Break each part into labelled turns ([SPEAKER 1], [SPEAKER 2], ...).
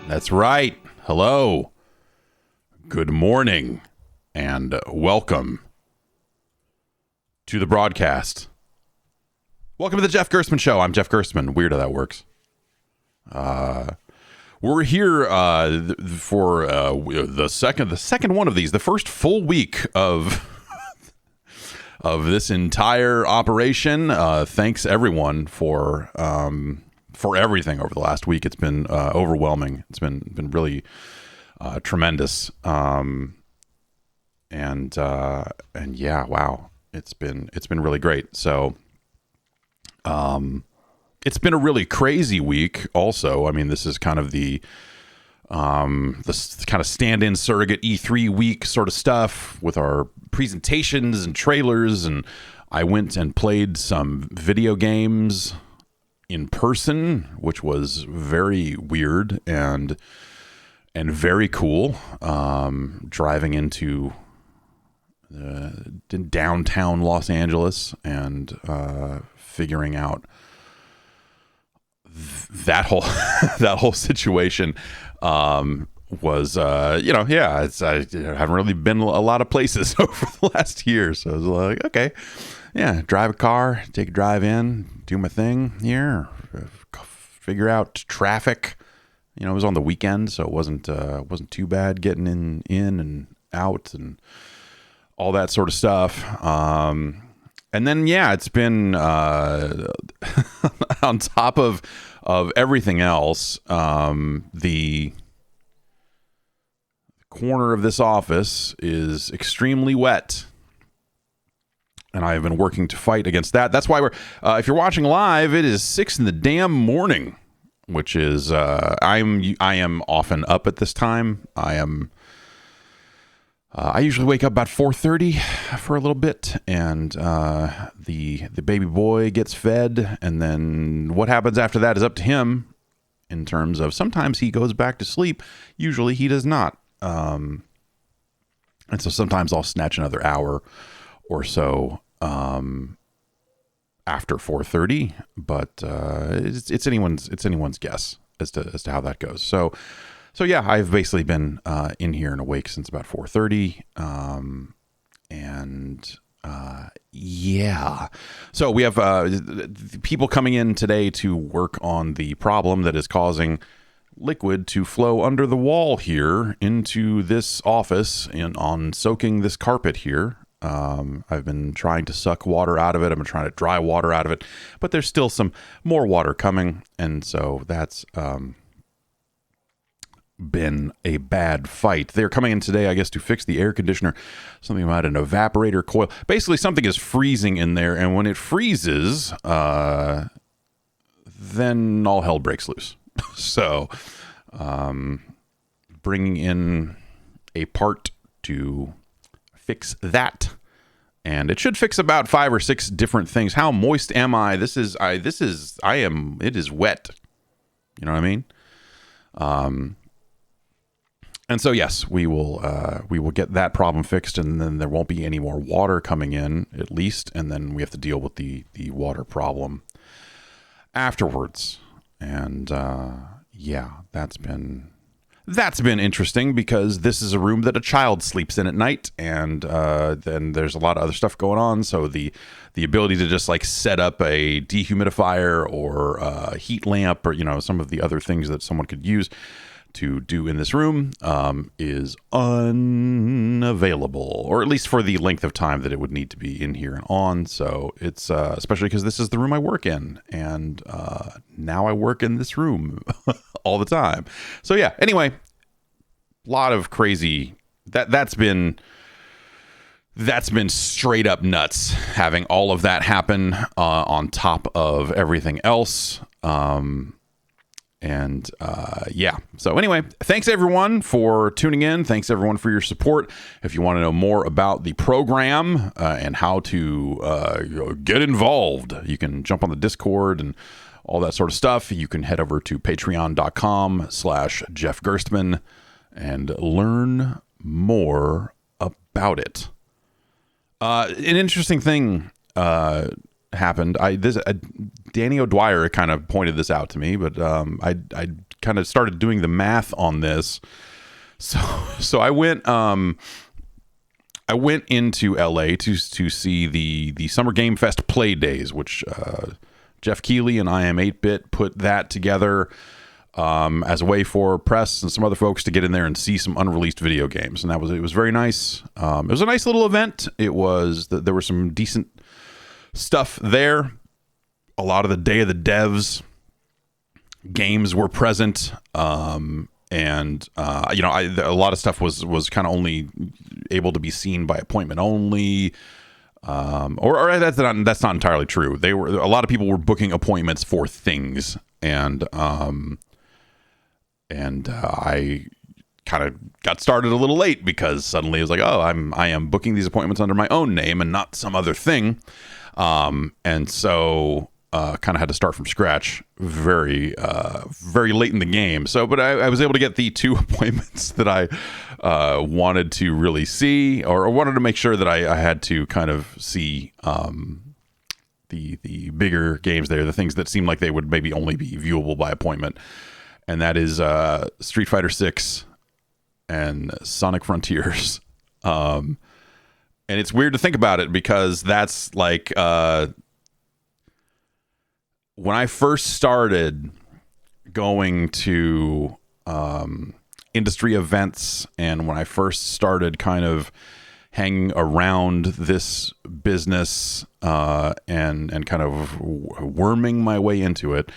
[SPEAKER 1] That's right. Hello. Good morning and welcome to the broadcast. Welcome to the Jeff Gerstmann Show. I'm Jeff Gerstmann. Weird how that works. We're here for the second one of these, the first full week of this entire operation. Thanks everyone for everything over the last week. It's been overwhelming. It's been really tremendous. And yeah, wow. It's been really great. So it's been a really crazy week also. I mean, this is kind of the kind of stand-in surrogate E3 week sort of stuff with our presentations and trailers, and I went and played some video games in person, which was very weird and very cool. Driving into downtown Los Angeles and figuring out that whole situation was I haven't really been a lot of places over the last year, so I was like, okay, yeah, drive a car, take a drive in, do my thing here, figure out traffic. You know, it was on the weekend, so it wasn't too bad getting in and out and all that sort of stuff. And then yeah, it's been on top of everything else. The corner of this office is extremely wet, and I have been working to fight against that. That's why we're, if you're watching live, it is 6 in the damn morning, which is, I am often up at this time. I usually wake up about 4:30 for a little bit, and the baby boy gets fed, and then what happens after that is up to him in terms of sometimes he goes back to sleep. Usually he does not. And so sometimes I'll snatch another hour or so after 4:30, but it's anyone's guess as to how that goes. So yeah, I've basically been in here and awake since about 4:30, and yeah. So we have people coming in today to work on the problem that is causing liquid to flow under the wall here into this office and on soaking this carpet here. I've been trying to suck water out of it. I've been trying to dry water out of it, but there's still some more water coming, and so that's been a bad fight. They're coming in today, I guess, to fix the air conditioner. Something about an evaporator coil. Basically, something is freezing in there, and when it freezes, then all hell breaks loose. So, bringing in a part to fix that, and it should fix about 5 or 6 different things. How moist am I? It is wet. You know what I mean? And so yes, we will get that problem fixed, and then there won't be any more water coming in, at least, and then we have to deal with the water problem afterwards. And yeah, that's been that's been interesting because this is a room that a child sleeps in at night, and then there's a lot of other stuff going on. So the ability to just like set up a dehumidifier or a heat lamp or, you know, some of the other things that someone could use to do in this room is unavailable, or at least for the length of time that it would need to be in here and on. So it's especially because this is the room I work in, and now I work in this room all the time. So yeah, anyway, a lot of crazy that's been straight up nuts, having all of that happen on top of everything else. Yeah. So anyway, thanks everyone for tuning in. Thanks everyone for your support. If you want to know more about the program and how to get involved, you can jump on the Discord and all that sort of stuff. You can head over to patreon.com/Jeff Gerstmann and learn more about it. An interesting thing happened. Danny O'Dwyer kind of pointed this out to me, but I kind of started doing the math on this. So I went into LA to see the Summer Game Fest Play Days, which Jeff Keighley and I Am 8-Bit put that together as a way for press and some other folks to get in there and see some unreleased video games, and it was very nice. It was a nice little event. There were some decent stuff there. A lot of the Day of the Devs games were present, and a lot of stuff was kind of only able to be seen by appointment only, or that's not entirely true. A lot of people were booking appointments for things, and I kind of got started a little late because suddenly it was like, oh, I am booking these appointments under my own name and not some other thing. And so kind of had to start from scratch very late in the game. So, but I was able to get the 2 appointments that I wanted to really see, or wanted to make sure that I had to kind of see the bigger games there, the things that seemed like they would maybe only be viewable by appointment. And that is Street Fighter 6 and Sonic Frontiers. And it's weird to think about it because that's like when I first started going to industry events, and when I first started kind of hanging around this business and kind of worming my way into it,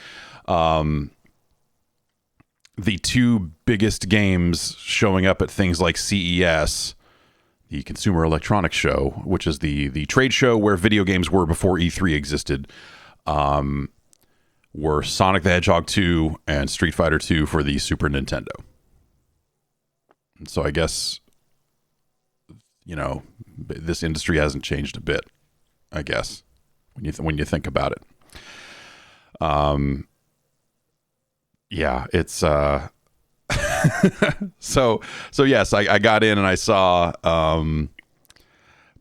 [SPEAKER 1] the 2 biggest games showing up at things like CES, the Consumer Electronics Show, which is the trade show where video games were before E3 existed, were Sonic the Hedgehog 2 and Street Fighter 2 for the Super Nintendo. And so I guess, this industry hasn't changed a bit, I guess, when you think about it. Yeah, it's so yes, I got in and I saw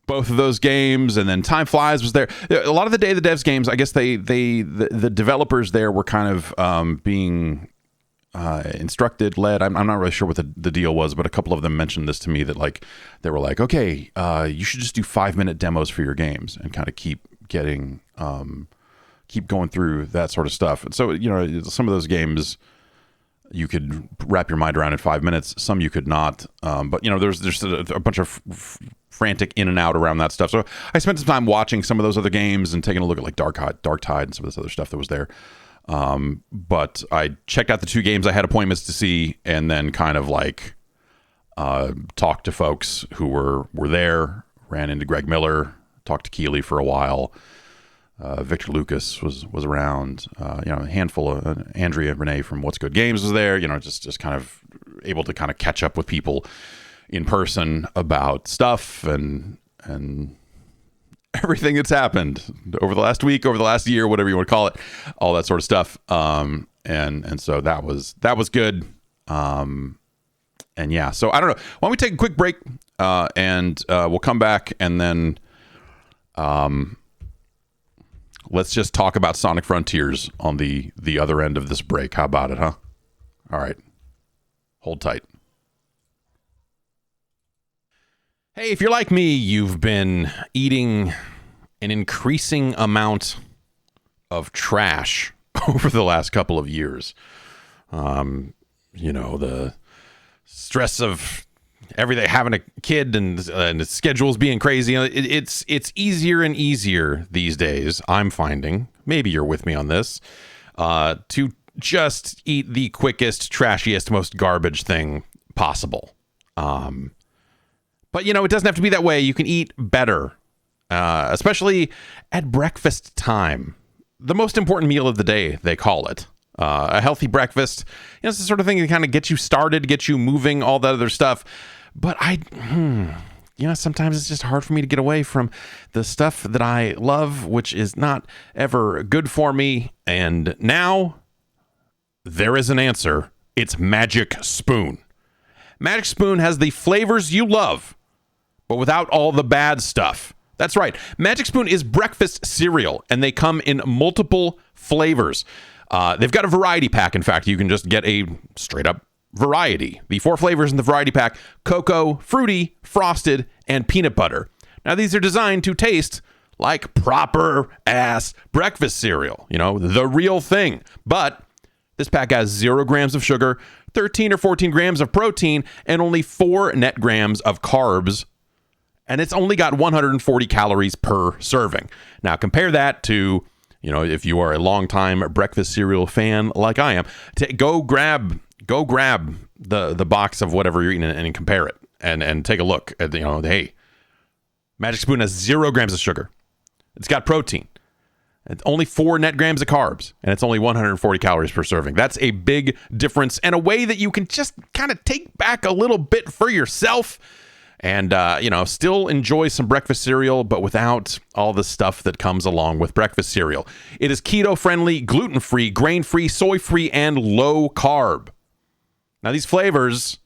[SPEAKER 1] both of those games, and then Time Flies was there. A lot of the Day of the Devs games, I guess the developers there were kind of being instructed, led. I'm not really sure what the deal was, but a couple of them mentioned this to me, that like they were like, okay, you should just do 5-minute demos for your games and kind of keep going through that sort of stuff. And so, some of those games you could wrap your mind around in 5 minutes. Some you could not. But there's a bunch of frantic in and out around that stuff. So I spent some time watching some of those other games and taking a look at like Dark Tide and some of this other stuff that was there. But I checked out the 2 games I had appointments to see, and then kind of like talked to folks who were there. Ran into Greg Miller, talked to Keighley for a while. Victor Lucas was around, a handful of Andrea Renee from What's Good Games was there, just kind of able to kind of catch up with people in person about stuff and everything that's happened over the last week, over the last year, whatever you want to call it, all that sort of stuff. And so that was good. And yeah, so I don't know. Why don't we take a quick break, and we'll come back, and then let's just talk about Sonic Frontiers on the other end of this break. How about it, huh? All right. Hold tight. Hey, if you're like me, you've been eating an increasing amount of trash over the last couple of years. The stress of everything, having a kid and the schedules being crazy. It's easier and easier these days, I'm finding, maybe you're with me on this, to just eat the quickest, trashiest, most garbage thing possible. But, it doesn't have to be that way. You can eat better, especially at breakfast time. The most important meal of the day, they call it. A healthy breakfast. It's the sort of thing that kind of gets you started, get you moving, all that other stuff. But sometimes it's just hard for me to get away from the stuff that I love, which is not ever good for me. And now there is an answer. It's Magic Spoon. Magic Spoon has the flavors you love, but without all the bad stuff. That's right. Magic Spoon is breakfast cereal, and they come in multiple flavors. They've got a variety pack. In fact, you can just get a straight up variety. The 4 flavors in the variety pack: cocoa, fruity, frosted, and peanut butter. Now, these are designed to taste like proper ass breakfast cereal, the real thing. But this pack has 0 grams of sugar, 13 or 14 grams of protein, and only 4 net grams of carbs. And it's only got 140 calories per serving. Now, compare that to, if you are a longtime breakfast cereal fan like I am, go grab the box of whatever you're eating and compare it and take a look at, hey, Magic Spoon has 0 grams of sugar. It's got protein. It's only 4 net grams of carbs, and it's only 140 calories per serving. That's a big difference, and a way that you can just kind of take back a little bit for yourself and, still enjoy some breakfast cereal, but without all the stuff that comes along with breakfast cereal. It is keto-friendly, gluten-free, grain-free, soy-free, and low-carb. Now, these flavors,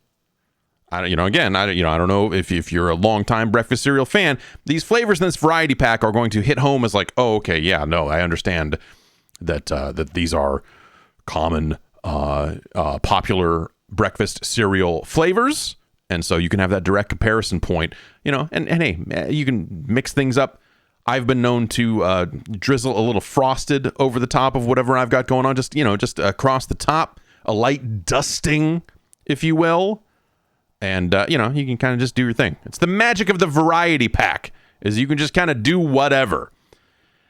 [SPEAKER 1] I don't know if you're a longtime breakfast cereal fan, these flavors in this variety pack are going to hit home as like, oh, okay, yeah, no, I understand that these are common, popular breakfast cereal flavors. And so you can have that direct comparison point, and hey, you can mix things up. I've been known to drizzle a little frosted over the top of whatever I've got going on, just across the top, a light dusting, if you will. And, you can kind of just do your thing. It's the magic of the variety pack, is you can just kind of do whatever.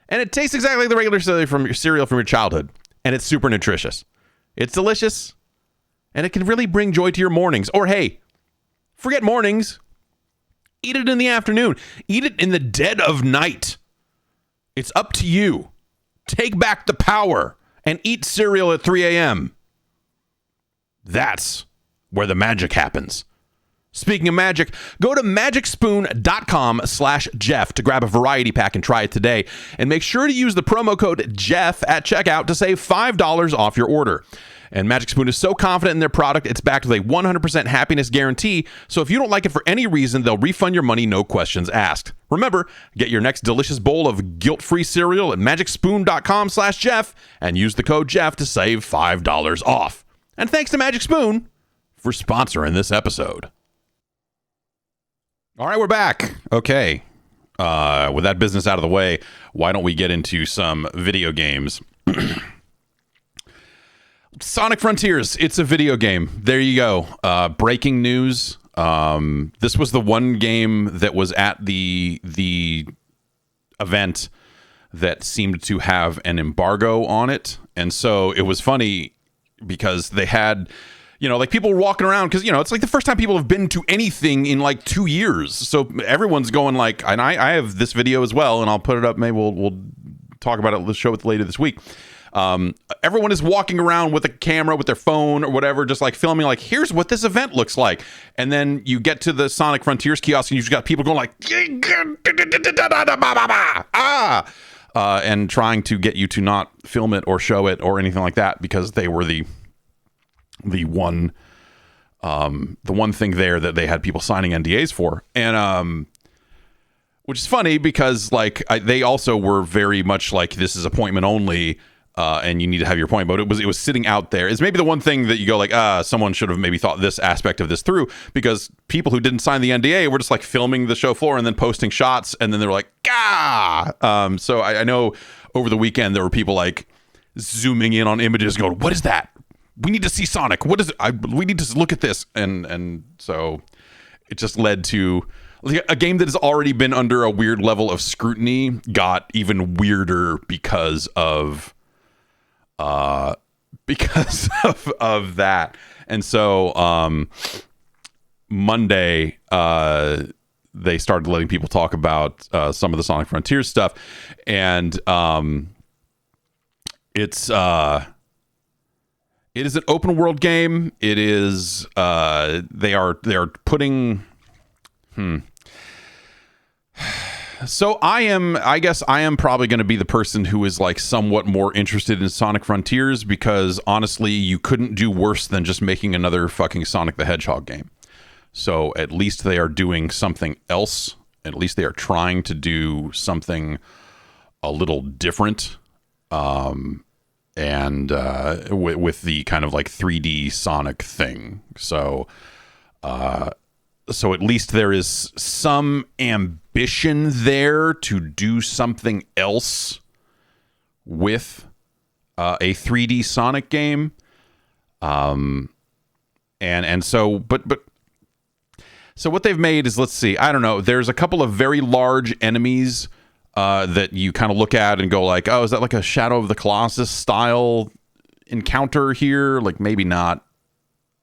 [SPEAKER 1] And it tastes exactly like the regular cereal from your childhood. And it's super nutritious. It's delicious. And it can really bring joy to your mornings. Or, hey, forget mornings. Eat it in the afternoon. Eat it in the dead of night. It's up to you. Take back the power and eat cereal at 3 a.m. That's where the magic happens. Speaking of magic, go to magicspoon.com/Jeff to grab a variety pack and try it today. And make sure to use the promo code Jeff at checkout to save $5 off your order. And Magic Spoon is so confident in their product, it's backed with a 100% happiness guarantee. So if you don't like it for any reason, they'll refund your money, no questions asked. Remember, get your next delicious bowl of guilt-free cereal at magicspoon.com/Jeff and use the code Jeff to save $5 off. And thanks to Magic Spoon for sponsoring this episode. All right, we're back. Okay. With that business out of the way, why don't we get into some video games? Sonic Frontiers, it's a video game. There you go. Breaking news. This was the one game that was at the event that seemed to have an embargo on it. And so it was funny because they had, like people were walking around because, it's like the first time people have been to anything in like 2 years. So everyone's going like, and I have this video as well, and I'll put it up. Maybe we'll talk about it. Let's show it later this week. Everyone is walking around with a camera, with their phone or whatever, just like filming, like, here's what this event looks like. And then you get to the Sonic Frontiers kiosk and you've got people going like, and trying to get you to not film it or show it or anything like that because they were the one thing there that they had people signing NDAs for. And, which is funny because like they also were very much like, this is appointment only. and you need to have your point, but it was sitting out there. It's maybe the one thing that you go like, someone should have maybe thought this aspect of this through, because people who didn't sign the NDA were just like filming the show floor and then posting shots, and then they were like, so I know over the weekend there were people like zooming in on images going, what is that? We need to see Sonic. What is it? We need to look at this. And so it just led to a game that has already been under a weird level of scrutiny got even weirder because of that. And so Monday they started letting people talk about some of the Sonic Frontiers stuff, and it is an open world game. It is they are putting So I guess I am probably going to be the person who is like somewhat more interested in Sonic Frontiers, because honestly, you couldn't do worse than just making another fucking Sonic the Hedgehog game. So at least they are doing something else. At least they are trying to do something a little different. And with the kind of like 3D Sonic thing. So at least there is some ambition there to do something else with a 3D Sonic game. So what they've made is, let's see, I don't know. There's a couple of very large enemies that you kind of look at and go like, oh, is that like a Shadow of the Colossus style encounter here? Like maybe not.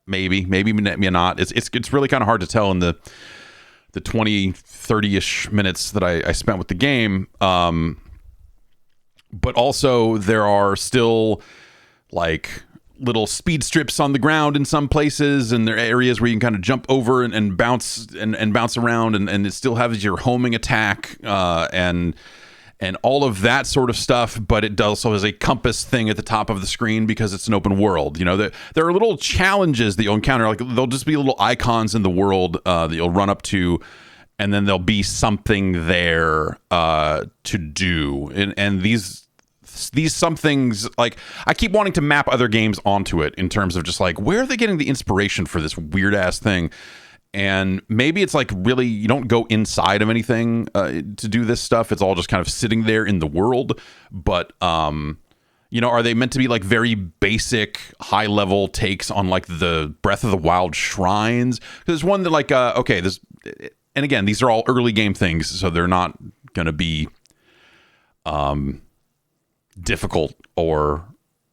[SPEAKER 1] Maybe not. It's really kind of hard to tell in the 20, 30-ish minutes that I spent with the game. But also there are still like little speed strips on the ground in some places, and there are areas where you can kind of jump over and bounce and bounce around, and it still has your homing attack and all of that sort of stuff, but it also has a compass thing at the top of the screen because it's an open world. You know, there are little challenges that you'll encounter. Like there'll just be little icons in the world that you'll run up to, and then there'll be something there to do. And these some things, like I keep wanting to map other games onto it in terms of just like, where are they getting the inspiration for this weird ass thing? And maybe it's like really you don't go inside of anything to do this stuff. It's all just kind of sitting there in the world. But you know, are they meant to be like very basic, high level takes on like the Breath of the Wild shrines? There's one that like okay, this, and again, these are all early game things, so they're not going to be difficult or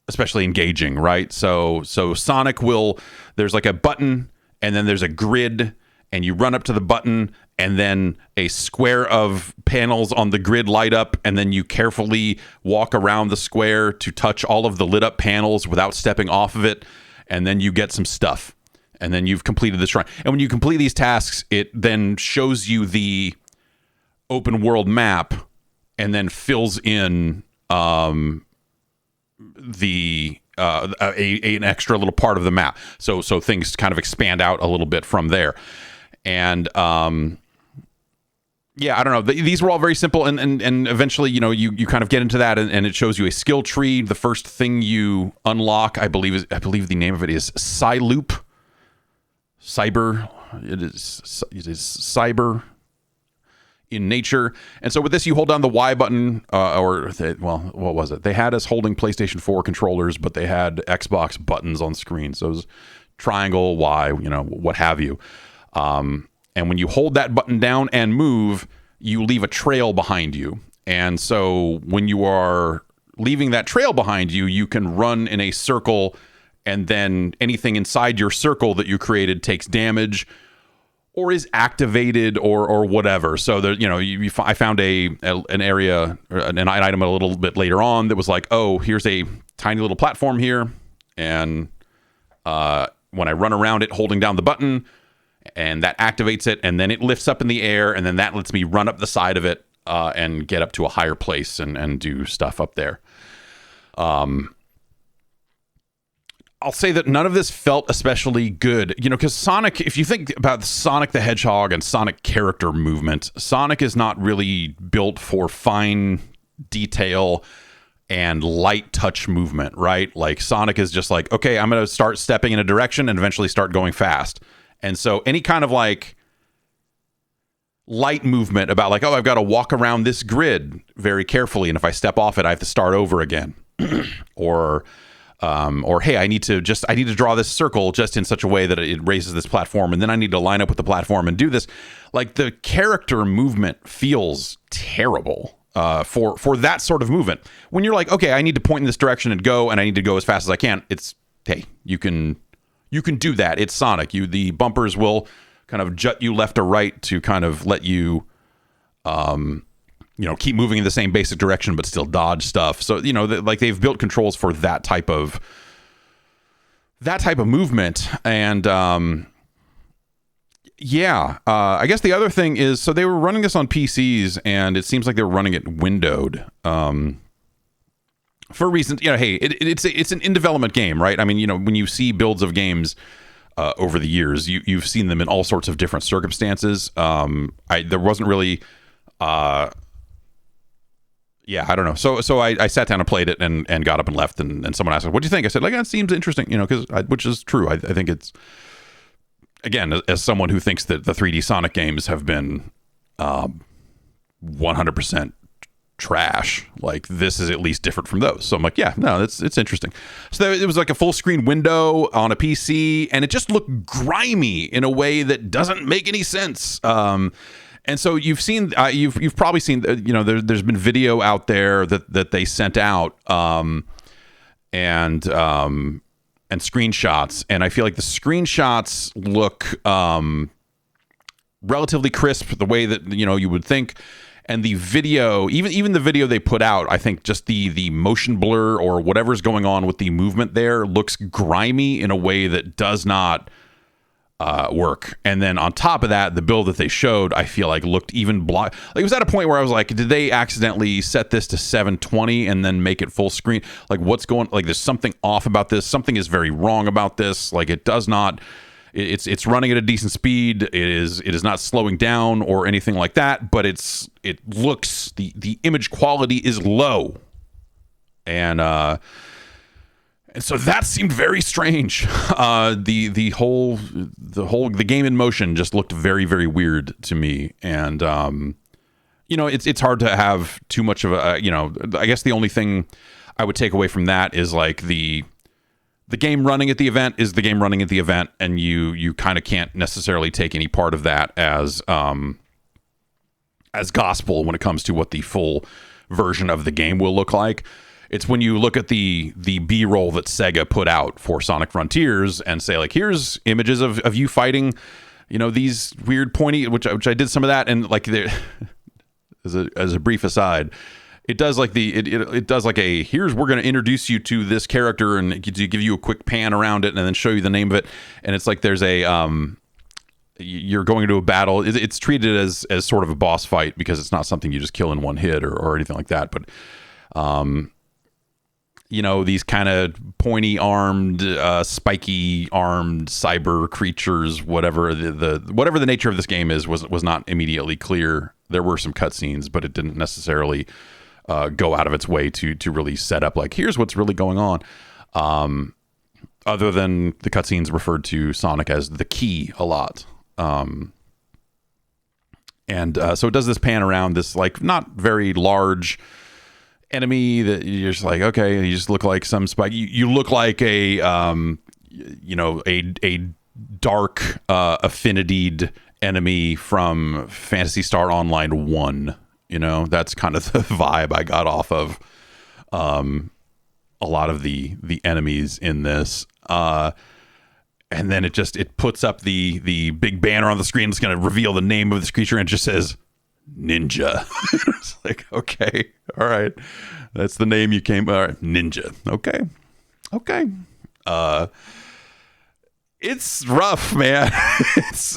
[SPEAKER 1] especially engaging, right? So Sonic will, there's like a button, and then there's a grid, and you run up to the button, and then a square of panels on the grid light up, and then you carefully walk around the square to touch all of the lit up panels without stepping off of it, and then you get some stuff, and then you've completed the shrine. And when you complete these tasks, it then shows you the open world map, and then fills in an extra little part of the map, so things kind of expand out a little bit from there. And yeah, I don't know, these were all very simple, and eventually, you know, you kind of get into that, and it shows you a skill tree. The first thing you unlock, I believe the name of it is Cyber. It is Cyber in nature. And so with this, you hold down the Y button, what was it? They had us holding PlayStation 4 controllers, but they had Xbox buttons on screen. So it was triangle, Y, you know, what have you. And when you hold that button down and move, you leave a trail behind you. And so when you are leaving that trail behind you, you can run in a circle, and then anything inside your circle that you created takes damage or is activated or whatever. So there, you know, I found an area, an item a little bit later on that was like, oh, here's a tiny little platform here, and when I run around it holding down the button, and that activates it, and then it lifts up in the air, and then that lets me run up the side of it and get up to a higher place and do stuff up there. I'll say that none of this felt especially good, you know, because Sonic, if you think about Sonic the Hedgehog and Sonic character movement, Sonic is not really built for fine detail and light touch movement, right? Like Sonic is just like, okay, I'm going to start stepping in a direction and eventually start going fast. And so any kind of like light movement about like, oh, I've got to walk around this grid very carefully, and if I step off it, I have to start over again. or hey, I need to draw this circle just in such a way that it raises this platform, and then I need to line up with the platform and do this. Like the character movement feels terrible for that sort of movement. When you're like, okay, I need to point in this direction and go, and I need to go as fast as I can. It's, hey, you can do that. It's Sonic. The bumpers will kind of jut you left or right to kind of let you, keep moving in the same basic direction, but still dodge stuff. So, like they've built controls for that type of movement. And, I guess the other thing is, so they were running this on PCs, and it seems like they were running it windowed, for reasons, hey, it's an in development game, right? I mean, when you see builds of games over the years, you've seen them in all sorts of different circumstances. There wasn't really, I don't know. So I sat down and played it and got up and left, and someone asked, what do you think? I said, like, that seems interesting, which is true. I think it's, again, as someone who thinks that the 3D Sonic games have been 100% trash, like this is at least different from those. So I'm like, yeah, no, it's interesting. So it was like a full screen window on a PC, and it just looked grimy in a way that doesn't make any sense. And so you've seen, you've probably seen, there's been video out there that they sent out, and screenshots, and I feel like the screenshots look relatively crisp, the way that you would think, and the video, even the video they put out, I think just the motion blur or whatever's going on with the movement there looks grimy in a way that does not work. And then on top of that, the build that they showed, I feel like looked even like it was at a point where I was like, did they accidentally set this to 720 and then make it full screen? Like, what's going, like, there's something off about this. Something is very wrong about this. Like, it does not, it's running at a decent speed. It is not slowing down or anything like that, but it looks, the image quality is low. And so that seemed very strange. The game in motion just looked very, very weird to me. And it's hard to have too much of a, I guess the only thing I would take away from that is like the game running at the event is the game running at the event, and you kind of can't necessarily take any part of that as gospel when it comes to what the full version of the game will look like. It's when you look at the B-roll that Sega put out for Sonic Frontiers and say, like, here's images of you fighting, these weird pointy, which I did some of that, and like there, as a brief aside, it does like it does like a, here's, we're going to introduce you to this character and give you a quick pan around it and then show you the name of it, and it's like there's a you're going into a battle. It's treated as sort of a boss fight because it's not something you just kill in one hit or anything like that, but these kind of pointy armed, spiky armed cyber creatures, whatever the nature of this game is, was not immediately clear. There were some cutscenes, but it didn't necessarily go out of its way to really set up like, here's what's really going on. Other than the cutscenes referred to Sonic as the key a lot. So it does this pan around this like not very large enemy that you're just like, okay, you just look like some spike. You look like a dark affinitied enemy from Phantasy Star Online 1. That's kind of the vibe I got off of a lot of the enemies in this. And then it puts up the big banner on the screen. It's going to reveal the name of this creature, and it just says Ninja. It's like, okay, all right, that's the name you came. All right, Ninja. Okay. It's rough, man. It's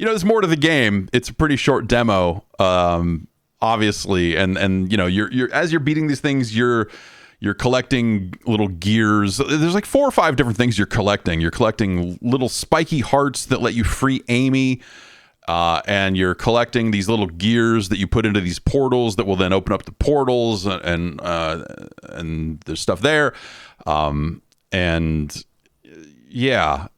[SPEAKER 1] there's more to the game. It's a pretty short demo, obviously, and you're as you're beating these things, you're collecting little gears. There's like 4 or 5 different things you're collecting. You're collecting little spiky hearts that let you free Amy. and you're collecting these little gears that you put into these portals that will then open up the portals, and there's stuff there. And yeah,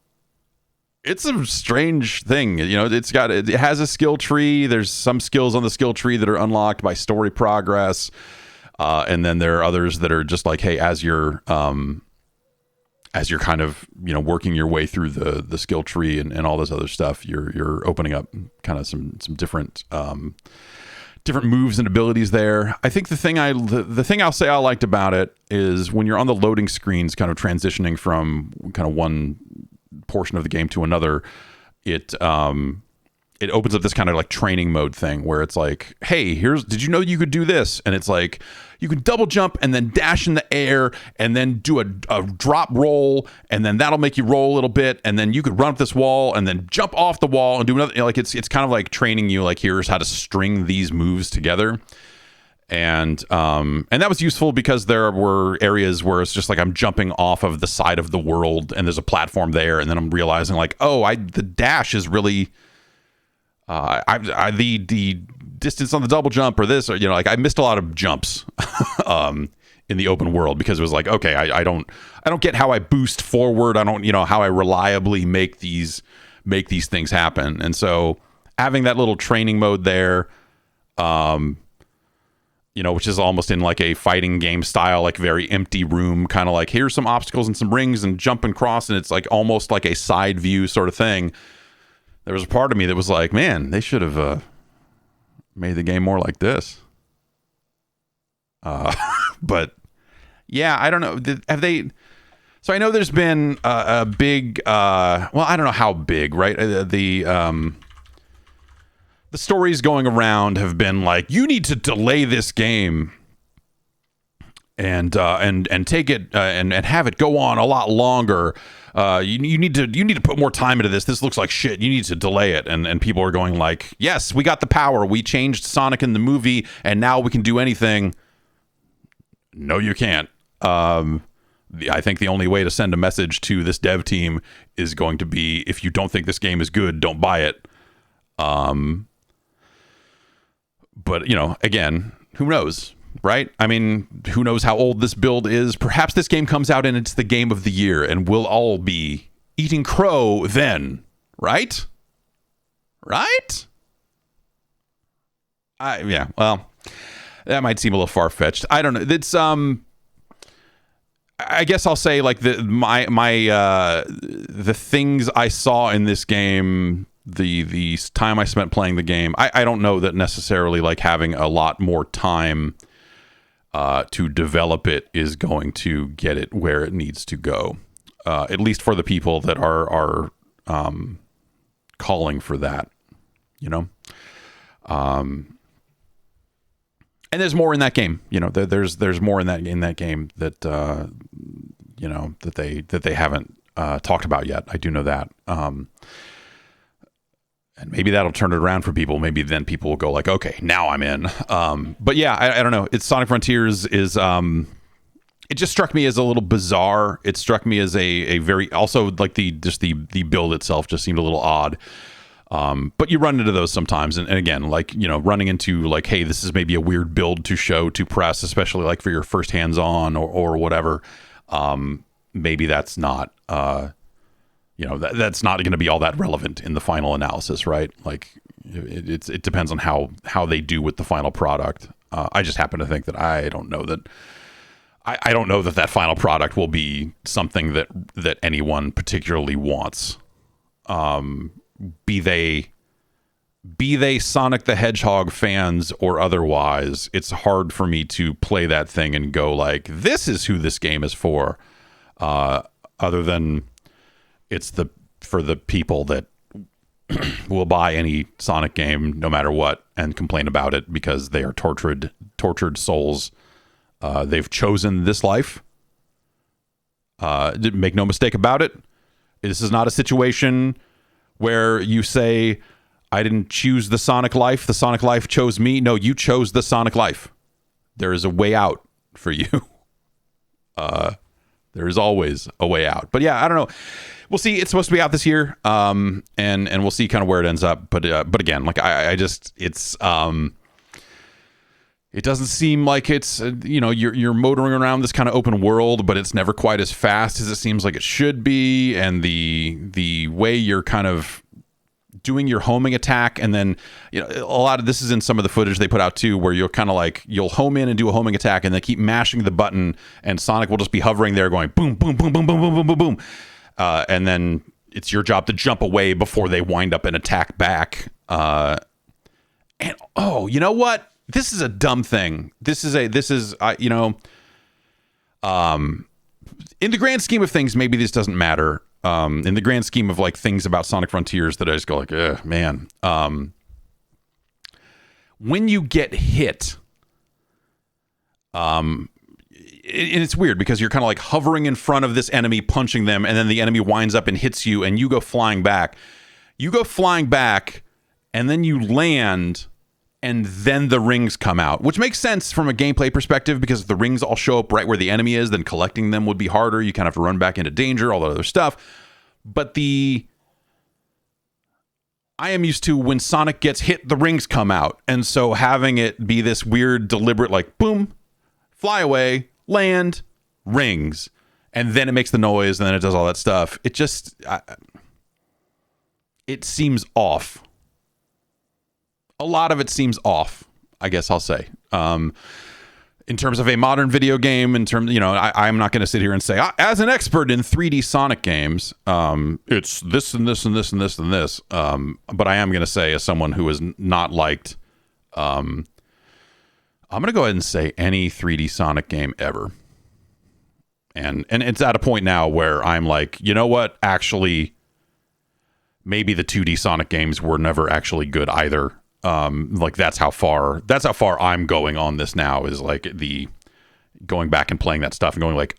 [SPEAKER 1] it's a strange thing. You know, it has a skill tree. There's some skills on the skill tree that are unlocked by story progress. And then there are others that are just like, hey, as you're kind of, you know, working your way through the skill tree and all this other stuff, you're opening up kind of some different moves and abilities there. I think the thing I'll say I liked about it is when you're on the loading screens, kind of transitioning from kind of one portion of the game to another, it opens up this kind of like training mode thing where it's like, hey, did you know you could do this? And it's like, you can double jump and then dash in the air and then do a drop roll, and then that'll make you roll a little bit, and then you could run up this wall and then jump off the wall and do another. You know, like it's kind of like training you, like, here's how to string these moves together. And that was useful because there were areas where it's just like I'm jumping off of the side of the world and there's a platform there, and then I'm realizing like, the dash is really the distance on the double jump or this, or, you know, like I missed a lot of jumps in the open world because it was like, okay, I don't get how I boost forward. I don't, you know, how I reliably make these things happen. And so having that little training mode there, you know, which is almost in like a fighting game style, like very empty room, kind of like, here's some obstacles and some rings and jump and cross, and it's like almost like a side view sort of thing. There was a part of me that was like, man, they should have made the game more like this. But yeah, I don't know. Have they? So I know there's been a big, well, I don't know how big, right? The stories going around have been like, you need to delay this game and take it and have it go on a lot longer. You need to put more time into this. This looks like shit. You need to delay it. And people are going like, yes, we got the power. We changed Sonic in the movie, and now we can do anything. No, you can't. I think the only way to send a message to this dev team is going to be, if you don't think this game is good, don't buy it. But, you know, again, who knows, right? I mean, who knows how old this build is? Perhaps this game comes out and it's the game of the year, and we'll all be eating crow then, right? Right? Yeah, well, that might seem a little far-fetched. I don't know. It's I guess I'll say like the things I saw in this game, the time I spent playing the game, I don't know that necessarily like having a lot more time to develop it is going to get it where it needs to go. At least for the people that are calling for that, you know. And there's more in that game, you know. There's more in that game that you know, that they haven't talked about yet. I do know that, and maybe that'll turn it around for people. Maybe then people will go like, okay, now I'm in. But yeah, I don't know. It's Sonic Frontiers is it just struck me as a little bizarre. It struck me as a very, also like the build itself just seemed a little odd. But you run into those sometimes. And again, like, you know, running into like, hey, this is maybe a weird build to show to press, especially like for your first hands-on or whatever. Maybe that's not, you know, that's not going to be all that relevant in the final analysis, right? Like it depends on how they do with the final product. I just happen to think that I don't know that final product will be something that anyone particularly wants. Be they Sonic the Hedgehog fans or otherwise, it's hard for me to play that thing and go like, this is who this game is for. Other than it's for the people that will buy any Sonic game no matter what and complain about it because they are tortured souls. They've chosen this life. Make no mistake about it. This is not a situation where you say, I didn't choose the Sonic life. The Sonic life chose me. No, you chose the Sonic life. There is a way out for you. There is always a way out. But yeah, I don't know. We'll see. It's supposed to be out this year, and we'll see kind of where it ends up. But again, like I just it's it doesn't seem like it's you're motoring around this kind of open world, but it's never quite as fast as it seems like it should be, and the way you're kind of doing your homing attack, and then a lot of this is in some of the footage they put out too, where you're kind of like you'll home in and do a homing attack, and then keep mashing the button, and Sonic will just be hovering there going boom, boom, boom, boom, boom, boom, boom, boom, boom. And then it's your job to jump away before they wind up and attack back. And you know what? This is a dumb thing. In the grand scheme of things, maybe this doesn't matter. In the grand scheme of like things about Sonic Frontiers that I just go like, man. When you get hit, and it's weird because you're kind of like hovering in front of this enemy, punching them, and then the enemy winds up and hits you, and you go flying back. And then you land, and then the rings come out, which makes sense from a gameplay perspective, because if the rings all show up right where the enemy is, then collecting them would be harder. You kind of have to run back into danger, all that other stuff. But I am used to when Sonic gets hit, the rings come out. And so having it be this weird, deliberate, like, boom, fly away, land, rings, and then it makes the noise, and then it does all that stuff. It just, it seems off. A lot of it seems off, I guess I'll say. In terms of a modern video game, I'm not going to sit here and say, as an expert in 3D Sonic games, it's this and this and this and this and this. But I am going to say, as someone who has not liked, I'm going to go ahead and say any 3D Sonic game ever. And it's at a point now where I'm like, you know what? Actually, maybe the 2D Sonic games were never actually good either. Like that's how far I'm going on this now, is like the going back and playing that stuff and going like,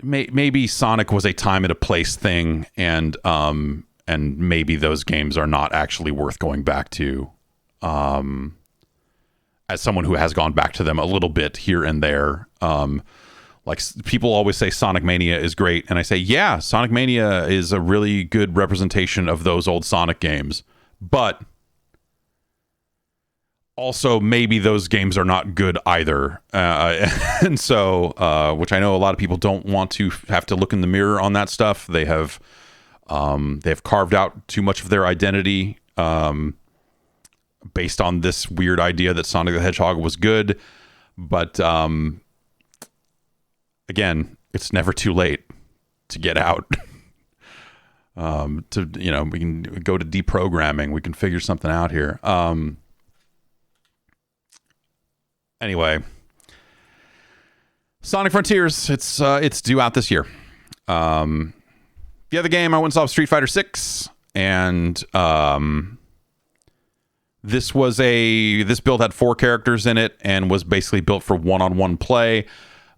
[SPEAKER 1] maybe Sonic was a time and a place thing, and maybe those games are not actually worth going back to. As someone who has gone back to them a little bit here and there, like people always say Sonic Mania is great, and I say, yeah, Sonic Mania is a really good representation of those old Sonic games. But also maybe those games are not good either. And so, which I know a lot of people don't want to have to look in the mirror on that stuff. They have carved out too much of their identity based on this weird idea that Sonic the Hedgehog was good. But again, it's never too late to get out. We can go to deprogramming. We can figure something out here. Anyway, Sonic Frontiers. It's due out this year. The other game I went and saw was Street Fighter 6, and this build had 4 characters in it and was basically built for one-on-one play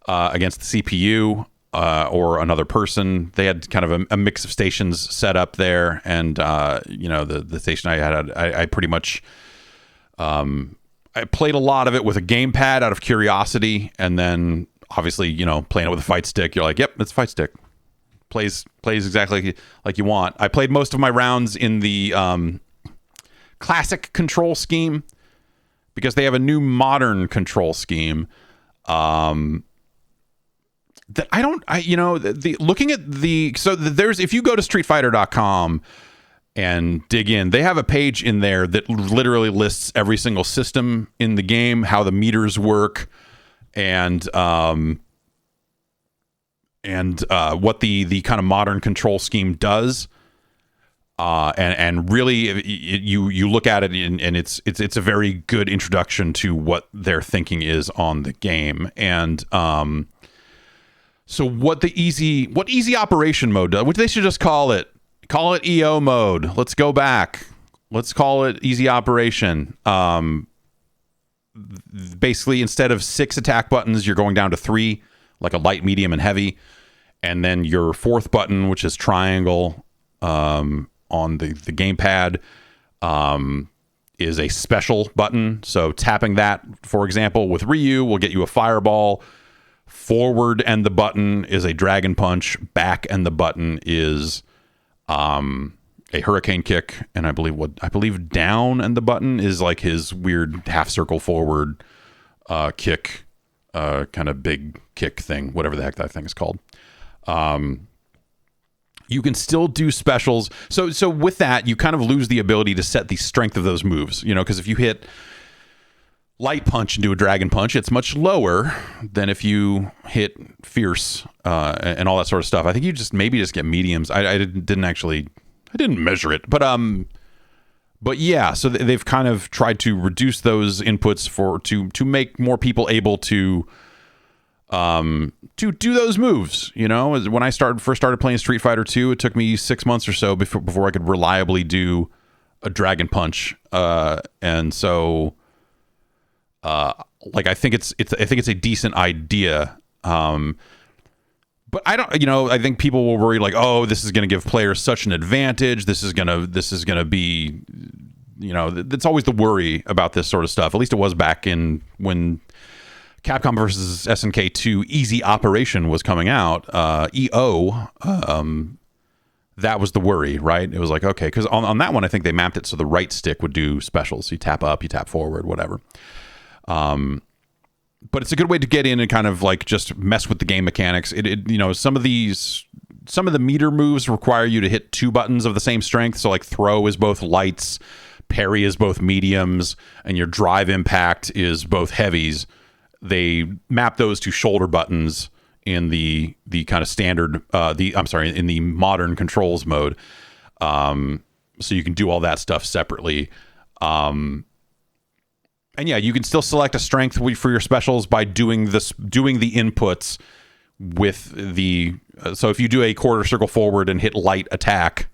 [SPEAKER 1] against the CPU. Or another person. They had kind of a mix of stations set up there, and the station I had, I pretty much I played a lot of it with a gamepad out of curiosity, and then obviously playing it with a fight stick, you're like, yep, it's a fight stick. Plays exactly like you want. I played most of my rounds in the classic control scheme because they have a new modern control scheme. That looking at there's, if you go to streetfighter.com and dig in, they have a page in there that literally lists every single system in the game, how the meters work, and what the kind of modern control scheme does. And really you look at it and it's a very good introduction to what their thinking is on the game. And so what easy operation mode does, which they should just call it EO mode. Let's go back. Let's call it easy operation. Basically, instead of 6 attack buttons, you're going down to 3, like a light, medium, and heavy. And then your 4th button, which is triangle, on the gamepad, is a special button. So tapping that, for example, with Ryu will get you a fireball. Forward and the button is a dragon punch. Back and the button is a hurricane kick, and I believe down and the button is like his weird half circle forward kick, kind of big kick thing, whatever the heck that thing is called. You can still do specials. So with that, you kind of lose the ability to set the strength of those moves, because if you hit light punch and do a dragon punch, it's much lower than if you hit fierce and all that sort of stuff. I think you just get mediums. I didn't measure it, but yeah. So they've kind of tried to reduce those inputs to make more people able to do those moves. When I first started playing Street Fighter 2, it took me 6 months or so before I could reliably do a dragon punch, and so. I think it's a decent idea. But I don't, I think people will worry like, oh, this is going to give players such an advantage. This is going to be, that's always the worry about this sort of stuff. At least it was back when Capcom versus SNK 2 Easy Operation was coming out, EO, that was the worry, right? It was like, okay, because on that one, I think they mapped it so the right stick would do specials. You tap up, you tap forward, whatever. But it's a good way to get in and kind of like just mess with the game mechanics. Some of the meter moves require you to hit 2 buttons of the same strength. So like throw is both lights, parry is both mediums, and your drive impact is both heavies. They map those to shoulder buttons in the kind of standard, in the modern controls mode. So you can do all that stuff separately. And yeah, you can still select a strength for your specials by doing the inputs with the. So if you do a quarter circle forward and hit light attack,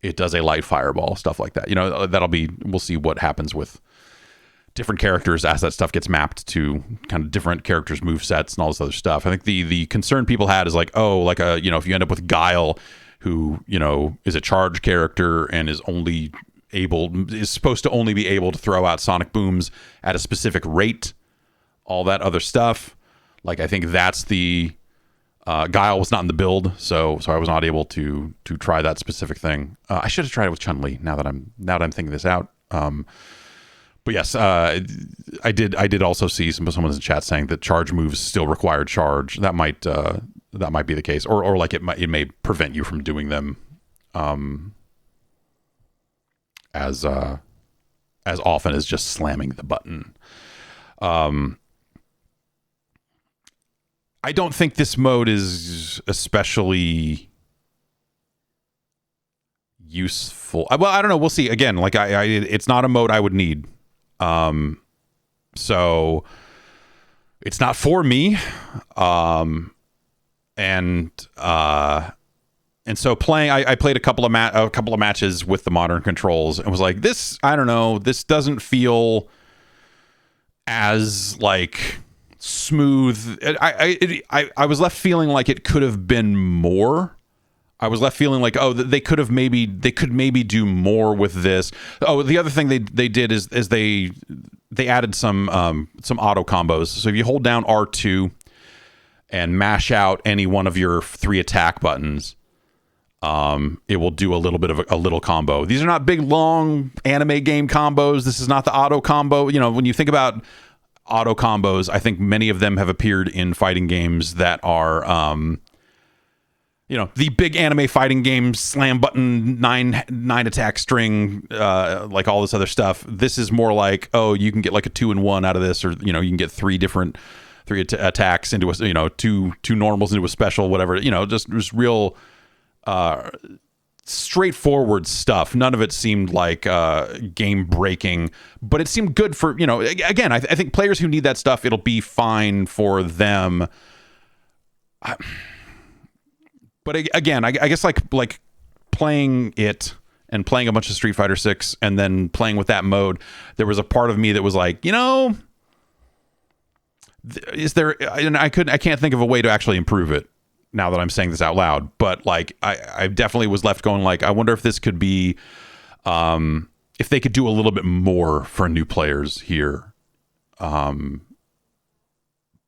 [SPEAKER 1] it does a light fireball, stuff like that. We'll see what happens with different characters as that stuff gets mapped to kind of different characters' move sets and all this other stuff. I think the concern people had is like, if you end up with Guile, who is a charge character and is supposed to only be able to throw out sonic booms at a specific rate, all that other stuff. Like, I think that's the Guile was not in the build, so I was not able to try that specific thing. I should have tried it with Chun-Li now that I'm thinking this out. But yes, I did also see someone in the chat saying that charge moves still require charge. That might be the case, or like it may prevent you from doing them as often as just slamming the button. I don't think this mode is especially useful. Well, I don't know. We'll see. Again, like it's not a mode I would need. So it's not for me. And so playing, I played a couple of matches with the modern controls and was like, this, I don't know, this doesn't feel as like smooth. I was left feeling like it could have been more. I was left feeling like, oh, they could maybe do more with this. Oh, the other thing they did is they added some auto combos. So if you hold down R2 and mash out any one of your 3 attack buttons, it will do a little bit of a little combo. These are not big, long anime game combos. This is not the auto combo. When you think about auto combos, I think many of them have appeared in fighting games that are, the big anime fighting games, slam button, nine attack string, like all this other stuff. This is more like, oh, you can get like a 2-in-1 out of this, or, you can get 3 attacks into a, two normals into a special, whatever, just real, straightforward stuff. None of it seemed like game breaking, but it seemed good for, again, I think players who need that stuff, it'll be fine for them. But again, I guess like playing it and playing a bunch of Street Fighter 6 and then playing with that mode, there was a part of me that was like, is there, and I can't think of a way to actually improve it now that I'm saying this out loud, but like I definitely was left going like, I wonder if this could be, if they could do a little bit more for new players here.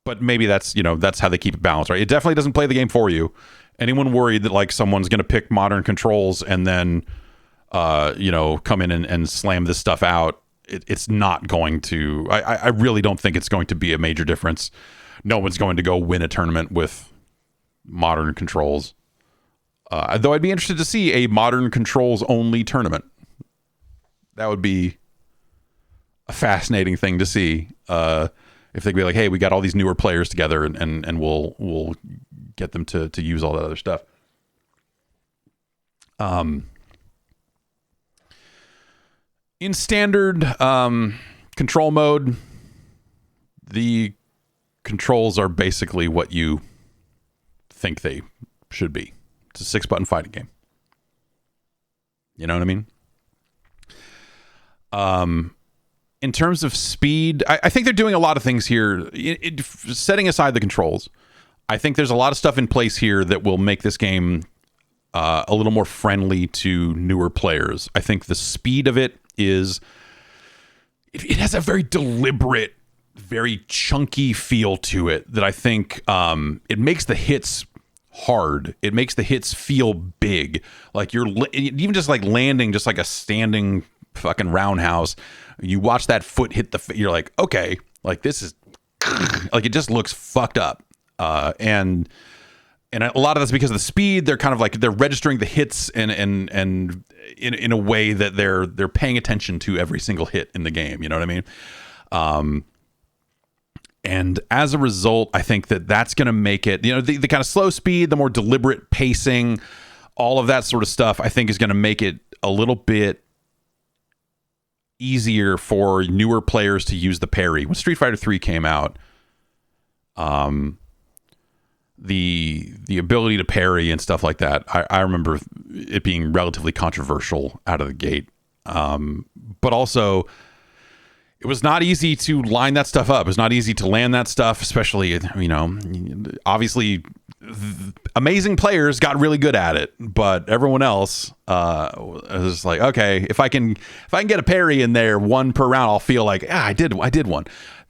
[SPEAKER 1] but maybe that's how they keep it balanced, right? It definitely doesn't play the game for you. Anyone worried that like someone's going to pick modern controls and then come in and slam this stuff out, it's not going to. I really don't think it's going to be a major difference. No one's going to go win a tournament with modern controls. Though I'd be interested to see a modern controls only tournament. That would be a fascinating thing to see. If they could be like, hey, we got all these newer players together and we'll get them to use all that other stuff. In standard control mode, the controls are basically what you think they should be. It's a 6-button fighting game. You know what I mean? In terms of speed, I think they're doing a lot of things here. Setting aside the controls, I think there's a lot of stuff in place here that will make this game a little more friendly to newer players. I think the speed of it has a very deliberate, very chunky feel to it that I think it makes the hits hard. It makes the hits feel big. Like you're even just like landing just like a standing fucking roundhouse. You watch that foot hit you're like, okay, like this is like, it just looks fucked up. And a lot of that's because of the speed. They're kind of like, they're registering the hits and in a way that they're paying attention to every single hit in the game. You know what I mean? And as a result, I think that's going to make it, the kind of slow speed, the more deliberate pacing, all of that sort of stuff, I think is going to make it a little bit easier for newer players to use the parry. When Street Fighter 3 came out, the ability to parry and stuff like that, I remember it being relatively controversial out of the gate. But also, it was not easy to line that stuff up. It was not easy to land that stuff, especially, obviously amazing players got really good at it, but everyone else was like, okay, if I can get a parry in there, one per round, I'll feel like, I did one.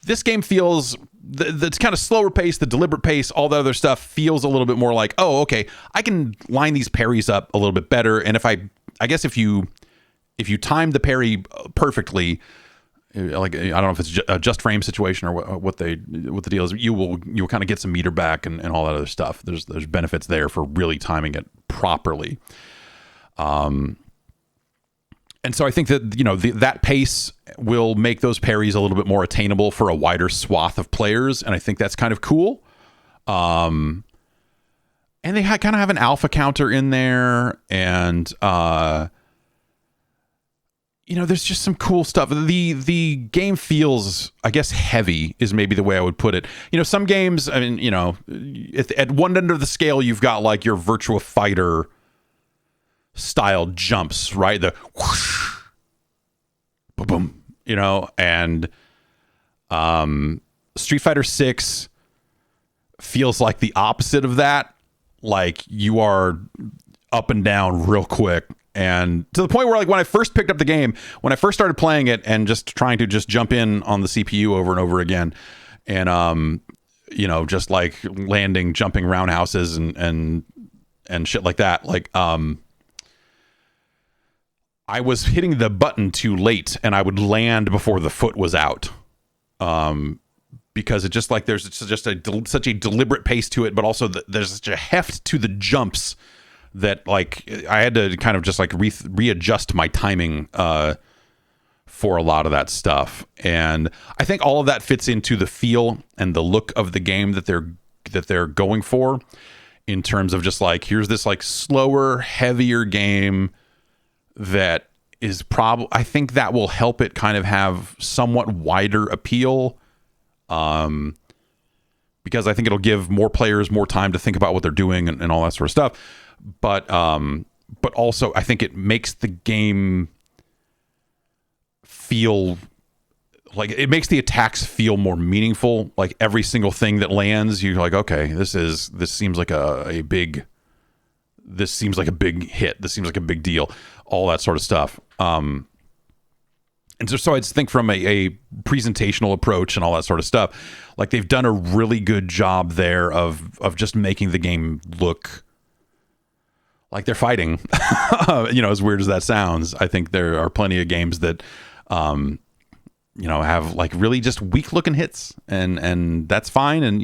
[SPEAKER 1] This game feels that's kind of slower pace, the deliberate pace, all the other stuff feels a little bit more like, oh, okay, I can line these parries up a little bit better. And if I guess if you time the parry perfectly, like, I don't know if it's a just frame situation or what the deal is, you'll kind of get some meter back and all that other stuff. There's benefits there for really timing it properly. And so I think that, that pace will make those parries a little bit more attainable for a wider swath of players. And I think that's kind of cool. And they kind of have an alpha counter in there, and, there's just some cool stuff. The game feels, I guess, heavy is maybe the way I would put it. Some games, I mean, at one end of the scale, you've got like your Virtua Fighter style jumps, right? The whoosh, boom, and Street Fighter 6 feels like the opposite of that. Like you are up and down real quick. And to the point where, like, when I first picked up the game, when I first started playing it and just trying to just jump in on the CPU over and over again, and just like landing, jumping roundhouses and shit like that, like I was hitting the button too late, and I would land before the foot was out, because it just like there's just such a deliberate pace to it, but also there's such a heft to the jumps that like I had to kind of just like readjust my timing for a lot of that stuff. And I think all of that fits into the feel and the look of the game that they're going for, in terms of just like, here's this like slower, heavier game that is I think that will help it kind of have somewhat wider appeal, because I think it'll give more players more time to think about what they're doing and all that sort of stuff. But also I think it makes the game feel like, it makes the attacks feel more meaningful. Like every single thing that lands, you're like, okay, this seems like a big hit. This seems like a big deal. All that sort of stuff. And And so I just think from a presentational approach and all that sort of stuff, like they've done a really good job there of just making the game look like they're fighting. As weird as that sounds, I think there are plenty of games that, have like really just weak looking hits, and that's fine. And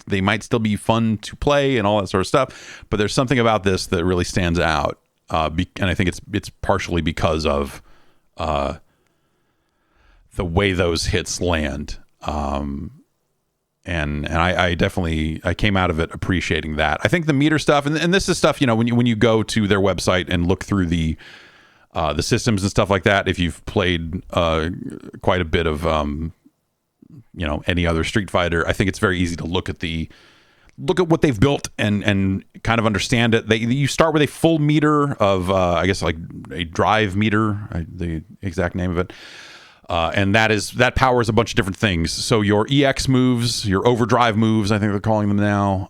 [SPEAKER 1] they might still be fun to play and all that sort of stuff. But there's something about this that really stands out, and I think it's partially because of the way those hits land. And I definitely came out of it appreciating that. I think the meter stuff, and this is stuff, when you go to their website and look through the systems and stuff like that, if you've played quite a bit of any other Street Fighter, I think it's very easy to look at what they've built and kind of understand it. You start with a full meter of I guess like a drive meter, the exact name of it. And that powers a bunch of different things. So your EX moves, your overdrive moves, I think they're calling them now,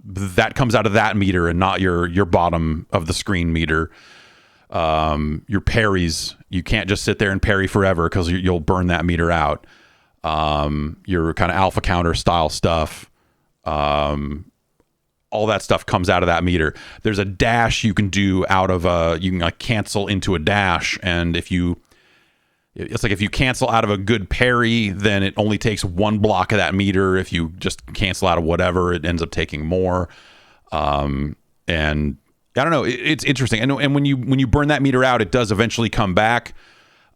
[SPEAKER 1] that comes out of that meter and not your bottom of the screen meter. Your parries, you can't just sit there and parry forever because you'll burn that meter out. Your kind of alpha counter style stuff, all that stuff comes out of that meter. There's a dash you can do you can like cancel into a dash, and if you cancel out of a good parry, then it only takes one block of that meter. If you just cancel out of whatever, it ends up taking more. And I don't know, it's interesting. And when you burn that meter out, it does eventually come back.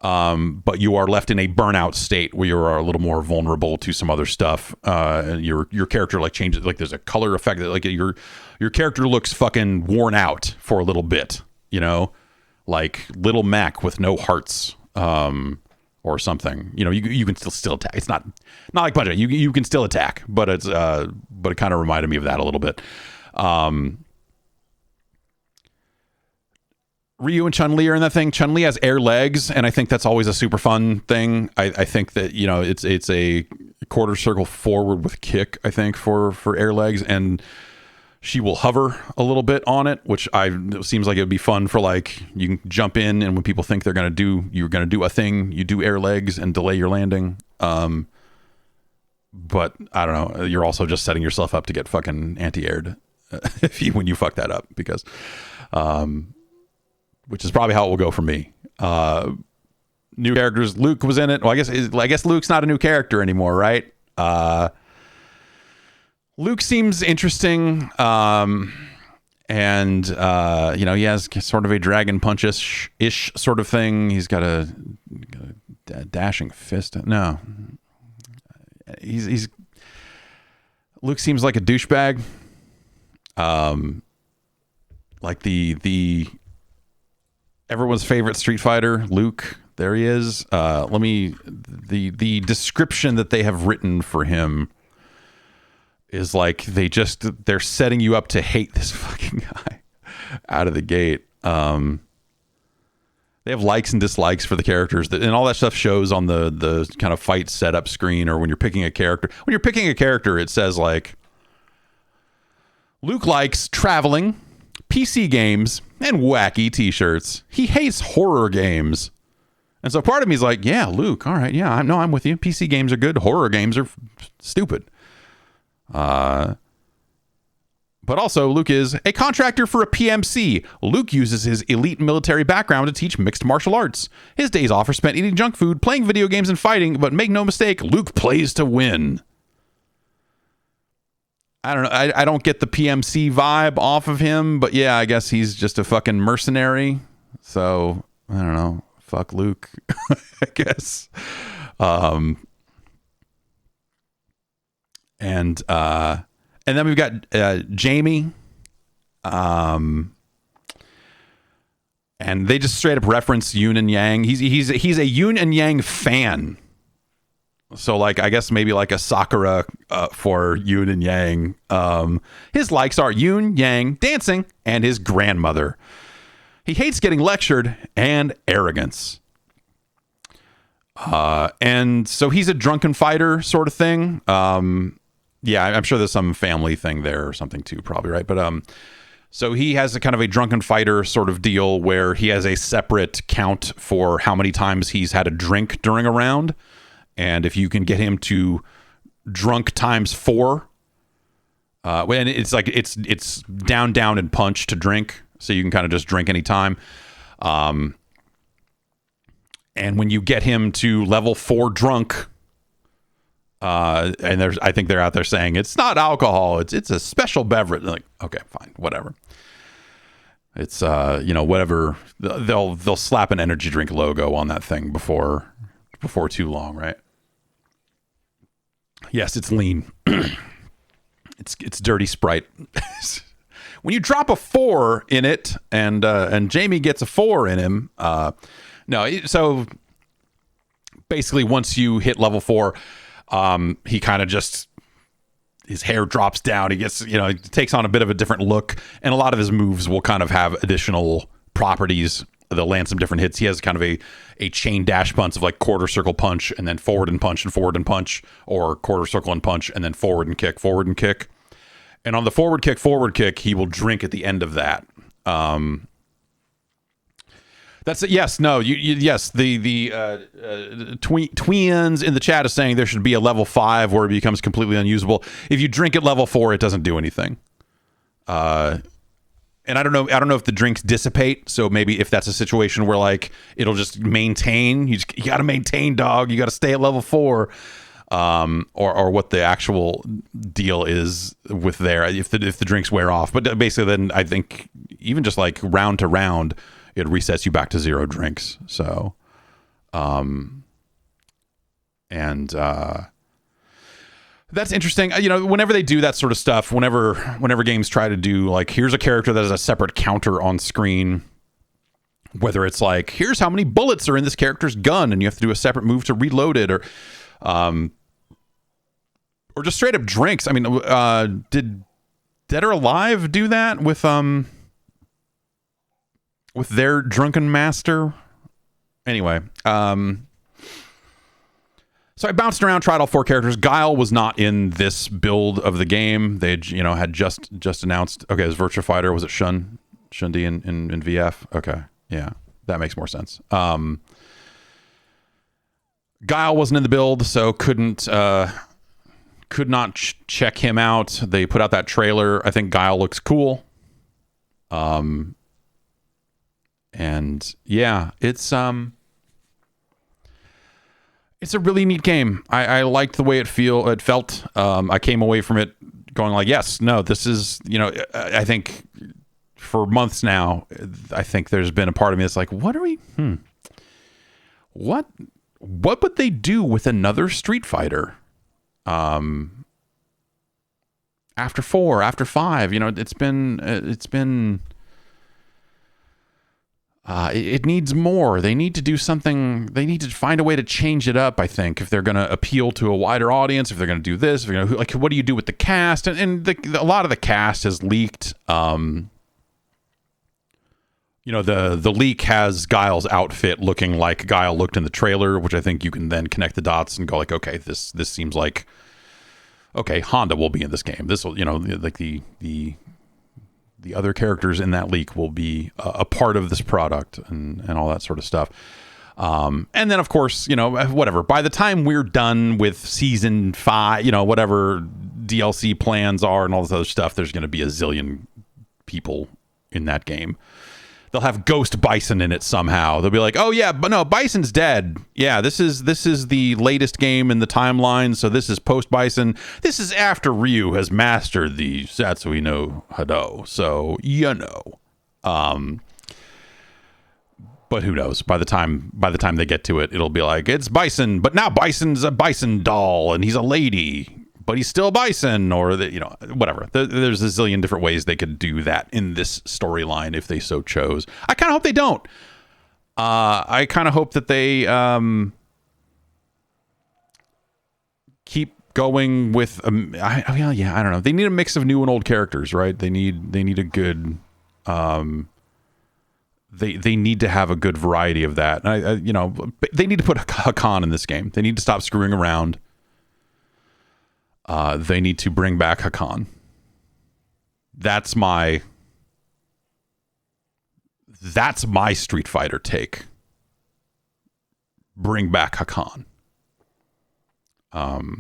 [SPEAKER 1] But you are left in a burnout state where you are a little more vulnerable to some other stuff. Your character like changes, like there's a color effect that like your character looks fucking worn out for a little bit, like Little Mac with no hearts. Or something, you can still attack. It's not like Punch-Out. You can still attack, but it kind of reminded me of that a little bit. Ryu and Chun-Li are in that thing. Chun-Li has air legs, and I think that's always a super fun thing. I think that it's a quarter circle forward with kick, I think, for air legs, and she will hover a little bit on it, which it seems like it would be fun for, like, you can jump in, and when people think you're going to do a thing, you do air legs and delay your landing. But I don't know, you're also just setting yourself up to get fucking anti-aired when you fuck that up, because which is probably how it will go for me. New characters, Luke was in it. Well, I guess Luke's not a new character anymore, right? Luke seems interesting, and he has sort of a Dragon Punch-ish sort of thing. He's got a dashing fist. No, he's Luke seems like a douchebag. Like the everyone's favorite Street Fighter, Luke. There he is. The description that they have written for him is like they're setting you up to hate this fucking guy out of the gate. They have likes and dislikes for the characters, and all that stuff shows on the kind of fight setup screen, or when you're picking a character. When you're picking a character, it says like, Luke likes traveling, PC games, and wacky t-shirts. He hates horror games. And so part of me is like, yeah, Luke, all right, yeah, I'm with you. PC games are good. Horror games are stupid. But also, Luke is a contractor for a PMC. Luke uses his elite military background to teach mixed martial arts. His days off are spent eating junk food, playing video games, and fighting, but make no mistake, Luke plays to win. I don't know. I don't get the PMC vibe off of him, but yeah, I guess he's just a fucking mercenary. So, I don't know. Fuck Luke, I guess. And then we've got Jamie, and they just straight up reference Yin and Yang. He's a Yin and Yang fan. So like, I guess maybe like a Sakura for Yin and Yang. His likes are Yin, Yang, dancing, and his grandmother. He hates getting lectured and arrogance. And so he's a drunken fighter sort of thing. Yeah, I'm sure there's some family thing there or something too, probably, right? But So he has a kind of a drunken fighter sort of deal where he has a separate count for how many times he's had a drink during a round. And if you can get him to drunk times 4, when it's like it's down and punch to drink, so you can kind of just drink anytime. And when you get him to level 4 drunk, and I think they're out there saying it's not alcohol, it's a special beverage. Like, okay, fine, whatever. It's whatever. They'll slap an energy drink logo on that thing before too long, right? Yes, it's lean. It's dirty Sprite. When you drop a 4 in it, and Jamie gets a 4 in him, so basically once you hit level 4, he kind of just, his hair drops down. He gets, he takes on a bit of a different look, and a lot of his moves will kind of have additional properties. They'll land some different hits. He has kind of a chain dash punch of like quarter circle punch, and then forward and punch, or quarter circle and punch, and then forward and kick. And on the forward kick, he will drink at the end of that. That's it. Yes, no, yes. The Tweens in the chat is saying there should be a level 5 where it becomes completely unusable. If you drink at level 4, it doesn't do anything. And I don't know if the drinks dissipate. So maybe if that's a situation where like it'll just maintain. You got to maintain, dog. You got to stay at level 4. Or what the actual deal is with there if the drinks wear off. But basically, then I think even just like round to round, it resets you back to 0 drinks. So, that's interesting. Whenever they do that sort of stuff, whenever games try to do like, here's a character that has a separate counter on screen, whether it's like, here's how many bullets are in this character's gun, and you have to do a separate move to reload it, or just straight up drinks. I mean, did Dead or Alive do that with their drunken master? Anyway, so I bounced around, tried all 4 characters. Guile was not in this build of the game. They had just announced. Okay, it was Virtua Fighter. Was it Shundi in VF? Okay, yeah, that makes more sense. Guile wasn't in the build, so could not check him out. They put out that trailer. I think Guile looks cool. And yeah, it's a really neat game. I liked the way it felt. I came away from it going like, yes, no, this is, I think for months now, I think there's been a part of me that's like, what would they do with another Street Fighter? After 4, after 5, it's been it needs more. They need to do something. They need to find a way to change it up, I think, if they're going to appeal to a wider audience, if they're going to do this, if they're going to, like, what do you do with the cast? And a lot of the cast has leaked. The leak has Guile's outfit looking like Guile looked in the trailer, which I think you can then connect the dots and go like, okay, this seems like, okay, Honda will be in this game. This will, like the other characters in that leak will be a part of this product and all that sort of stuff. And then, of course, whatever. By the time we're done with season 5, whatever DLC plans are and all this other stuff, there's going to be a zillion people in that game. They'll have Ghost Bison in it somehow. They'll be like, oh yeah, but no, Bison's dead. Yeah, this is the latest game in the timeline, so this is post Bison. This is after Ryu has mastered the Satsui no Hado. So but who knows? By the time they get to it, it'll be like, it's Bison, but now Bison's a Bison doll and he's a lady, but he's still Bison, or whatever. There's a zillion different ways they could do that in this storyline if they so chose. I kind of hope they don't. I kind of hope that they keep going with. I don't know. They need a mix of new and old characters, right? They need a good. They need to have a good variety of that. They need to put Hakan in this game. They need to stop screwing around. They need to bring back Hakan. That's my that's my Street Fighter take. Bring back Hakan. But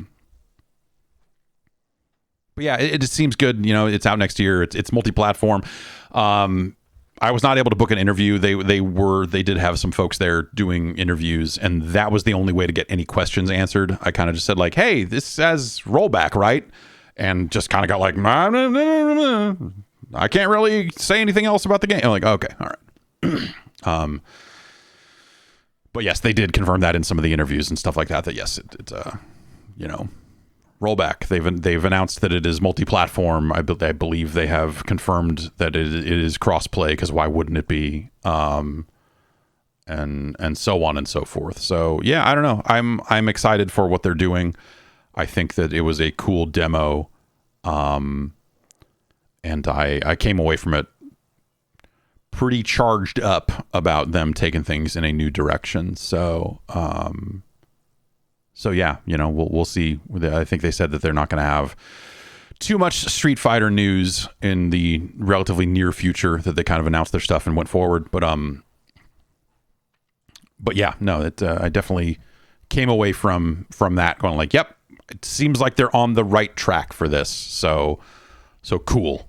[SPEAKER 1] yeah, it just seems good. You know, it's out next year. It's multi-platform. I was not able to book an interview. They did have some folks there doing interviews, and that was the only way to get any questions answered. I kind of just said like, "Hey, this says rollback, right?" And just kind of got like, nah, nah, nah, nah, nah. I can't really say anything else about the game. I'm like, okay, all right. But yes, they did confirm that in some of the interviews and stuff like that. That yes, it's rollback. They've announced that it is multi-platform. I believe they have confirmed that it is cross-play, because why wouldn't it be? And so on and so forth. So yeah, I don't know. I'm excited for what they're doing. I think that it was a cool demo, and I came away from it pretty charged up about them taking things in a new direction. So yeah, you know, we'll see. I think they said that they're not going to have too much Street Fighter news in the relatively near future, that they kind of announced their stuff and went forward. But yeah, no, I definitely came away from that going like, yep, it seems like they're on the right track for this. So cool.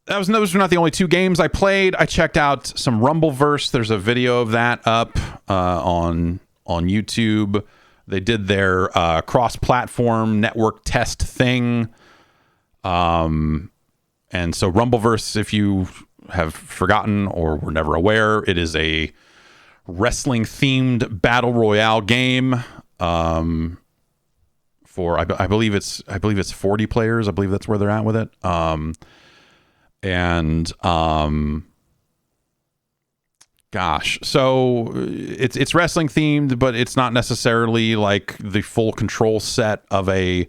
[SPEAKER 1] Those were not the only two games I played. I checked out some Rumbleverse. There's a video of that up on YouTube. They did their cross-platform network test thing. And so Rumbleverse, if you have forgotten or were never aware, it is a wrestling-themed battle royale game. For I believe it's 40 players. I believe that's where they're at with it. Gosh, so it's wrestling themed, but it's not necessarily like the full control set of a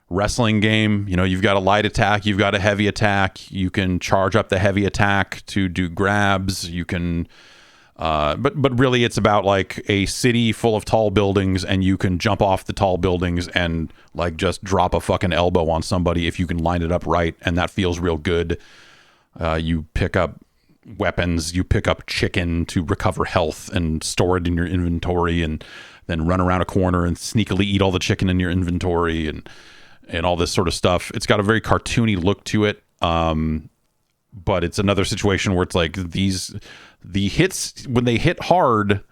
[SPEAKER 1] wrestling game. You know, you've got a light attack, you've got a heavy attack. You can charge up the heavy attack to do grabs. You can. But really it's about like a city full of tall buildings, and you can jump off the tall buildings and like just drop a fucking elbow on somebody if you can line it up right, and that feels real good. You pick up weapons, you pick up chicken to recover health and store it in your inventory, and then run around a corner and sneakily eat all the chicken in your inventory and all this sort of stuff. It's got a very cartoony look to it. But it's another situation where it's like the hits, when they hit hard,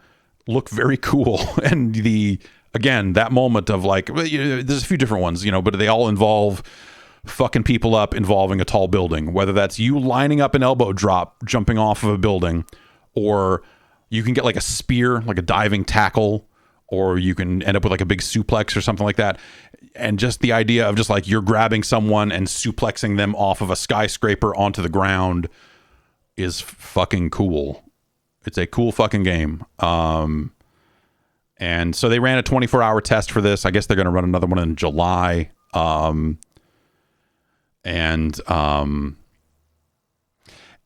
[SPEAKER 1] look very cool. And that moment of like, there's a few different ones, you know, but they all involve fucking people up, involving a tall building, whether that's you lining up an elbow drop, jumping off of a building, or you can get like a spear, like a diving tackle, or you can end up with like a big suplex or something like that. And just the idea of just like you're grabbing someone and suplexing them off of a skyscraper onto the ground is fucking cool. It's a cool fucking game. And so they ran a 24-hour test for this. I guess they're going to run another one in July.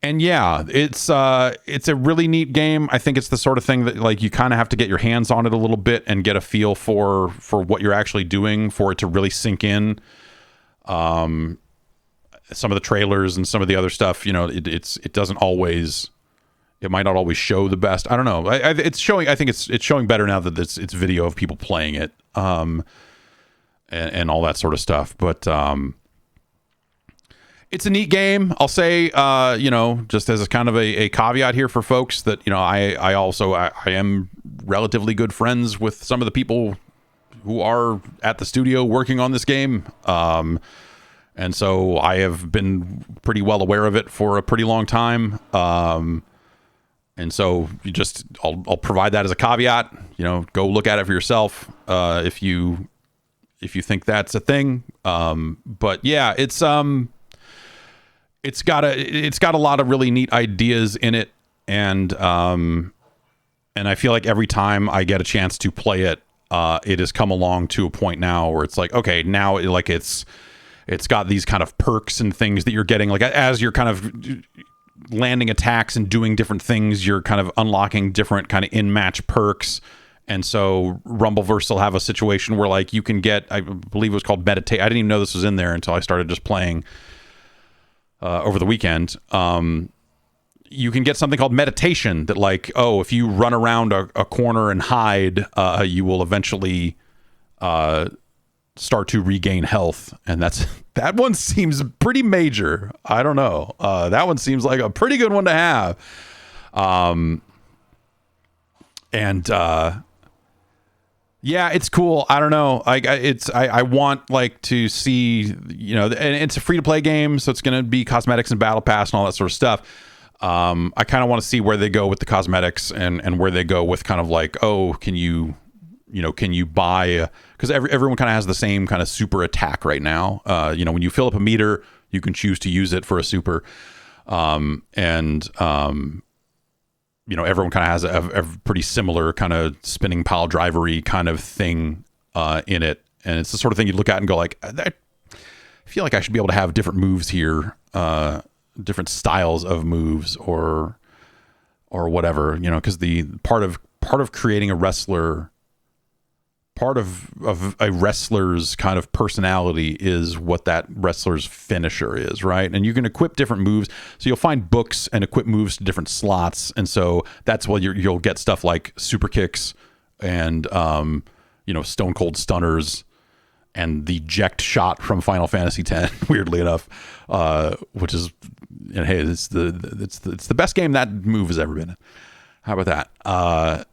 [SPEAKER 1] And yeah, it's a really neat game. I think it's the sort of thing that like you kind of have to get your hands on it a little bit and get a feel for what you're actually doing for it to really sink in. Some of the trailers and some of the other stuff, you know, it doesn't always, it might not always show the best. I don't know. It's showing. I think it's showing better now that it's video of people playing it, and all that sort of stuff. But it's a neat game. I'll say, you know, just as a kind of a caveat here for folks that, you know, I am relatively good friends with some of the people who are at the studio working on this game. And so I have been pretty well aware of it for a pretty long time. And so I'll provide that as a caveat, you know, go look at it for yourself. If you think that's a thing. But yeah, it's got a lot of really neat ideas in it, and I feel like every time I get a chance to play it, it has come along to a point now where it's like, okay, now it's got these kind of perks and things that you're getting, like as you're kind of landing attacks and doing different things, you're kind of unlocking different kind of in-match perks. And so Rumbleverse will have a situation where like you can get, I believe it was called meditate. I didn't even know this was in there until I started just playing. over the weekend. You can get something called meditation that, like, oh, if you run around a corner and hide, you will eventually start to regain health. And that one seems pretty major. I don't know. That one seems like a pretty good one to have. Yeah, it's cool. I don't know. I want like to see, you know, and it's a free to play game, so it's going to be cosmetics and battle pass and all that sort of stuff. I kind of want to see where they go with the cosmetics and where they go with kind of like, oh, can you buy, because everyone kind of has the same kind of super attack right now. You know, when you fill up a meter, you can choose to use it for a super. You know, everyone kind of has a pretty similar kind of spinning pile drivery kind of thing in it. And it's the sort of thing you look at and go like, I feel like I should be able to have different moves here, different styles of moves or whatever, you know, because the part of creating a wrestler, part of a wrestler's kind of personality is what that wrestler's finisher is, right? And you can equip different moves. So you'll find books and equip moves to different slots. And so that's why you'll get stuff like super kicks and, you know, stone cold stunners and the eject shot from Final Fantasy X, weirdly enough, which is, and hey, it's the best game that move has ever been in. How about that?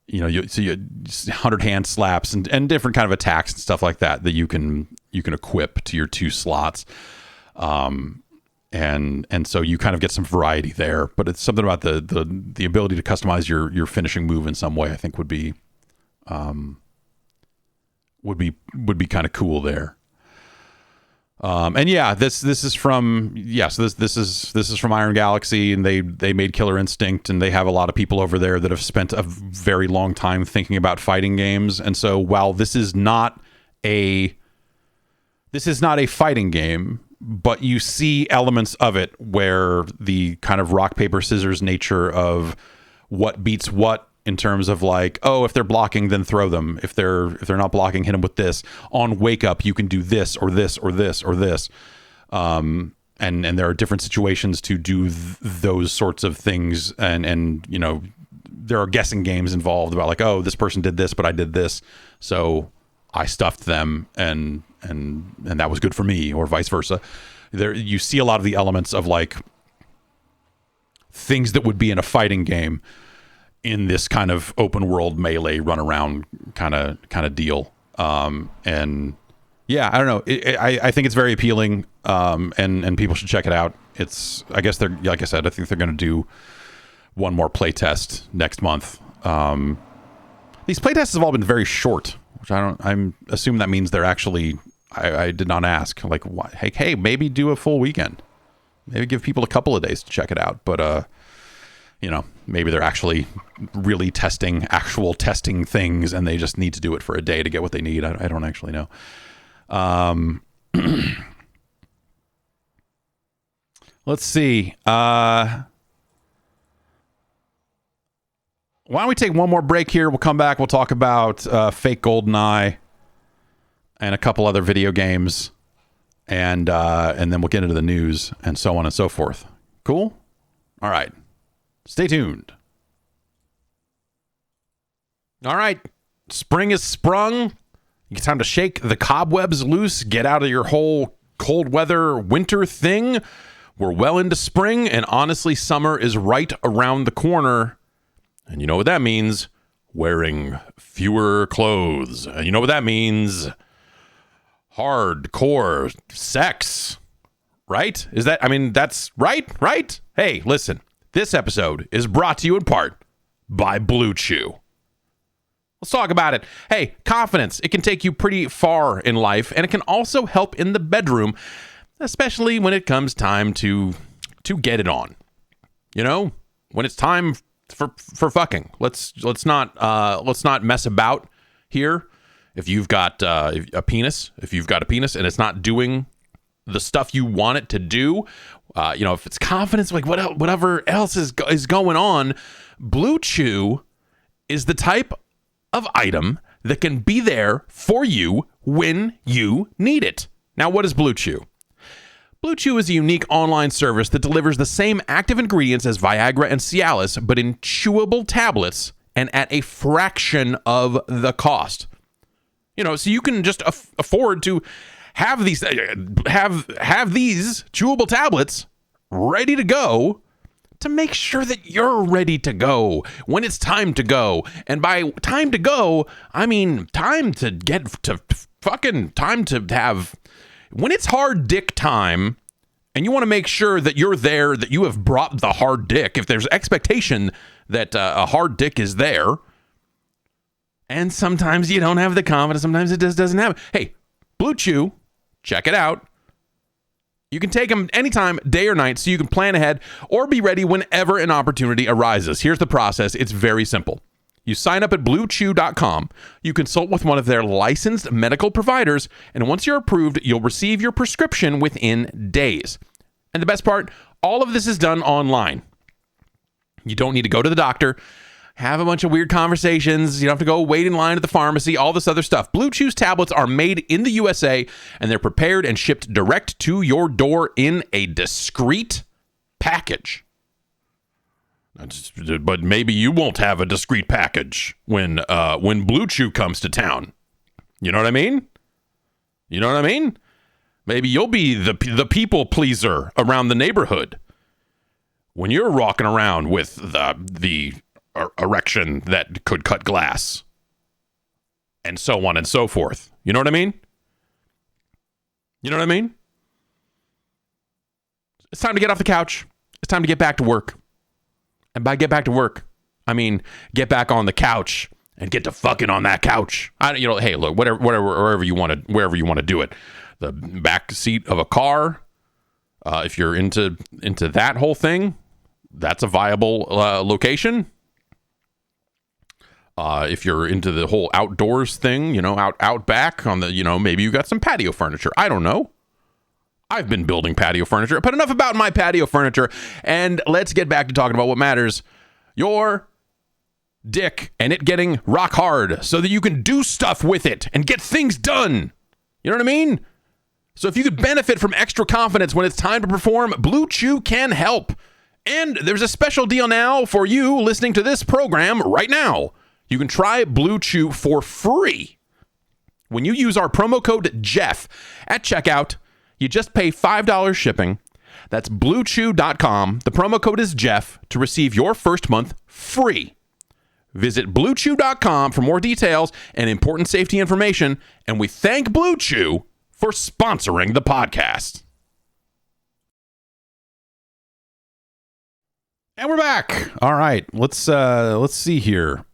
[SPEAKER 1] You know, you 100 hand slaps and different kind of attacks and stuff like that you can equip to your 2 slots. And so you kind of get some variety there, but it's something about the ability to customize your finishing move in some way, I think would be kind of cool there. And yeah, this is from this is from Iron Galaxy, and they made Killer Instinct, and they have a lot of people over there that have spent a very long time thinking about fighting games. And so while this is not a fighting game, but you see elements of it where the kind of rock paper scissors nature of what beats what, in terms of like, oh, if they're blocking, then throw them. If they're not blocking, hit them with this. On wake up, you can do this or this or this or this. And there are different situations to do those sorts of things. And you know, there are guessing games involved about like, oh, this person did this, but I did this, so I stuffed them, and that was good for me, or vice versa. There, you see a lot of the elements of like things that would be in a fighting game in this kind of open world melee run around kind of deal. And yeah, I don't know. I think it's very appealing. And people should check it out. I guess they're, like I said, I think they're going to do one more playtest next month. These playtests have all been very short, which I'm assuming that means they're actually, I did not ask, like, why, hey, maybe do a full weekend, maybe give people a couple of days to check it out. But, you know, maybe they're actually really actual testing things, and they just need to do it for a day to get what they need. I don't actually know. Let's see. Why don't we take one more break here? We'll come back. We'll talk about Fake GoldenEye and a couple other video games, and then we'll get into the news and so on and so forth. Cool? All right. Stay tuned. All right. Spring is sprung. It's time to shake the cobwebs loose. Get out of your whole cold weather winter thing. We're well into spring, and honestly, summer is right around the corner. And you know what that means? Wearing fewer clothes. And you know what that means? Hardcore sex. Right? That's right? Hey, listen. This episode is brought to you in part by Blue Chew. Let's talk about it. Hey, confidence. It can take you pretty far in life, and it can also help in the bedroom, especially when it comes time to get it on. You know, when it's time for fucking. Let's not mess about here. If you've got a penis and it's not doing the stuff you want it to do, you know, if it's confidence, like whatever else is going on, Blue Chew is the type of item that can be there for you when you need it. Now, what is Blue Chew? Blue Chew is a unique online service that delivers the same active ingredients as Viagra and Cialis, but in chewable tablets and at a fraction of the cost. You know, so you can just afford to have these have these chewable tablets ready to go to make sure that you're ready to go when it's time to go. And by time to go, I mean time to get to fucking time to have. When it's hard dick time and you want to make sure that you're there, that you have brought the hard dick, if there's expectation that a hard dick is there, and sometimes you don't have the confidence, sometimes it just doesn't happen. Hey, Blue Chew, check it out. You can take them anytime, day or night, so you can plan ahead or be ready whenever an opportunity arises. Here's the process. It's very simple. You sign up at bluechew.com, you consult with one of their licensed medical providers, and once you're approved, you'll receive your prescription within days. And the best part, all of this is done online. You don't need to go to the doctor, have a bunch of weird conversations, you don't have to go wait in line at the pharmacy, all this other stuff. Blue Chew's tablets are made in the USA, and they're prepared and shipped direct to your door in a discreet package. But maybe you won't have a discreet package when Blue Chew comes to town. You know what I mean? You know what I mean? Maybe you'll be the people pleaser around the neighborhood when you're walking around with the erection that could cut glass, and so on and so forth. You know what I mean? You know what I mean? It's time to get off the couch. It's time to get back to work. And by get back to work, I mean get back on the couch and get to fucking on that couch. Hey, look, wherever you want to do it. The back seat of a car, if you're into that whole thing, that's a viable location. If you're into the whole outdoors thing, out back on the, maybe you got some patio furniture. I don't know. I've been building patio furniture, but enough about my patio furniture, and let's get back to talking about what matters. Your dick and it getting rock hard so that you can do stuff with it and get things done. You know what I mean? So if you could benefit from extra confidence when it's time to perform, Blue Chew can help. And there's a special deal now for you listening to this program right now. You can try Blue Chew for free when you use our promo code Jeff at checkout. You just pay $5 shipping. That's bluechew.com. The promo code is Jeff to receive your first month free. Visit bluechew.com for more details and important safety information. And we thank Blue Chew for sponsoring the podcast. And we're back. All right, let's see here.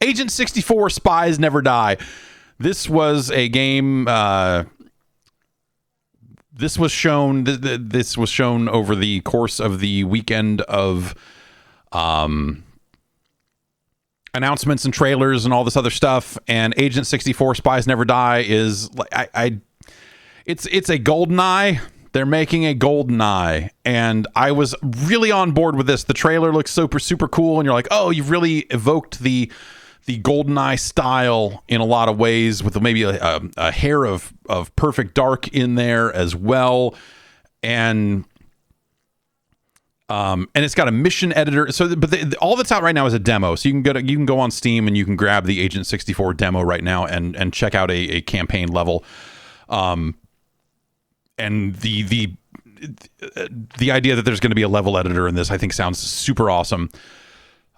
[SPEAKER 1] Agent 64: Spies Never Die. This was a game. This was shown over the course of the weekend of announcements and trailers and all this other stuff. And Agent 64: Spies Never Die is it's a GoldenEye. They're making a GoldenEye, and I was really on board with this. The trailer looks super cool, and you're like, oh, you've really evoked the GoldenEye style in a lot of ways, with maybe a hair of Perfect Dark in there as well, and it's got a mission editor. So, but all that's out right now is a demo. So you can go on Steam and you can grab the Agent 64 demo right now and check out a campaign level. And the idea that there's going to be a level editor in this, I think, sounds super awesome.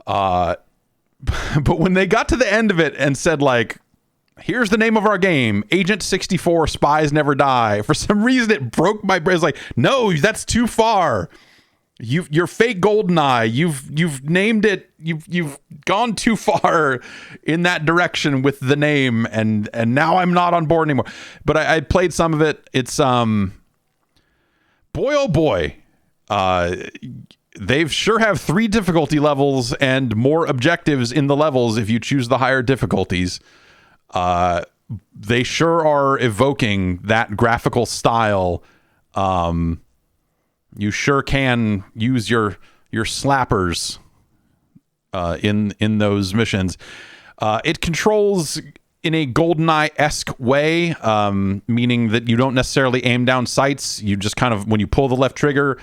[SPEAKER 1] But when they got to the end of it and said, like, here's the name of our game, Agent 64: Spies Never Die, for some reason it broke my brain. It's like, no, that's too far. You're fake GoldenEye. You've named it. You've gone too far in that direction with the name, and now I'm not on board anymore. But I played some of it. It's boy oh boy, they sure have 3 difficulty levels and more objectives in the levels if you choose the higher difficulties. They sure are evoking that graphical style. You sure can use your slappers in those missions. It controls in a GoldenEye-esque way, meaning that you don't necessarily aim down sights. You just kind of, when you pull the left trigger,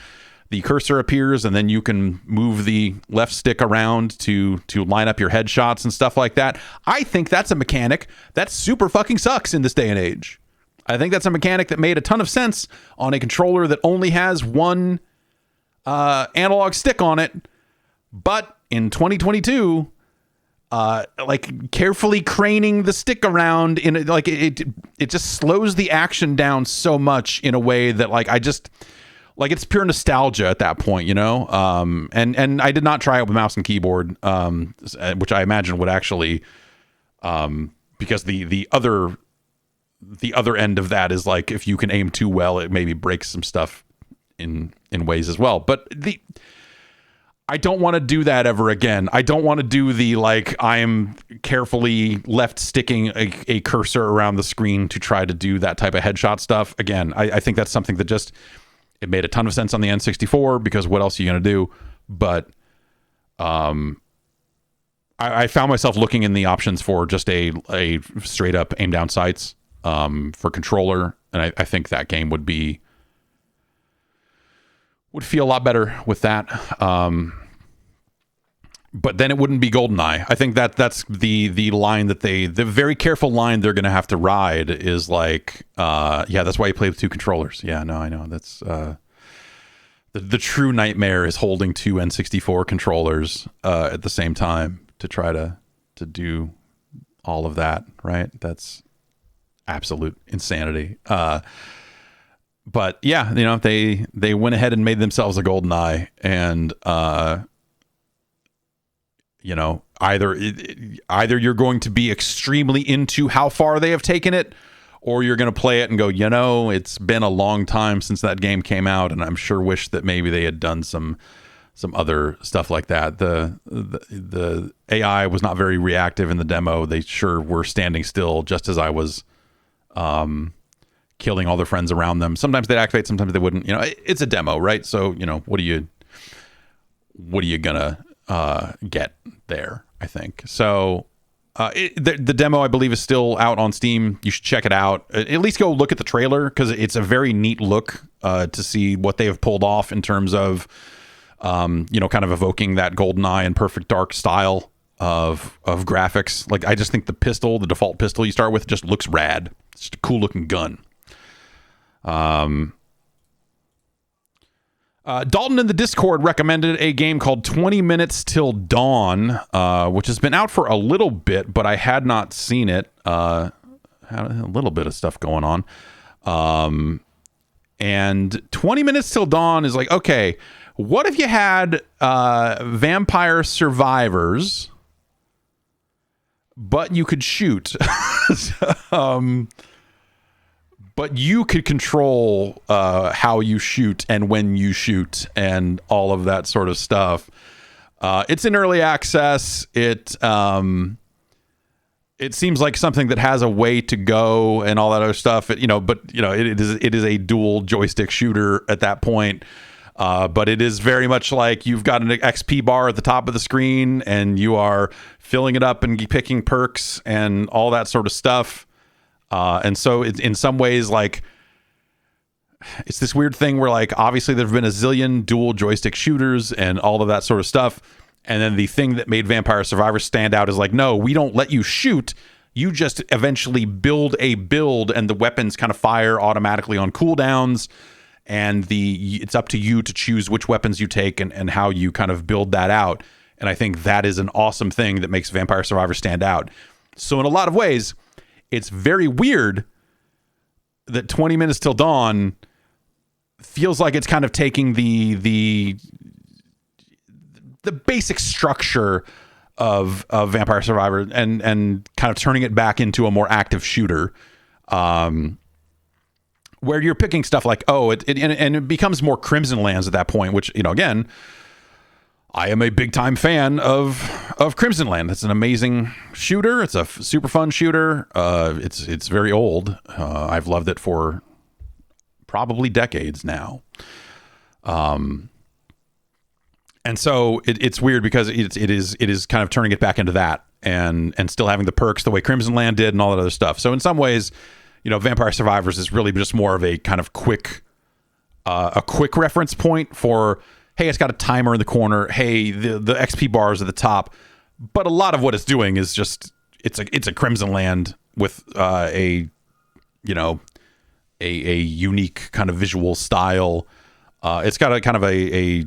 [SPEAKER 1] the cursor appears, and then you can move the left stick around to line up your headshots and stuff like that. I think that's a mechanic that super fucking sucks in this day and age. I think that's a mechanic that made a ton of sense on a controller that only has one analog stick on it. But in 2022, like carefully craning the stick around in it, like it just slows the action down so much in a way that like it's pure nostalgia at that point, you know. And I did not try it with mouse and keyboard, which I imagine would actually, because the other end of that is like if you can aim too well, it maybe breaks some stuff in ways as well. But I don't want to do that ever again. I don't want to do the like I'm carefully left sticking a cursor around the screen to try to do that type of headshot stuff again. I think that's something that just, it made a ton of sense on the N64 because what else are you going to do? But I found myself looking in the options for just a straight up aim down sights for controller, and I think that game would feel a lot better with that. But then it wouldn't be GoldenEye. I think that's the line that the very careful line they're going to have to ride is like, yeah, that's why you play with two controllers. Yeah, no, I know. That's the true nightmare is holding two N64 controllers at the same time to try to do all of that, right? That's absolute insanity. But yeah, you know, they went ahead and made themselves a GoldenEye, and you know, either you're going to be extremely into how far they have taken it, or you're going to play it and go, you know, it's been a long time since that game came out, and I'm sure wish that maybe they had done some other stuff like that. The AI was not very reactive in the demo. They sure were standing still just as I was killing all their friends around them. Sometimes they'd activate, sometimes they wouldn't. You know, it's a demo, right? So, you know, what are you gonna get there, I think. So the demo, I believe, is still out on Steam. You should check it out. At least go look at the trailer, because it's a very neat look to see what they have pulled off in terms of, you know, kind of evoking that GoldenEye and Perfect Dark style of graphics. Like, I just think the default pistol you start with just looks rad. It's just a cool looking gun. Dalton in the Discord recommended a game called 20 Minutes Till Dawn, which has been out for a little bit, but I had not seen it. Had a little bit of stuff going on. And 20 Minutes Till Dawn is like, okay, what if you had Vampire Survivors, but you could shoot? But you could control how you shoot and when you shoot and all of that sort of stuff. It's in early access. It seems like something that has a way to go and all that other stuff. But it is a dual joystick shooter at that point. But it is very much like you've got an XP bar at the top of the screen and you are filling it up and picking perks and all that sort of stuff. And so it's in some ways like it's this weird thing where like obviously there've been a zillion dual joystick shooters and all of that sort of stuff. And then the thing that made Vampire Survivors stand out is like, no, we don't let you shoot. You just eventually build a build and the weapons kind of fire automatically on cooldowns. And it's up to you to choose which weapons you take and how you kind of build that out. And I think that is an awesome thing that makes Vampire Survivors stand out. So in a lot of ways, it's very weird that 20 Minutes Till Dawn feels like it's kind of taking the basic structure of Vampire Survivor and kind of turning it back into a more active shooter, where you're picking stuff like, it becomes more Crimson Lands at that point, which, you know, again, I am a big time fan of Crimson Land. It's an amazing shooter. It's a super fun shooter. It's very old. I've loved it for probably decades now. And so it's weird because it is kind of turning it back into that. and still having the perks the way Crimson Land did and all that other stuff. So in some ways, Vampire Survivors is really just more of a kind of quick reference point for, hey, it's got a timer in the corner. Hey, the XP bars at the top. But a lot of what it's doing is just it's a Crimson Land with a unique kind of visual style. It's got a kind of a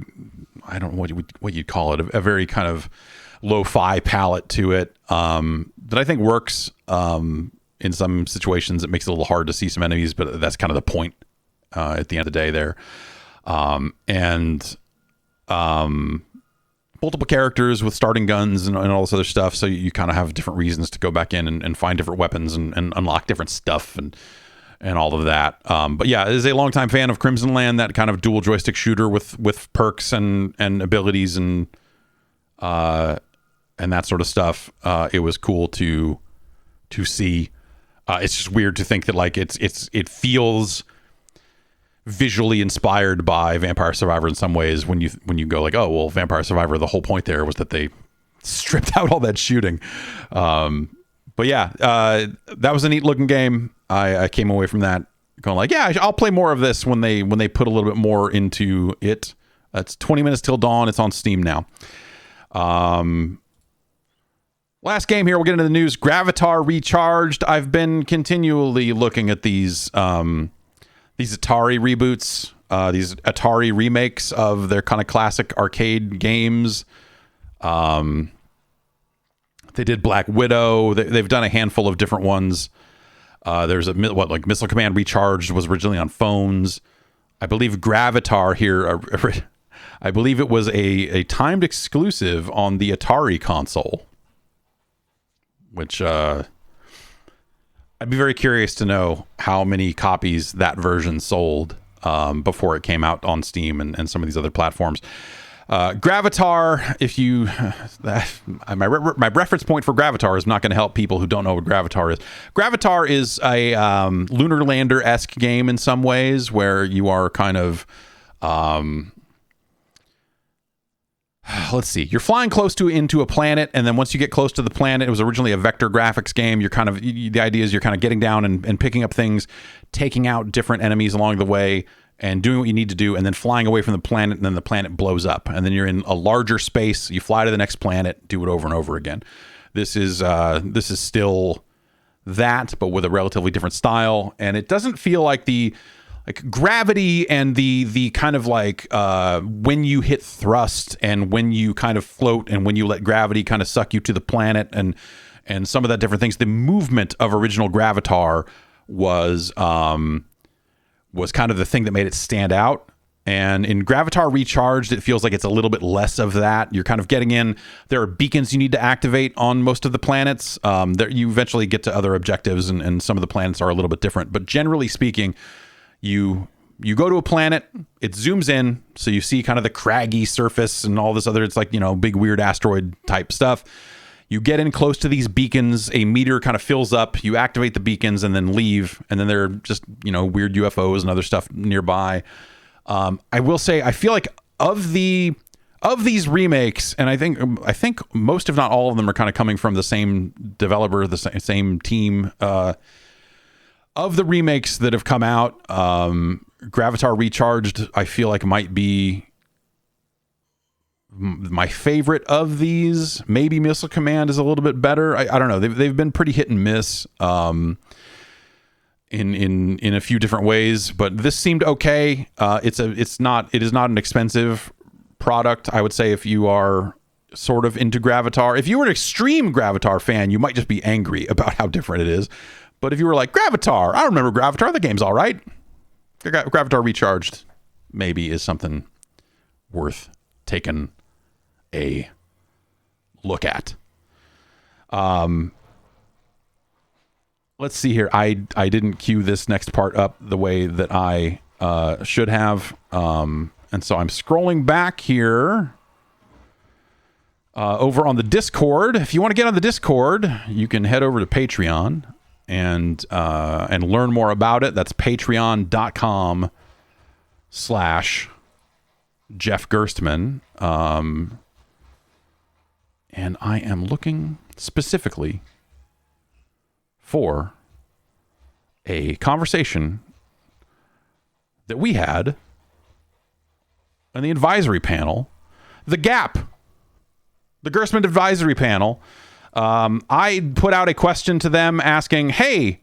[SPEAKER 1] I don't know what you'd call it, a very kind of lo-fi palette to it that I think works. In some situations, it makes it a little hard to see some enemies, but that's kind of the point at the end of the day there. Multiple characters with starting guns and all this other stuff, so you kind of have different reasons to go back in and find different weapons and unlock different stuff and all of that. But yeah, as a longtime fan of Crimson Land, that kind of dual joystick shooter with perks and abilities and that sort of stuff, it was cool to see. It's just weird to think that like it feels visually inspired by Vampire Survivor in some ways when you go like, oh well, Vampire Survivor, the whole point there was that they stripped out all that shooting. But yeah, that was a neat looking game. I came away from that going like, yeah, I'll play more of this when they put a little bit more into it. It's 20 minutes till dawn. It's on Steam now. Last game here, we'll get into the news. Gravatar Recharged. I've been continually looking at these Atari reboots, these Atari remakes of their kind of classic arcade games. They did Black Widow. They've done a handful of different ones. There's Missile Command Recharged was originally on phones. I believe Gravatar here, I believe it was a timed exclusive on the Atari console. Which I'd be very curious to know how many copies that version sold before it came out on Steam and some of these other platforms. Gravatar, if you my reference point for Gravatar is not going to help people who don't know what Gravatar is. Gravatar is a Lunar Lander-esque game in some ways, where you are kind of let's see. You're flying close into a planet, and then once you get close to the planet, it was originally a vector graphics game. You're kind of the idea is you're kind of getting down and picking up things, taking out different enemies along the way, and doing what you need to do, and then flying away from the planet, and then the planet blows up, and then you're in a larger space. You fly to the next planet, do it over and over again. This is still that, but with a relatively different style, and it doesn't feel like the gravity and the kind of like when you hit thrust and when you kind of float and when you let gravity kind of suck you to the planet and some of that different things. The movement of original Gravatar was kind of the thing that made it stand out. And in Gravatar Recharged, it feels like it's a little bit less of that. You're kind of getting in. There are beacons you need to activate on most of the planets. You eventually get to other objectives, and some of the planets are a little bit different. But generally speaking, you go to a planet, it zooms in, so you see kind of the craggy surface and all this other, it's like, big weird asteroid type stuff. You get in close to these beacons, a meter kind of fills up, you activate the beacons and then leave, and then there are just, weird UFOs and other stuff nearby. I will say, I feel like of these remakes, and I think most, if not all of them, are kind of coming from the same developer, the same team, of the remakes that have come out, Gravatar Recharged, I feel like might be my favorite of these. Maybe Missile Command is a little bit better. I don't know. They've been pretty hit and miss in a few different ways, but this seemed okay. It is not an expensive product. I would say if you are sort of into Gravatar, if you were an extreme Gravatar fan, you might just be angry about how different it is. But if you were like, Gravatar, I remember Gravatar, the game's all right. Gravatar Recharged maybe is something worth taking a look at. Let's see here. I didn't queue this next part up the way that I should have. And so I'm scrolling back here over on the Discord. If you want to get on the Discord, you can head over to Patreon and learn more about it. That's patreon.com/Jeff Gerstmann. And I am looking specifically for a conversation that we had on the advisory panel, the GAP, the Gerstmann advisory panel. I put out a question to them asking, hey,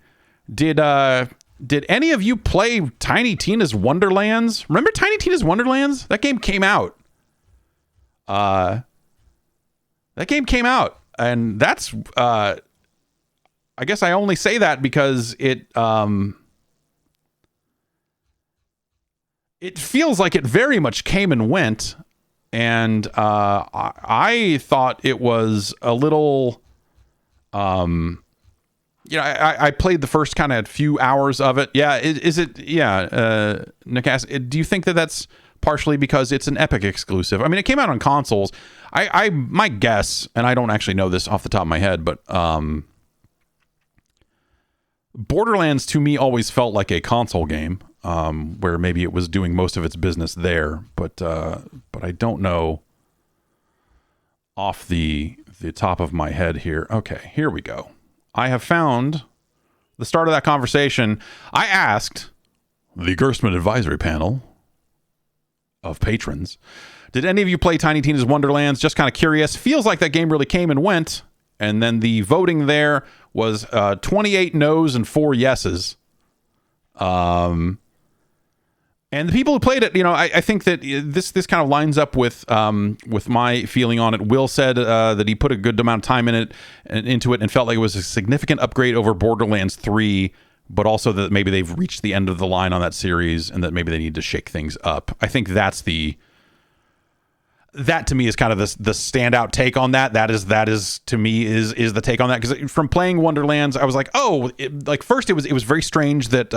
[SPEAKER 1] did any of you play Tiny Tina's Wonderlands? Remember Tiny Tina's Wonderlands? That game came out. And that's, I guess I only say that because it feels like it very much came and went. And I thought it was a little, I played the first kind of few hours of it. Yeah, is it? Yeah, Nick asked, do you think that that's partially because it's an Epic exclusive? I mean, it came out on consoles. I my guess, and I don't actually know this off the top of my head, but Borderlands to me always felt like a console game. Where maybe it was doing most of its business there, but I don't know off the top of my head here. Okay, here we go. I have found the start of that conversation. I asked the Gerstmann advisory panel of patrons, did any of you play Tiny Tina's Wonderlands? Just kind of curious. Feels like that game really came and went. And then the voting there was 28 no's and 4 yeses. And the people who played it, I think that this kind of lines up with my feeling on it. Will said that he put a good amount of time into it and felt like it was a significant upgrade over Borderlands 3, but also that maybe they've reached the end of the line on that series and that maybe they need to shake things up. I think that to me is kind of the standout take on that. That is to me is the take on that, because from playing Wonderlands, I was like, first it was very strange that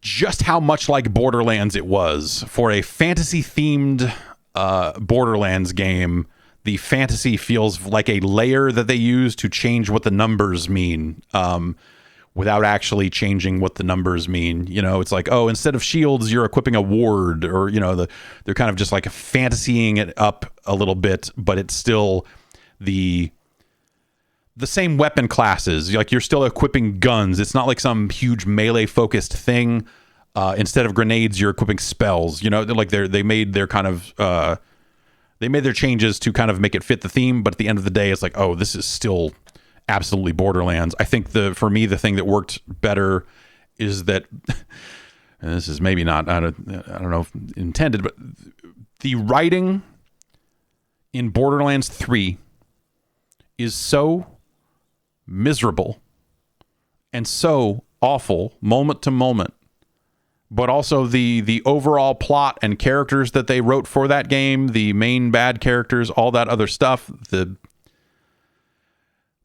[SPEAKER 1] just how much like Borderlands it was for a fantasy themed Borderlands game. The fantasy feels like a layer that they use to change what the numbers mean, without actually changing what the numbers mean. It's like, oh, instead of shields, you're equipping a ward, or they're kind of just like fantasying it up a little bit, but it's still the same weapon classes. Like, you're still equipping guns. It's not like some huge melee focused thing. Instead of grenades, you're equipping spells. They made their kind of they made their changes to kind of make it fit the theme. But at the end of the day, it's like, oh, this is still absolutely Borderlands. I think for me, the thing that worked better is that, and this is maybe not, I don't know if intended, but the writing in Borderlands 3 is so miserable and so awful moment to moment, but also the overall plot and characters that they wrote for that game, the main bad characters, all that other stuff. The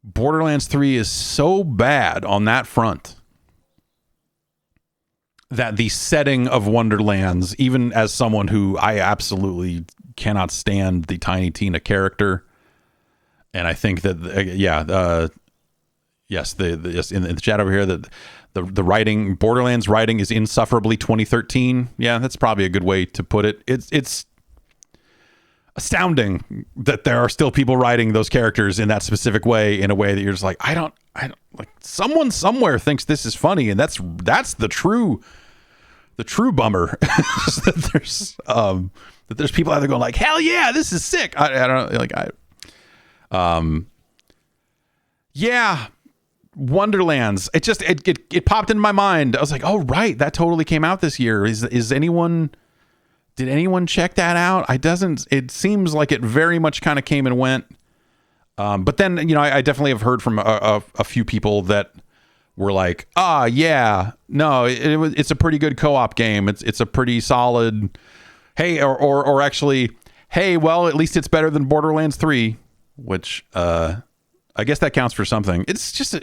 [SPEAKER 1] Borderlands 3 is so bad on that front that the setting of Wonderlands, even as someone who I absolutely cannot stand the Tiny Tina character, and I think that yes, in the chat over here, that the writing, Borderlands writing, is insufferably 2013. Yeah, that's probably a good way to put it. It's astounding that there are still people writing those characters in that specific way, in a way that you're just like, I don't like, someone somewhere thinks this is funny, and that's the true bummer. that there's people out there going like, hell yeah, this is sick. Yeah, Wonderlands. It popped into my mind. I was like, oh right, that totally came out this year. Did anyone check that out? It seems like it very much kind of came and went. But then, I definitely have heard from a few people that were like, yeah, no, it's a pretty good co-op game. It's a pretty solid, hey, or actually, hey, well, at least it's better than Borderlands 3, which, I guess that counts for something. It's just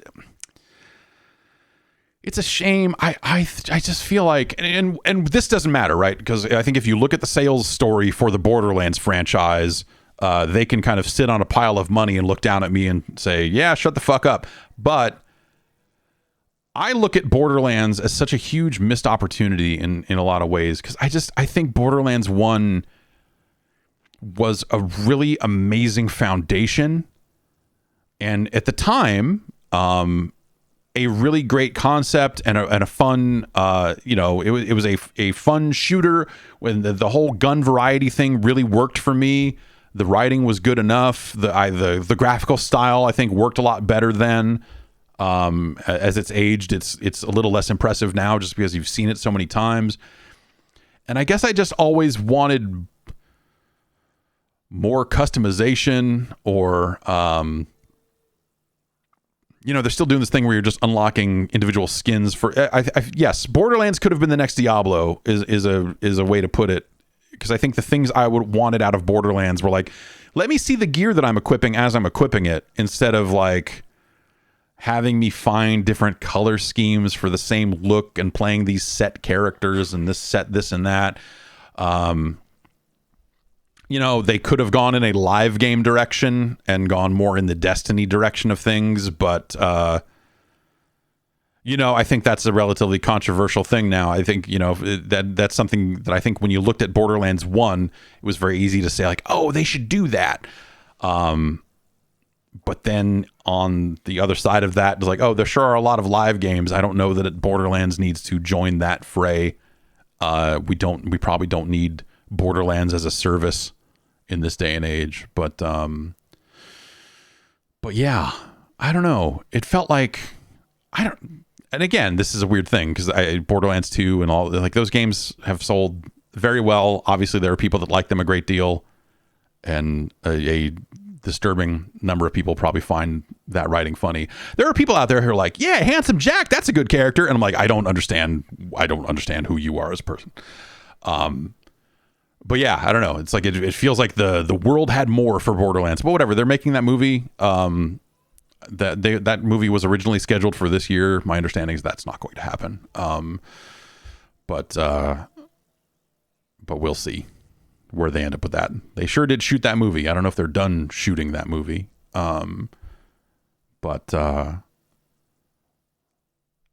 [SPEAKER 1] it's a shame. I just feel like, and this doesn't matter, right? Because I think if you look at the sales story for the Borderlands franchise, they can kind of sit on a pile of money and look down at me and say, yeah, shut the fuck up. But I look at Borderlands as such a huge missed opportunity in a lot of ways, because I think Borderlands 1 was a really amazing foundation And at the time, a really great concept and a fun, it was a fun shooter when the whole gun variety thing really worked for me. The writing was good enough. The graphical style, I think, worked a lot better then. As it's aged, it's a little less impressive now just because you've seen it so many times. And I guess I just always wanted more customization, or they're still doing this thing where you're just unlocking individual skins for. Yes, Borderlands could have been the next Diablo. Is a way to put it, because I think the things I would wanted out of Borderlands were like, let me see the gear that I'm equipping as I'm equipping it, instead of like having me find different color schemes for the same look and playing these set characters and this and that. They could have gone in a live game direction and gone more in the Destiny direction of things, but I think that's a relatively controversial thing now. I think, that's something that I think when you looked at Borderlands 1, it was very easy to say like, oh, they should do that. But then on the other side of that, it's like, oh, there sure are a lot of live games. I don't know that Borderlands needs to join that fray. We probably don't need Borderlands as a service in this day and age. But yeah, I don't know. It felt like, and again, this is a weird thing because Borderlands 2 and all, like, those games have sold very well. Obviously, there are people that like them a great deal, and a disturbing number of people probably find that writing funny. There are people out there who are like, yeah, Handsome Jack, that's a good character. And I'm like, I don't understand who you are as a person. But yeah, I don't know. It's like, it feels like the world had more for Borderlands, but whatever. They're making that movie. That movie was originally scheduled for this year. My understanding is that's not going to happen. But we'll see where they end up with that. They sure did shoot that movie. I don't know if they're done shooting that movie. Yeah,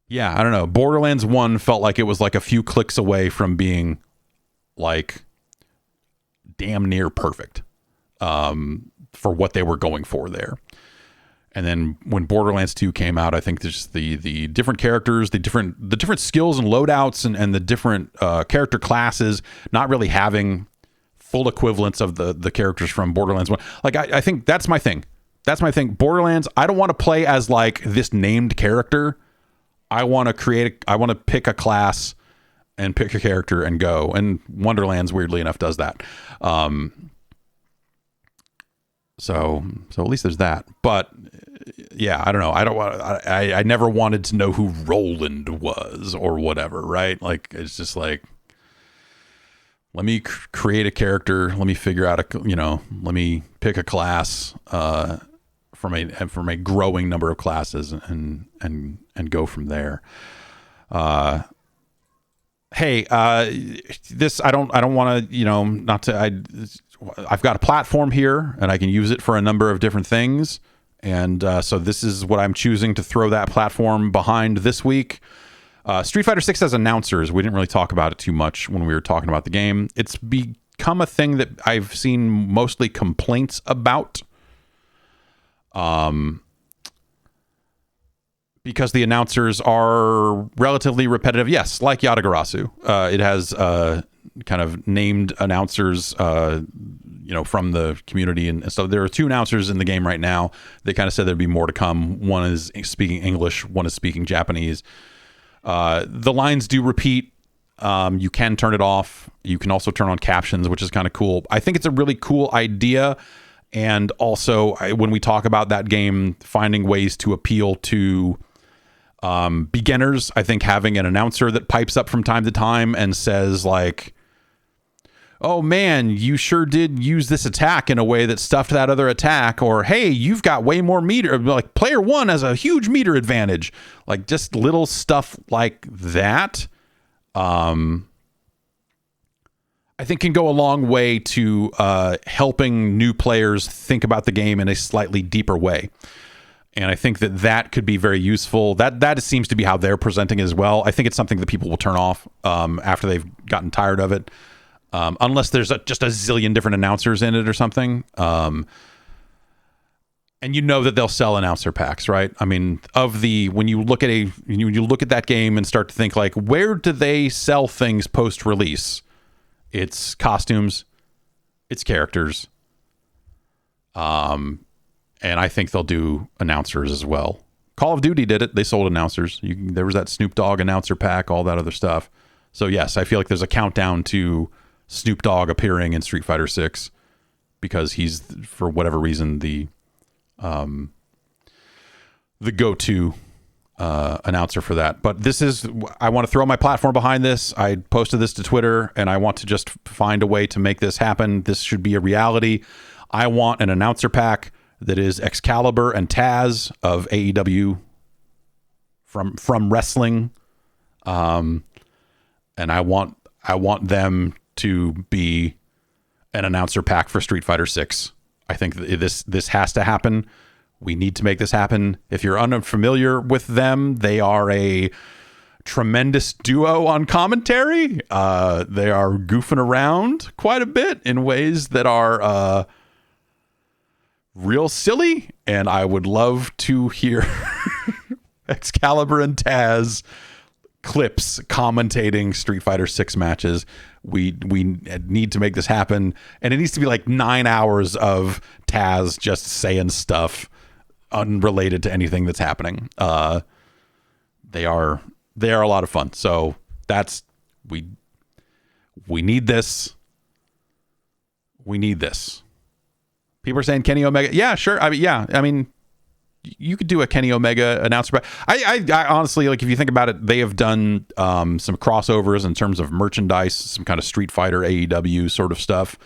[SPEAKER 1] I don't know. Borderlands 1 felt like it was like a few clicks away from being like damn near perfect for what they were going for there. And then when Borderlands 2 came out, I think just the different characters, the different skills and loadouts and the different character classes not really having full equivalents of the characters from Borderlands 1. Like, I think that's my thing. Borderlands, I don't want to play as like this named character. I want to pick a class and pick a character and go. And Wonderlands, weirdly enough, does that. So at least there's that. But yeah, I don't know. I never wanted to know who Roland was or whatever, right? Like, it's just like, let me create a character. Let me figure out let me pick a class from a growing number of classes and go from there. Hey, this, I don't want to, I've got a platform here and I can use it for a number of different things. And so this is what I'm choosing to throw that platform behind this week. Street Fighter 6 has announcers. We didn't really talk about it too much when we were talking about the game. It's become a thing that I've seen mostly complaints about. Because the announcers are relatively repetitive. Yes, like Yatagarasu. It has kind of named announcers, from the community. And so there are 2 announcers in the game right now. They kind of said there'd be more to come. One is speaking English, one is speaking Japanese. The lines do repeat. You can turn it off. You can also turn on captions, which is kind of cool. I think it's a really cool idea. And also, when we talk about that game, finding ways to appeal to beginners, I think having an announcer that pipes up from time to time and says like, oh man, you sure did use this attack in a way that stuffed that other attack, or hey, you've got way more meter, like player 1 has a huge meter advantage, like just little stuff like that. I think can go a long way to helping new players think about the game in a slightly deeper way. And I think that could be very useful. That seems to be how they're presenting it as well. I think it's something that people will turn off after they've gotten tired of it. Unless there's just a zillion different announcers in it or something. And you know that they'll sell announcer packs, right? I mean, when you look at that game and start to think like, where do they sell things post release? It's costumes, it's characters, and I think they'll do announcers as well. Call of Duty did it; they sold announcers. There was that Snoop Dogg announcer pack, all that other stuff. So yes, I feel like there's a countdown to Snoop Dogg appearing in Street Fighter 6 because he's, for whatever reason, the go-to announcer for that. But I want to throw my platform behind this. I posted this to Twitter, and I want to just find a way to make this happen. This should be a reality. I want an announcer pack that is Excalibur and Taz of AEW from wrestling, and I want them to be an announcer pack for Street Fighter 6. I think this has to happen. We need to make this happen. If you're unfamiliar with them, they are a tremendous duo on commentary. They are goofing around quite a bit in ways that are real silly, and I would love to hear Excalibur and Taz clips commentating Street Fighter 6 matches. We need to make this happen, and it needs to be like 9 hours of Taz just saying stuff unrelated to anything that's happening. They are a lot of fun. So that's we need this. We need this. People are saying Kenny Omega. Yeah, sure. I mean, you could do a Kenny Omega announcer. But I honestly, like, if you think about it, they have done some crossovers in terms of merchandise, some kind of Street Fighter AEW sort of stuff.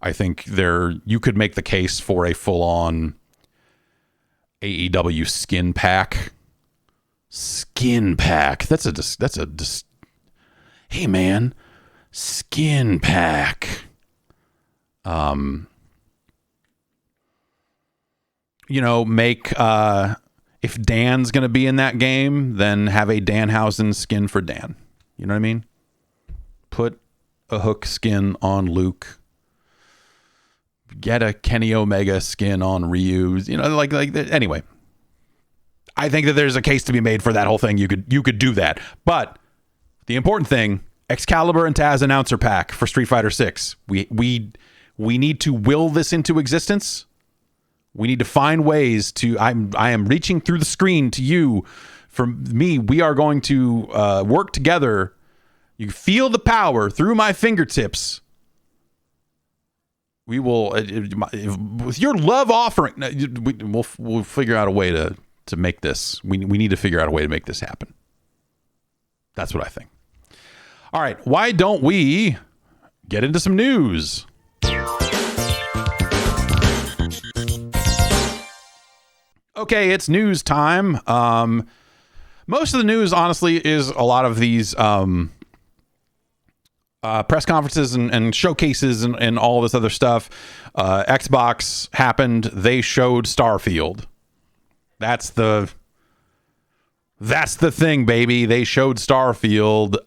[SPEAKER 1] I think you could make the case for a full-on AEW skin pack. Skin pack. Hey man, skin pack. Make if Dan's going to be in that game, then have a Danhausen skin for Dan. You know what I mean? Put a Hook skin on Luke. Get a Kenny Omega skin on Ryu. Anyway. I think that there's a case to be made for that whole thing. You could do that. But the important thing, Excalibur and Taz announcer pack for Street Fighter 6. We need to will this into existence. We need to find ways to. I am reaching through the screen to you. For me, we are going to work together. You feel the power through my fingertips. We will, with your love offering. We'll figure out a way to make this. We need to figure out a way to make this happen. That's what I think. All right, why don't we get into some news? Okay, it's news time. Most of the news, honestly, is a lot of these press conferences and showcases and all this other stuff. Xbox happened. They showed Starfield. That's the thing, baby. They showed Starfield.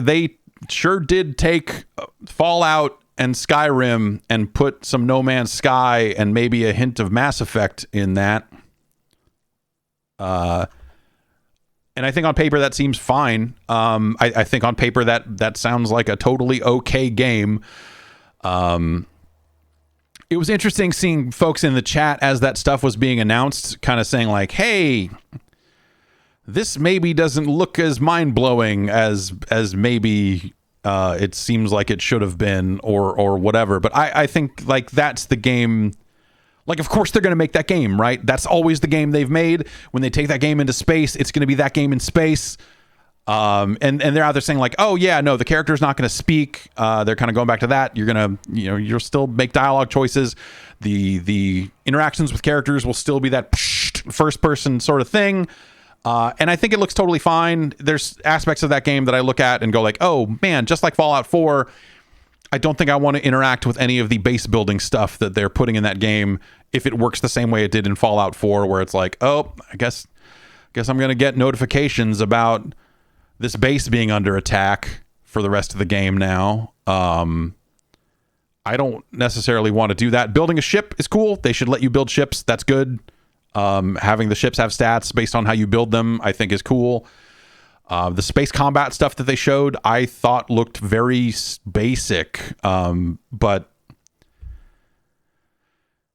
[SPEAKER 1] They sure did take Fallout and Skyrim and put some No Man's Sky and maybe a hint of Mass Effect in that. And I think on paper that seems fine. I think on paper that sounds like a totally okay game. It was interesting seeing folks in the chat as that stuff was being announced, kind of saying like, hey, this maybe doesn't look as mind-blowing as maybe it seems like it should have been or whatever. But I think like that's the game. Like, of course they're going to make that game, right? That's always the game they've made. When they take that game into space, it's going to be that game in space. And they're out there saying like, oh yeah, no, the character's not going to speak. They're kind of going back to that. You're going to, you'll still make dialogue choices. The interactions with characters will still be that first person sort of thing. And I think it looks totally fine. There's aspects of that game that I look at and go like, oh man, just like Fallout 4, I don't think I want to interact with any of the base building stuff that they're putting in that game if it works the same way it did in Fallout 4, where it's like, oh, I guess I'm going to get notifications about this base being under attack for the rest of the game now. I don't necessarily want to do that. Building a ship is cool. They should let you build ships. That's good. Having the ships have stats based on how you build them, I think is cool. The space combat stuff that they showed, I thought looked very basic. But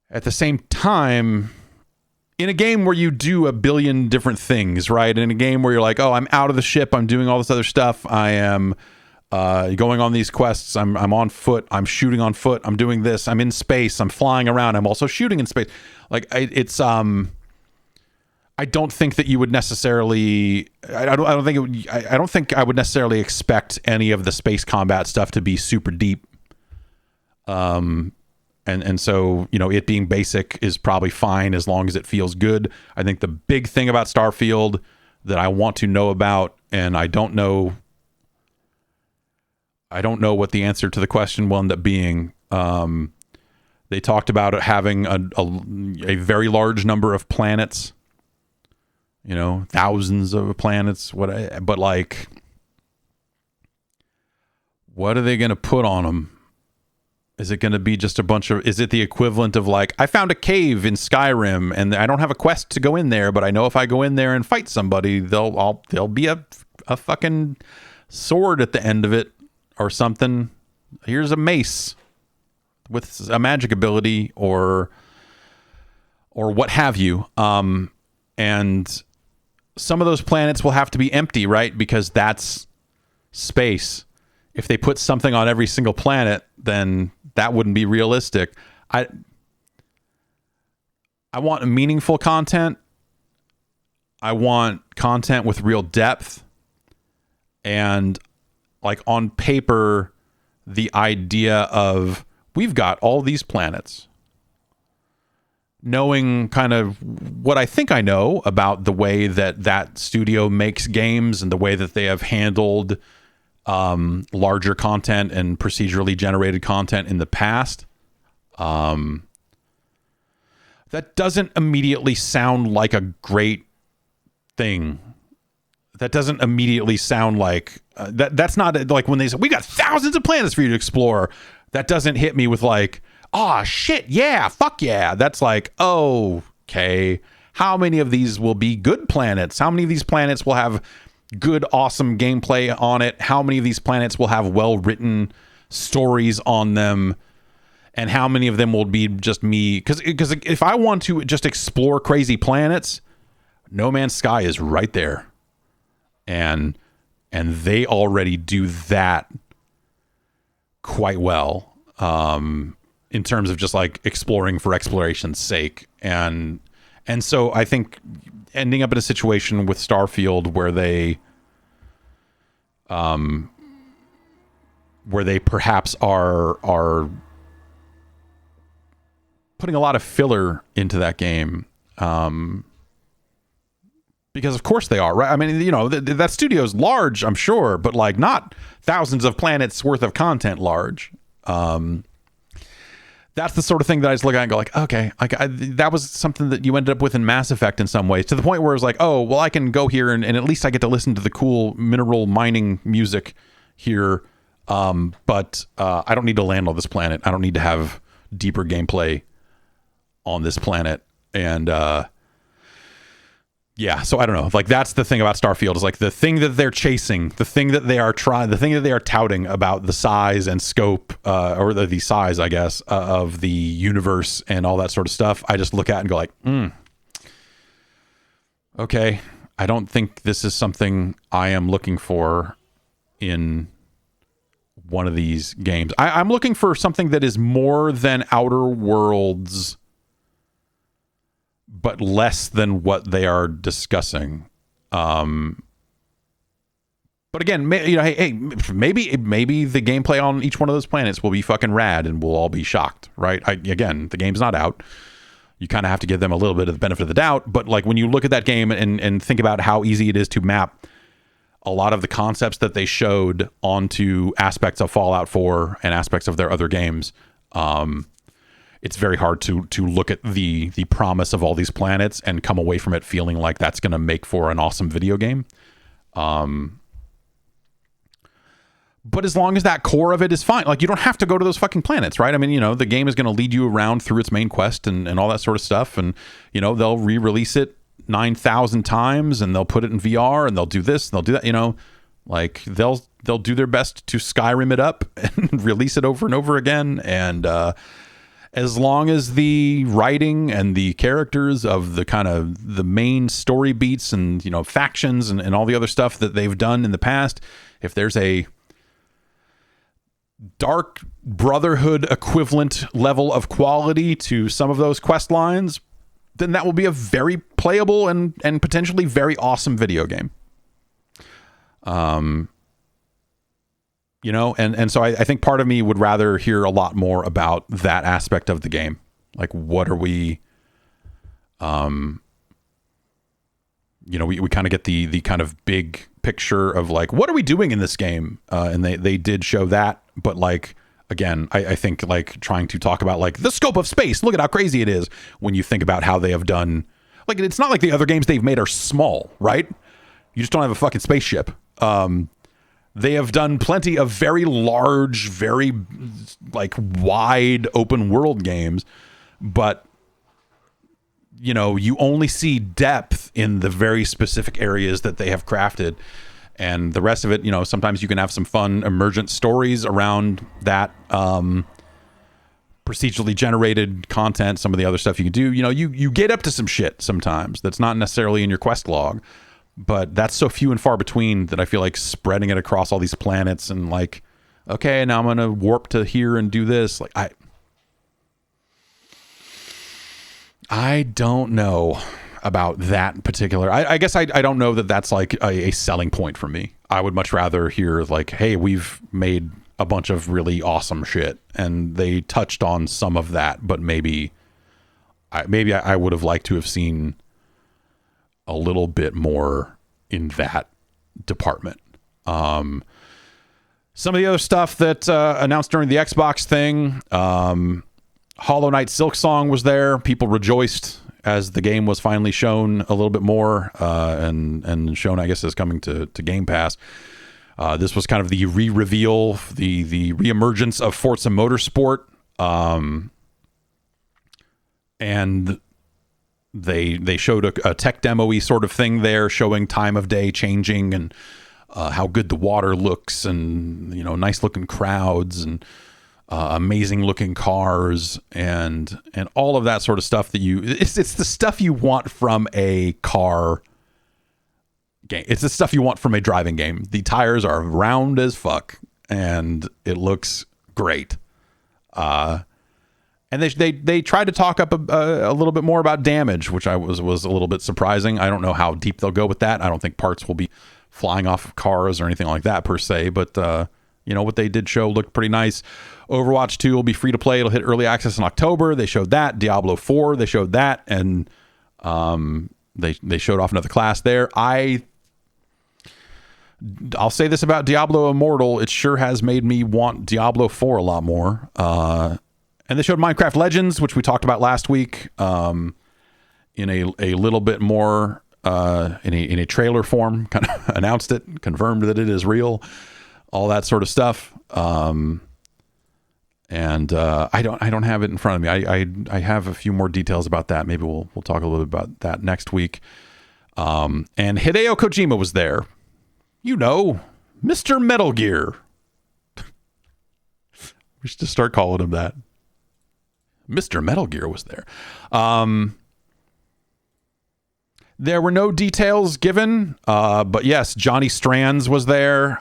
[SPEAKER 1] at the same time, in a game where you do a billion different things, right? In a game where you're like, oh, I'm out of the ship, I'm doing all this other stuff, I am going on these quests, I'm on foot, I'm shooting on foot, I'm doing this, I'm in space, I'm flying around, I'm also shooting in space. Like, it's I don't think that you would necessarily. I don't think I would necessarily expect any of the space combat stuff to be super deep. And so, you know, it being basic is probably fine as long as it feels good. I think the big thing about Starfield that I want to know about, and I don't know what the answer to the question will end up being. They talked about it having a very large number of planets, you know, thousands of planets. But like, what are they going to put on them? Is it going to be just a bunch of, is it the equivalent of like, I found a cave in Skyrim and I don't have a quest to go in there, but I know if I go in there and fight somebody, there'll be a fucking sword at the end of it or something. Here's a mace with a magic ability or what have you. And some of those planets will have to be empty, right? Because that's space. If they put something on every single planet, then that wouldn't be realistic. I want meaningful content. I want content with real depth. And like on paper, the idea of we've got all these planets. Knowing kind of what I think I know about the way that studio makes games and the way that they have handled larger content and procedurally generated content in the past, that doesn't immediately sound like a great thing. That doesn't immediately sound like that's not like when they say we got thousands of planets for you to explore. That doesn't hit me with like, oh shit, yeah, fuck yeah. That's like, oh, okay. How many of these will be good planets? How many of these planets will have good, awesome gameplay on it? How many of these planets will have well-written stories on them? And how many of them will be just me? Because if I want to just explore crazy planets, No Man's Sky is right there. And they already do that quite well in terms of just like exploring for exploration's sake. And so I think ending up in a situation with Starfield where they perhaps are putting a lot of filler into that game, because of course they are, right? I mean, you know, that studio's large, I'm sure, but like not thousands of planets worth of content large. That's the sort of thing that I just look at and go like, okay, like that was something that you ended up with in Mass Effect in some ways, to the point where it's like, oh, well, I can go here and at least I get to listen to the cool mineral mining music here. But I don't need to land on this planet. I don't need to have deeper gameplay on this planet. And yeah, so I don't know. Like that's the thing about Starfield is like the thing that they're chasing, the thing that they are touting about the size and scope, or the size, I guess, of the universe and all that sort of stuff. I just look at and go like, okay, I don't think this is something I am looking for in one of these games. I'm looking for something that is more than Outer Worlds, but less than what they are discussing. But again, you know, hey, maybe the gameplay on each one of those planets will be fucking rad and we'll all be shocked, right? Again, the game's not out. You kind of have to give them a little bit of the benefit of the doubt. But like when you look at that game and think about how easy it is to map a lot of the concepts that they showed onto aspects of Fallout 4 and aspects of their other games, it's very hard to look at the promise of all these planets and come away from it feeling like that's going to make for an awesome video game. But But as long as that core of it is fine, like you don't have to go to those fucking planets, right? I mean, the game is going to lead you around through its main quest and all that sort of stuff. And, they'll re-release it 9,000 times and they'll put it in VR and they'll do this and they'll do that, like they'll do their best to Skyrim it up and release it over and over again. And, as long as the writing and the characters of the kind of the main story beats and, factions and all the other stuff that they've done in the past, if there's a Dark Brotherhood equivalent level of quality to some of those quest lines, then that will be a very playable and potentially very awesome video game. And so I think part of me would rather hear a lot more about that aspect of the game. Like, what are we, we kind of get the kind of big picture of like, what are we doing in this game? And they did show that, but like, again, I think like trying to talk about like the scope of space, look at how crazy it is when you think about how they have done, like, it's not like the other games they've made are small, right? You just don't have a fucking spaceship. They have done plenty of very large, very like wide open world games, but you only see depth in the very specific areas that they have crafted. And the rest of it, sometimes you can have some fun emergent stories around that procedurally generated content. Some of the other stuff you can do, you get up to some shit sometimes that's not necessarily in your quest log, but that's so few and far between that I feel like spreading it across all these planets and like, okay, now I'm going to warp to here and do this. Like, I don't know about that particular. I guess I don't know that that's like a selling point for me. I would much rather hear like, hey, we've made a bunch of really awesome shit and they touched on some of that, but maybe I would have liked to have seen a little bit more in that department. Some of the other stuff that announced during the Xbox thing, Hollow Knight Silksong was there. People rejoiced as the game was finally shown a little bit more, and shown, I guess, as coming to Game Pass. This was kind of the re-reveal, the re-emergence of Forza Motorsport, and they showed a tech demo-y sort of thing there, showing time of day changing and how good the water looks, and nice looking crowds and amazing looking cars and all of that sort of stuff that it's the stuff you want from a car game. It's the stuff you want from a driving game. The tires are round as fuck and it looks great. And they tried to talk up a little bit more about damage, which I was a little bit surprising. I don't know how deep they'll go with that. I don't think parts will be flying off of cars or anything like that per se, but what they did show looked pretty nice. Overwatch 2 will be free to play. It'll hit early access in October. They showed that. Diablo 4, they showed that, and they showed off another class there. I'll say this about Diablo Immortal: it sure has made me want Diablo 4 a lot more. And they showed Minecraft Legends, which we talked about last week, in a little bit more in a trailer form. Kind of announced it, confirmed that it is real, all that sort of stuff. And I don't have it in front of me. I have a few more details about that. Maybe we'll talk a little bit about that next week. And Hideo Kojima was there. Mr. Metal Gear. We should just start calling him that. Mr. Metal Gear was there. There were no details given, but yes, Johnny Strands was there,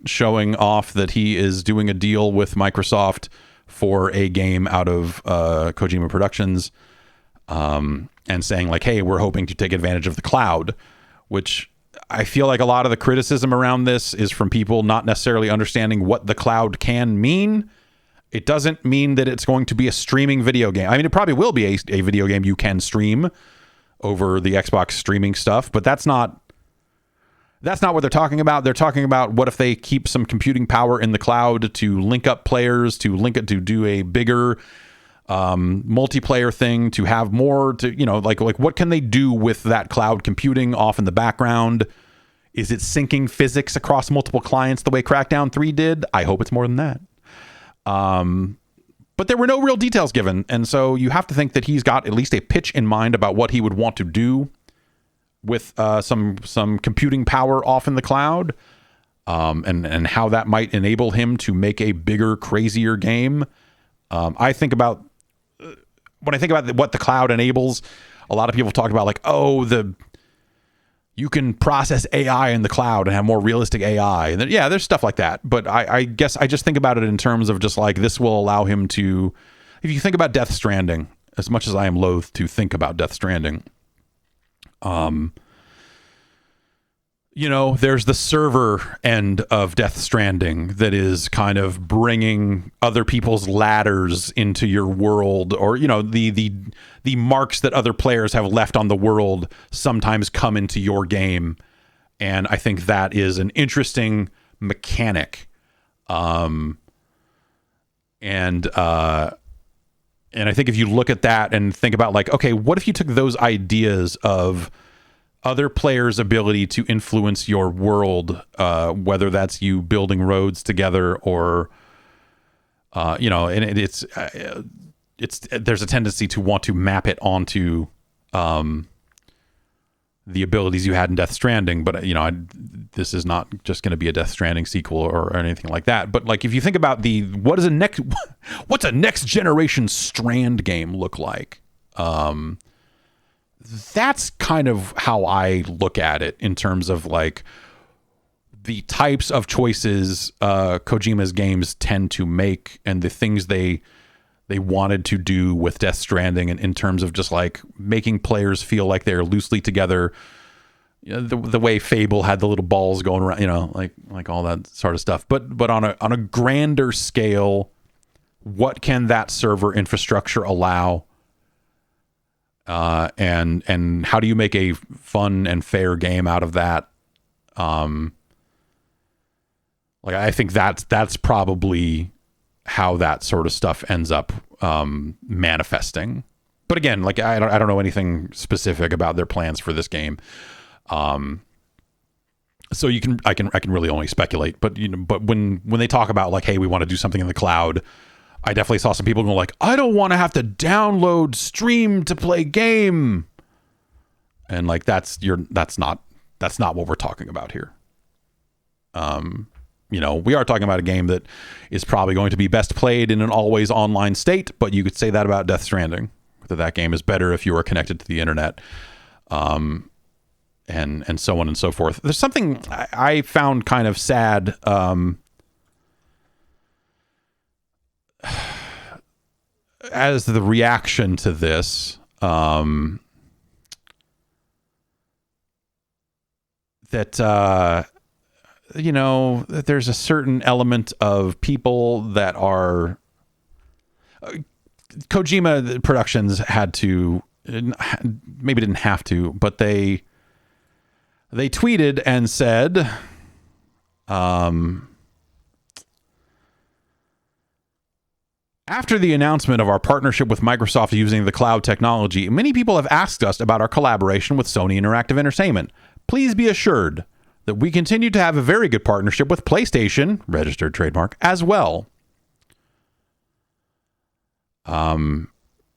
[SPEAKER 1] showing off that he is doing a deal with Microsoft for a game out of Kojima Productions, and saying like, hey, we're hoping to take advantage of the cloud, which I feel like a lot of the criticism around this is from people not necessarily understanding what the cloud can mean. It doesn't mean that it's going to be a streaming video game. I mean, it probably will be a video game you can stream over the Xbox streaming stuff, but that's not what they're talking about. They're talking about what if they keep some computing power in the cloud to link up players, to link it to do a bigger multiplayer thing, to have more to, like what can they do with that cloud computing off in the background Is it syncing physics across multiple clients the way Crackdown 3 did? I hope it's more than that. But there were no real details given. And so you have to think that he's got at least a pitch in mind about what he would want to do with some computing power off in the cloud, and how that might enable him to make a bigger, crazier game. When I think about what the cloud enables, a lot of people talk about like, you can process AI in the cloud and have more realistic AI. And yeah, there's stuff like that. But I guess I just think about it in terms of just like, this will allow him to, if you think about Death Stranding, as much as I am loath to think about Death Stranding, there's the server end of Death Stranding that is kind of bringing other people's ladders into your world, or, the marks that other players have left on the world sometimes come into your game. And I think that is an interesting mechanic. And I think if you look at that and think about like, okay, what if you took those ideas of other players' ability to influence your world, whether that's you building roads together or, and it's there's a tendency to want to map it onto the abilities you had in Death Stranding. But, this is not just going to be a Death Stranding sequel or anything like that. But like, if you think about what's a next generation Strand game look like? That's kind of how I look at it in terms of like the types of choices Kojima's games tend to make and the things they wanted to do with Death Stranding, and in terms of just like making players feel like they're loosely together. The way Fable had the little balls going around, like all that sort of stuff. But on a grander scale, what can that server infrastructure allow? And how do you make a fun and fair game out of that? I think that's probably how that sort of stuff ends up manifesting. But again, like I don't know anything specific about their plans for this game. So I can really only speculate. But but when they talk about like, hey, we want to do something in the cloud, I definitely saw some people going like, I don't want to have to download stream to play game. And like, that's not what we're talking about here. We are talking about a game that is probably going to be best played in an always online state, but you could say that about Death Stranding, that game is better if you are connected to the internet. And so on and so forth. There's something I found kind of sad, as the reaction to this, that there's a certain element of people that are Kojima Productions had to, maybe didn't have to, but they tweeted and said, after the announcement of our partnership with Microsoft using the cloud technology, many people have asked us about our collaboration with Sony Interactive Entertainment. Please be assured that we continue to have a very good partnership with PlayStation, registered trademark, as well.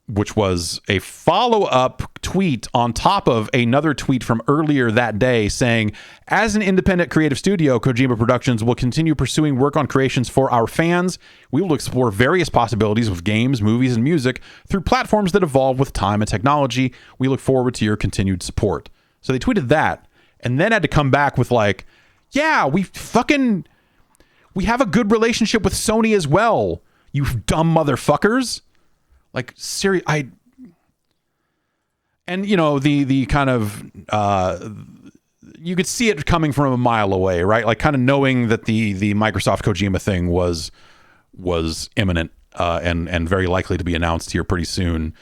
[SPEAKER 1] Which was a follow-up tweet on top of another tweet from earlier that day saying, as an independent creative studio, Kojima Productions will continue pursuing work on creations for our fans. We will explore various possibilities with games, movies, and music through platforms that evolve with time and technology. We look forward to your continued support. So they tweeted that, and then had to come back with like, yeah, we have a good relationship with Sony as well, you dumb motherfuckers. Like, the kind of, you could see it coming from a mile away, right? Like, kind of knowing that the Microsoft Kojima thing was imminent, and very likely to be announced here pretty soon.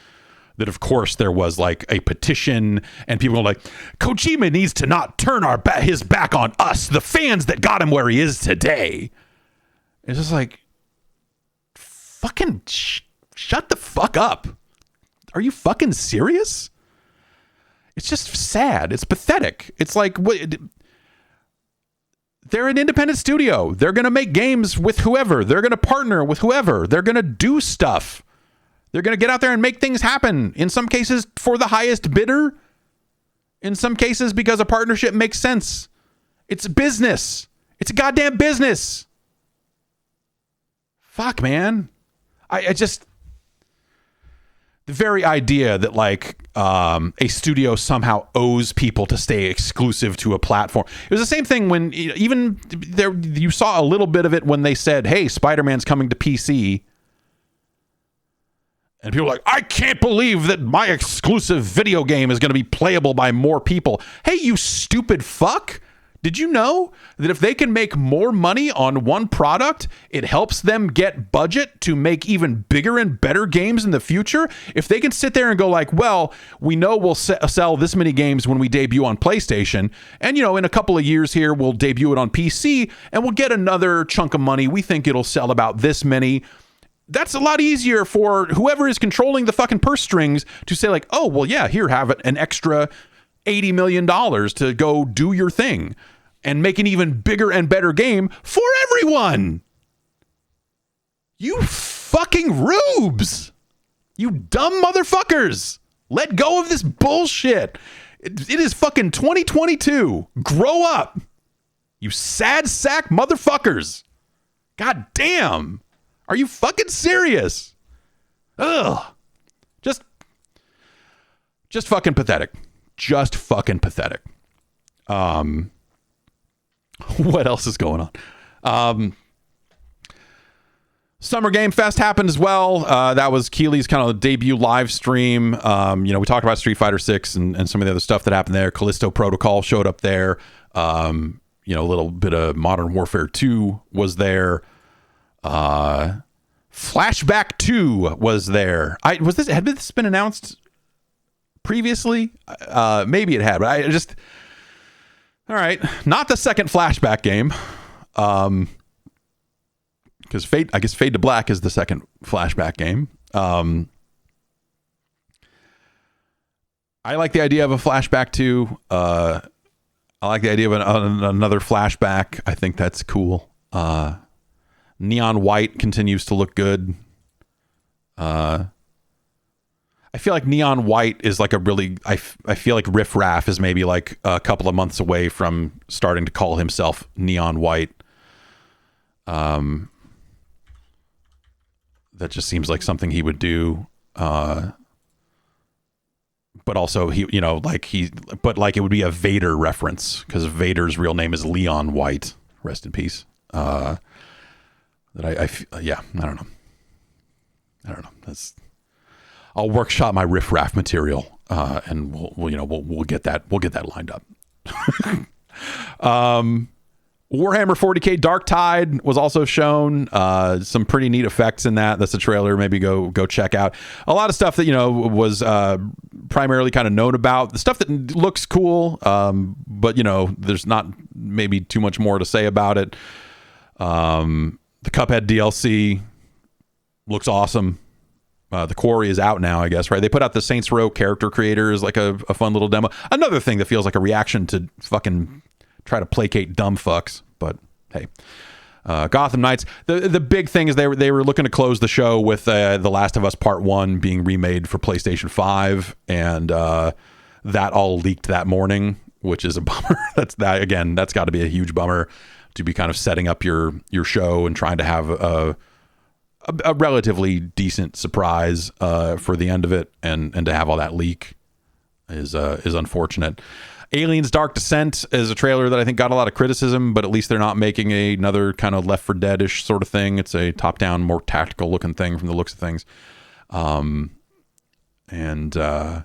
[SPEAKER 1] That, of course, there was like a petition, and people were like, Kojima needs to not turn his back on us, the fans that got him where he is today. It's just like, fucking shut the fuck up. Are you fucking serious? It's just sad. It's pathetic. It's like, They're an independent studio. They're going to make games with whoever. They're going to partner with whoever. They're going to do stuff. They're going to get out there and make things happen. In some cases, for the highest bidder. In some cases, because a partnership makes sense. It's a business. It's a goddamn business. Fuck, man. I just... The very idea that like a studio somehow owes people to stay exclusive to a platform. It was the same thing when even there, you saw a little bit of it when they said, hey, Spider-Man's coming to PC. And people were like, I can't believe that my exclusive video game is going to be playable by more people. Hey, you stupid fuck. Did you know that if they can make more money on one product, it helps them get budget to make even bigger and better games in the future? If they can sit there and go like, well, we know we'll sell this many games when we debut on PlayStation, and, you know, in a couple of years here, we'll debut it on PC, and we'll get another chunk of money. We think it'll sell about this many. That's a lot easier for whoever is controlling the fucking purse strings to say like, oh, well, yeah, here, have an extra $80 million to go do your thing and make an even bigger and better game for everyone. You fucking rubes. You dumb motherfuckers. Let go of this bullshit. It is fucking 2022. Grow up. You sad sack motherfuckers. God damn. Are you fucking serious? Ugh. Just fucking pathetic. Just fucking pathetic. What else is going on? Summer Game Fest happened as well. That was Keely's kind of debut live stream. We talked about Street Fighter 6 and some of the other stuff that happened there. Callisto Protocol showed up there. A little bit of Modern Warfare 2 was there. Flashback 2 was there. Had this been announced previously? Maybe it had, but all right, not the second Flashback game. Because Fade to Black is the second Flashback game. I like the idea of a Flashback 2. I like the idea of another Flashback. I think that's cool. Neon White continues to look good. I feel like Neon White is like I feel like Riff Raff is maybe like a couple of months away from starting to call himself Neon White. That just seems like something he would do. But also it would be a Vader reference because Vader's real name is Leon White. Rest in peace. I don't know. I'll workshop my Riff Raff material, and we'll get that lined up. Warhammer 40K Dark Tide was also shown. Some pretty neat effects in that. That's a trailer. Maybe go check out. A lot of stuff that was primarily kind of known about. The stuff that looks cool, but there's not maybe too much more to say about it. The Cuphead DLC looks awesome. The Quarry is out now, I guess, right? They put out the Saints Row character creators, like a fun little demo. Another thing that feels like a reaction to fucking try to placate dumb fucks. But hey, Gotham Knights. The big thing is they were looking to close the show with The Last of Us Part 1 being remade for PlayStation 5, and that all leaked that morning, which is a bummer. That's got to be a huge bummer to be kind of setting up your show and trying to have a relatively decent surprise for the end of it, and to have all that leak is unfortunate. Aliens Dark Descent is a trailer that I think got a lot of criticism, but at least they're not making another kind of Left 4 Dead-ish sort of thing. It's a top-down, more tactical looking thing from the looks of things. I guess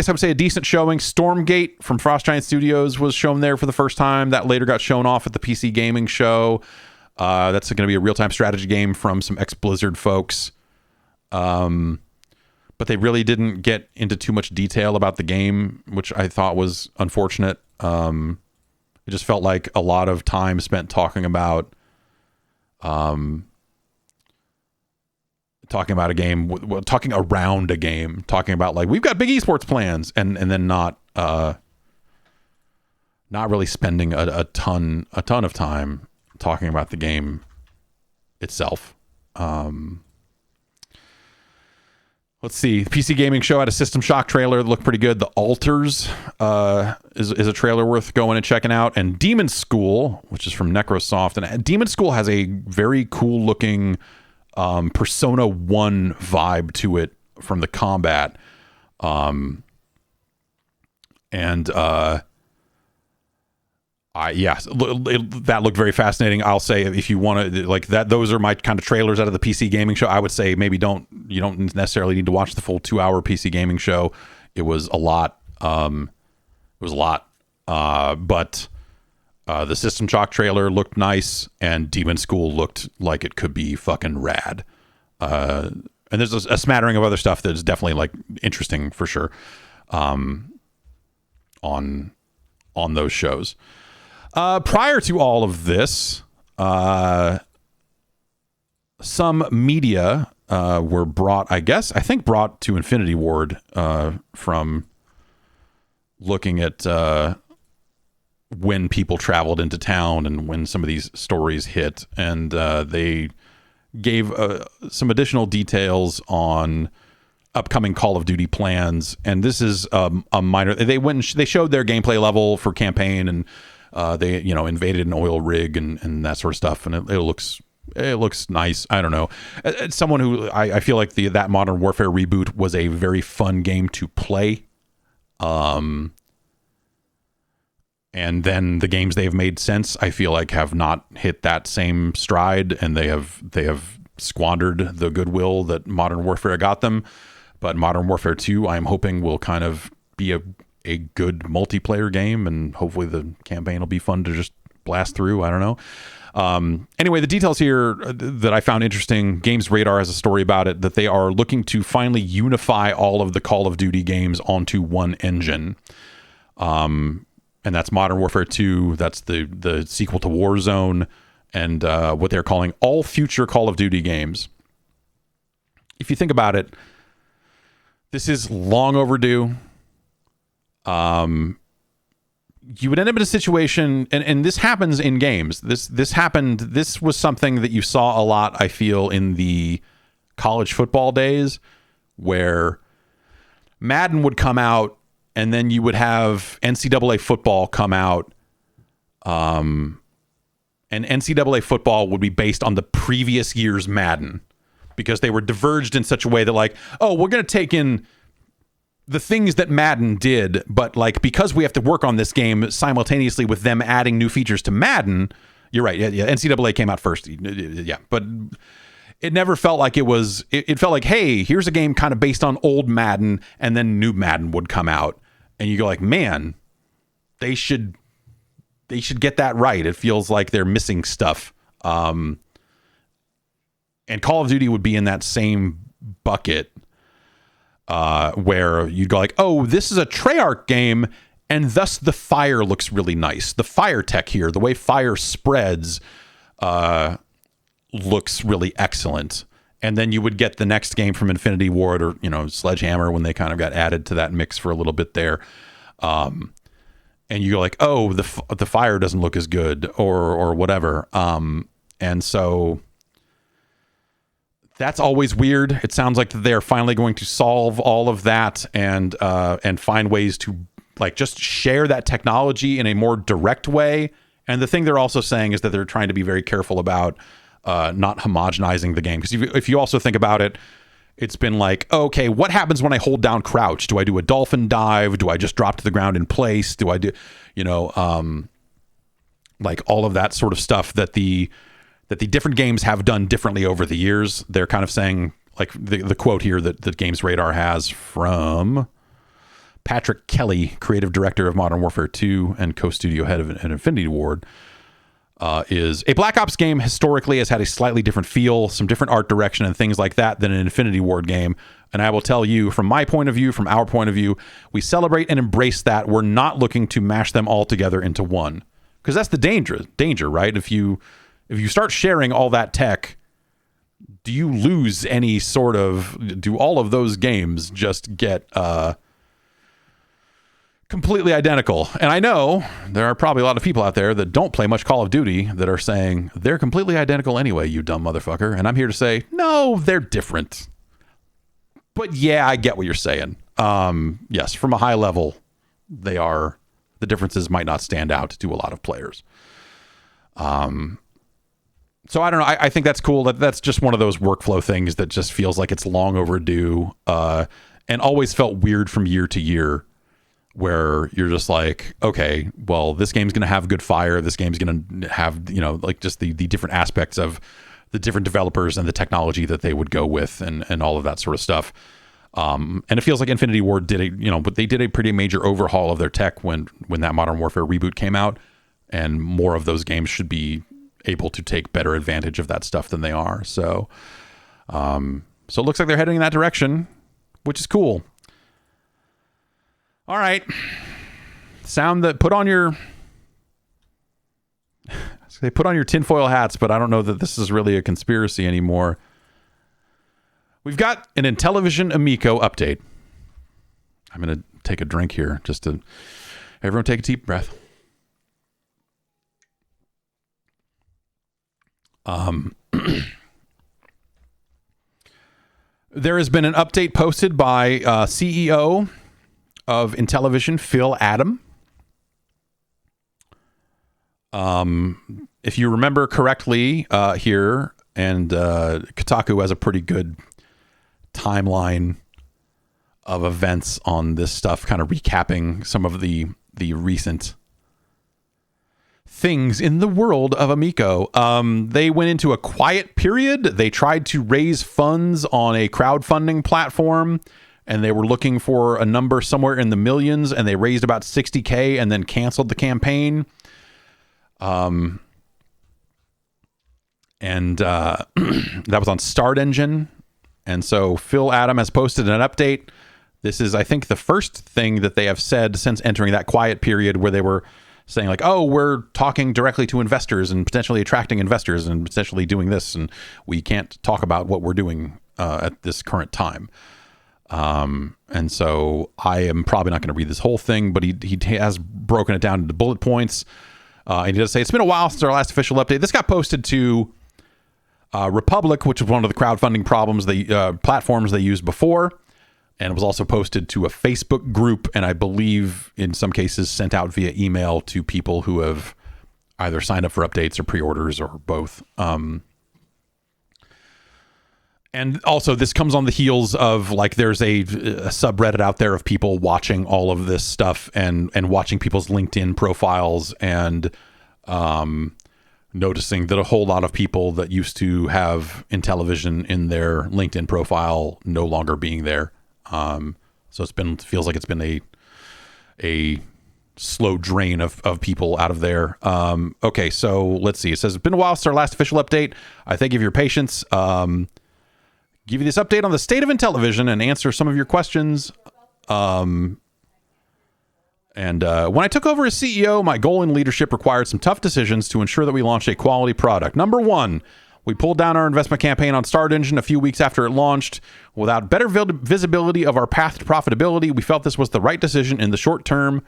[SPEAKER 1] I would say a decent showing. Stormgate from Frost Giant Studios was shown there for the first time. That later got shown off at the PC Gaming Show. That's going to be a real-time strategy game from some ex-Blizzard folks. But they really didn't get into too much detail about the game, which I thought was unfortunate. It just felt like a lot of time spent talking about a game, talking around a game, talking about like, we've got big esports plans, and then not not really spending a ton of time talking about the game itself. Let's see. The PC Gaming Show had a System Shock trailer that looked pretty good. The Alters is a trailer worth going and checking out. And Demon School, which is from Necrosoft. And Demon School has a very cool looking Persona 1 vibe to it from the combat. That looked very fascinating. I'll say, if you want to like that, those are my kind of trailers out of the PC Gaming Show. I would say maybe you don't necessarily need to watch the full 2-hour PC Gaming Show. It was a lot. But the System Shock trailer looked nice, and Demon School looked like it could be fucking rad. And there's a smattering of other stuff that's definitely like interesting for sure. On those shows. Prior to all of this, some media were brought to Infinity Ward from looking at when people traveled into town and when some of these stories hit. And they gave some additional details on upcoming Call of Duty plans. And this is a minor... They showed their gameplay level for campaign, and they invaded an oil rig and that sort of stuff, and it looks nice. I don't know. It's someone who I feel like that Modern Warfare reboot was a very fun game to play, and then the games they've made since, I feel like, have not hit that same stride, and they have squandered the goodwill that Modern Warfare got them. But Modern Warfare 2, I'm hoping, will kind of be a good multiplayer game, and hopefully the campaign will be fun to just blast through. I don't know. Anyway, the details here that I found interesting, Games Radar has a story about it, that they are looking to finally unify all of the Call of Duty games onto one engine. And that's Modern Warfare 2, that's the sequel to Warzone, and what they're calling all future Call of Duty games. If you think about it, this is long overdue. You would end up in a situation, and this happens in games. This was something that you saw a lot, I feel, in the college football days, where Madden would come out, and then you would have NCAA football come out, and NCAA football would be based on the previous year's Madden, because they were diverged in such a way that, like, oh, we're going to take in the things that Madden did, but like, because we have to work on this game simultaneously with them adding new features to Madden. You're right. Yeah. NCAA came out first. Yeah. But it never felt like it was, it felt like, hey, here's a game kind of based on old Madden, and then new Madden would come out, and you go like, man, they should get that right. It feels like they're missing stuff. And Call of Duty would be in that same bucket, where you'd go like, oh, this is a Treyarch game, and thus the fire looks really nice. The fire tech here, the way fire spreads, looks really excellent. And then you would get the next game from Infinity Ward, or Sledgehammer, when they kind of got added to that mix for a little bit there. And you go like, oh, the fire doesn't look as good, or whatever. And so that's always weird. It sounds like they're finally going to solve all of that and find ways to like just share that technology in a more direct way. And the thing they're also saying is that they're trying to be very careful about not homogenizing the game. Because if you also think about it, it's been like, okay, what happens when I hold down crouch? Do I do a dolphin dive? Do I just drop to the ground in place? Do I do, like all of that sort of stuff that the different games have done differently over the years. They're kind of saying, like the quote here that Games Radar has from Patrick Kelly, creative director of Modern Warfare 2 and co-studio head of an Infinity Ward, is a Black Ops game historically has had a slightly different feel, some different art direction and things like that than an Infinity Ward game. And I will tell you, from my point of view, from our point of view, we celebrate and embrace that. We're not looking to mash them all together into one, because that's the danger, right? If you start sharing all that tech, do you lose any sort of... Do all of those games just get completely identical. And I know there are probably a lot of people out there that don't play much Call of Duty that are saying they're completely identical anyway, you dumb motherfucker. And I'm here to say, no, they're different. But yeah, I get what you're saying. Yes, from a high level, they are. The differences might not stand out to a lot of players. So I don't know. I think that's cool. That's just one of those workflow things that just feels like it's long overdue, and always felt weird from year to year, where you're just like, okay, well, this game's going to have good fire. This game's going to have, like just the different aspects of the different developers and the technology that they would go with and all of that sort of stuff. And it feels like Infinity Ward but they did a pretty major overhaul of their tech when that Modern Warfare reboot came out, and more of those games should be able to take better advantage of that stuff than they are. So it looks like they're heading in that direction, which is cool. All right. Put on your tinfoil hats, but I don't know that this is really a conspiracy anymore. We've got an Intellivision Amico update. I'm going to take a drink here just to... Everyone take a deep breath. There has been an update posted by CEO of Intellivision, Phil Adam. If you remember correctly here, and Kotaku has a pretty good timeline of events on this stuff, kind of recapping some of the recent things in the world of Amico. They went into a quiet period. They tried to raise funds on a crowdfunding platform, and they were looking for a number somewhere in the millions, and they raised about $60K and then canceled the campaign. And that was on Start Engine. And so Phil Adam has posted an update. This is, I think, the first thing that they have said since entering that quiet period, where they were saying like, oh, we're talking directly to investors and potentially attracting investors and potentially doing this, and we can't talk about what we're doing at this current time. And so I am probably not going to read this whole thing, but he has broken it down into bullet points. And he does say, it's been a while since our last official update. This got posted to Republic, which is one of the crowdfunding platforms they used before. And it was also posted to a Facebook group, and I believe in some cases sent out via email to people who have either signed up for updates or pre-orders or both. And also this comes on the heels of, like, there's a subreddit out there of people watching all of this stuff and watching people's LinkedIn profiles and noticing that a whole lot of people that used to have Intellivision in their LinkedIn profile no longer being there. So feels like it's been a slow drain of people out of there. Okay, so let's see. It says, it's been a while since our last official update. I thank you for your patience. Give you this update on the state of Intellivision and answer some of your questions. And when I took over as CEO, my goal in leadership required some tough decisions to ensure that we launched a quality product. Number one, we pulled down our investment campaign on Start Engine a few weeks after it launched. Without better visibility of our path to profitability, we felt this was the right decision in the short term.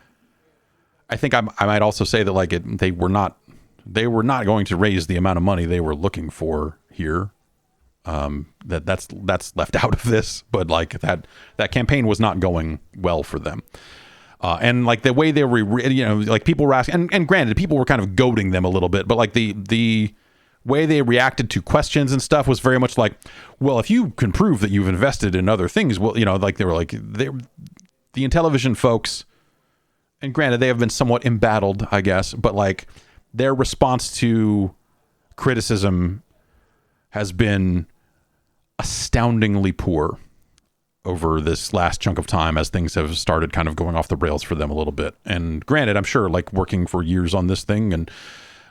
[SPEAKER 1] I think I might also say that they were not going to raise the amount of money they were looking for here. That's left out of this, but like that campaign was not going well for them. And like the way they were, like people were asking, and granted, people were kind of goading them a little bit, but like the way they reacted to questions and stuff was very much like, well, if you can prove that you've invested in other things, well, like they were like, the Intellivision folks, and granted, they have been somewhat embattled, I guess, but like their response to criticism has been astoundingly poor over this last chunk of time as things have started kind of going off the rails for them a little bit. And granted, I'm sure like working for years on this thing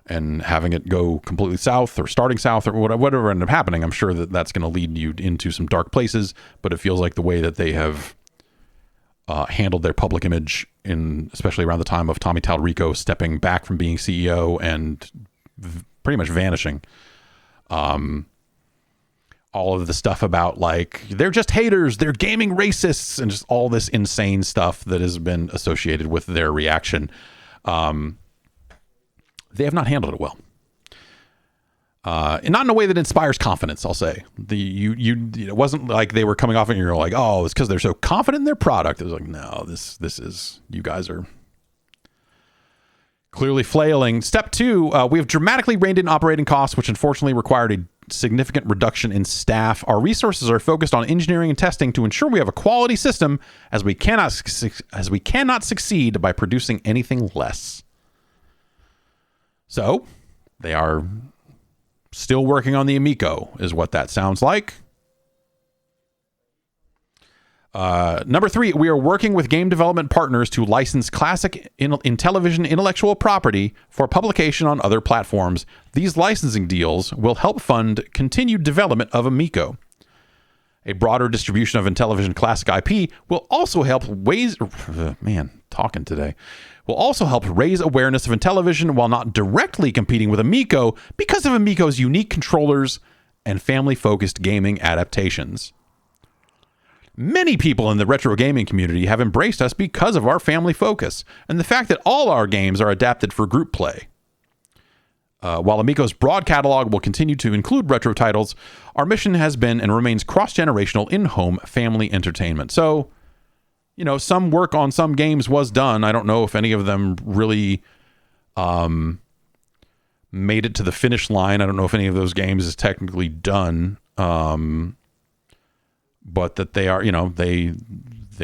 [SPEAKER 1] and having it go completely south or starting south or whatever ended up happening, I'm sure that that's going to lead you into some dark places, but it feels like the way that they have handled their public image, especially around the time of Tommy Talrico stepping back from being CEO and pretty much vanishing, all of the stuff about like they're just haters, they're gaming racists, and just all this insane stuff that has been associated with their reaction. They have not handled it well. And not in a way that inspires confidence, I'll say. It wasn't like they were coming off and you're like, oh, it's because they're so confident in their product. It was like, no, this is, you guys are clearly flailing. Step 2, we have dramatically reined in operating costs, which unfortunately required a significant reduction in staff. Our resources are focused on engineering and testing to ensure we have a quality system, as we cannot succeed by producing anything less. So they are still working on the Amico, is what that sounds like. Number 3, we are working with game development partners to license classic Intellivision intellectual property for publication on other platforms. These licensing deals will help fund continued development of Amico. A broader distribution of Intellivision classic IP will also help raise awareness of Intellivision while not directly competing with Amico because of Amico's unique controllers and family-focused gaming adaptations. Many people in the retro gaming community have embraced us because of our family focus and the fact that all our games are adapted for group play. While Amico's broad catalog will continue to include retro titles, our mission has been and remains cross-generational in-home family entertainment. So, some work on some games was done. I don't know if any of them really made it to the finish line. I don't know if any of those games is technically done. But that they are, they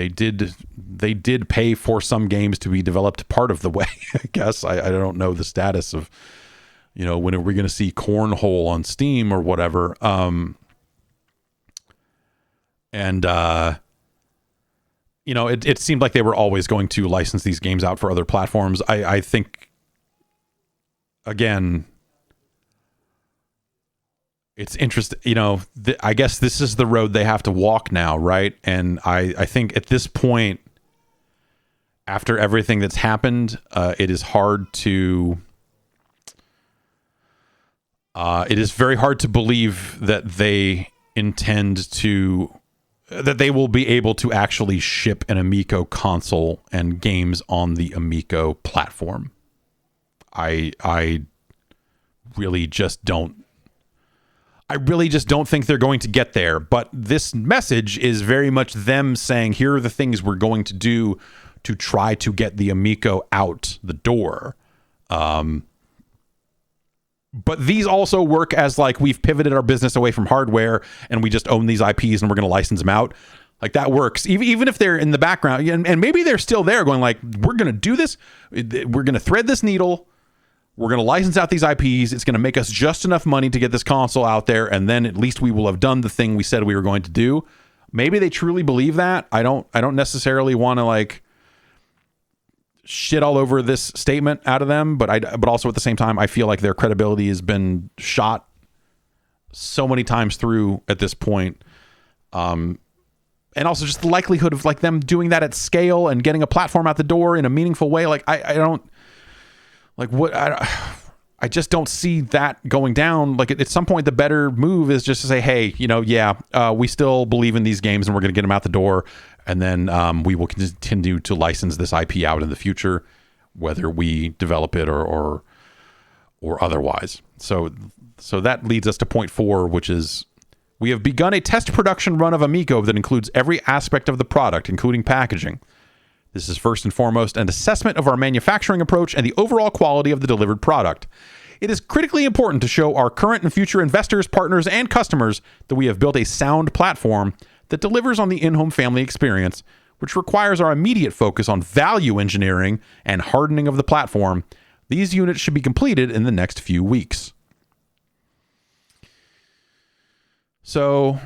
[SPEAKER 1] did pay for some games to be developed part of the way, I guess. I don't know the status of, when are we going to see Cornhole on Steam or whatever. It seemed like they were always going to license these games out for other platforms. I think, again, it's interesting, I guess this is the road they have to walk now, right? And I think at this point, after everything that's happened, it is very hard to believe that they that they will be able to actually ship an Amico console and games on the Amico platform. I really just don't think they're going to get there. But this message is very much them saying, here are the things we're going to do to try to get the Amico out the door. But these also work as like, we've pivoted our business away from hardware and we just own these IPs and we're going to license them out. Like, that works. Even if they're in the background, and maybe they're still there going like, we're going to do this. We're going to thread this needle. We're going to license out these IPs. It's going to make us just enough money to get this console out there. And then at least we will have done the thing we said we were going to do. Maybe they truly believe that. I don't necessarily want to like shit all over this statement out of them, but also at the same time, I feel like their credibility has been shot so many times through at this point. And also just the likelihood of like them doing that at scale and getting a platform out the door in a meaningful way. Like, I don't like what I just don't see that going down. Like, at some point, the better move is just to say, hey, we still believe in these games and we're going to get them out the door. And then we will continue to license this IP out in the future, whether we develop it or otherwise. So that leads us to point 4, which is we have begun a test production run of Amico that includes every aspect of the product, including packaging. This is first and foremost an assessment of our manufacturing approach and the overall quality of the delivered product. It is critically important to show our current and future investors, partners, and customers that we have built a sound platform that delivers on the in-home family experience, which requires our immediate focus on value engineering and hardening of the platform. These units should be completed in the next few weeks. So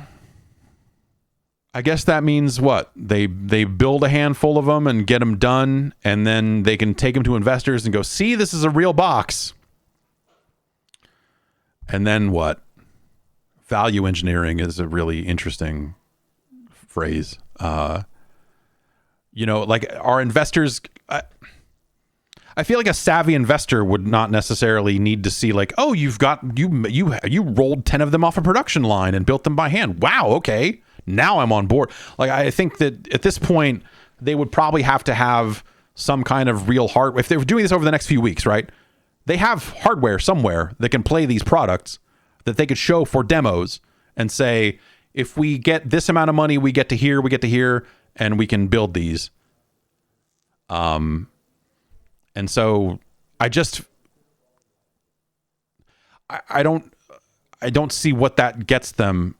[SPEAKER 1] I guess that means what? They build a handful of them and get them done, and then they can take them to investors and go, see, this is a real box. And then what? Value engineering is a really interesting phrase. Like, our investors, I feel like a savvy investor would not necessarily need to see like, oh, you've got you rolled 10 of them off a production line and built them by hand. Wow, okay, now I'm on board. Like, I think that at this point they would probably have to have some kind of real hardware. If they were doing this over the next few weeks, right? They have hardware somewhere that can play these products that they could show for demos and say, if we get this amount of money, we get to here, and we can build these. And so I don't see what that gets them.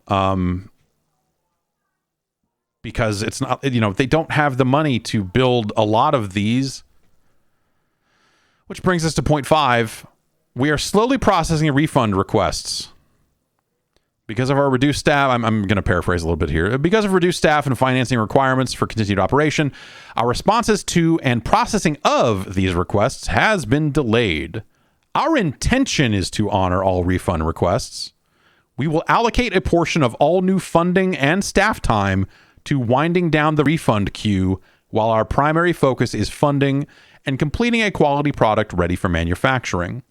[SPEAKER 1] Because it's not, they don't have the money to build a lot of these, which brings us to point 5. We are slowly processing refund requests. Because of our reduced staff, I'm going to paraphrase a little bit here. Because of reduced staff and financing requirements for continued operation, our responses to and processing of these requests has been delayed. Our intention is to honor all refund requests. We will allocate a portion of all new funding and staff time to winding down the refund queue, while our primary focus is funding and completing a quality product ready for manufacturing.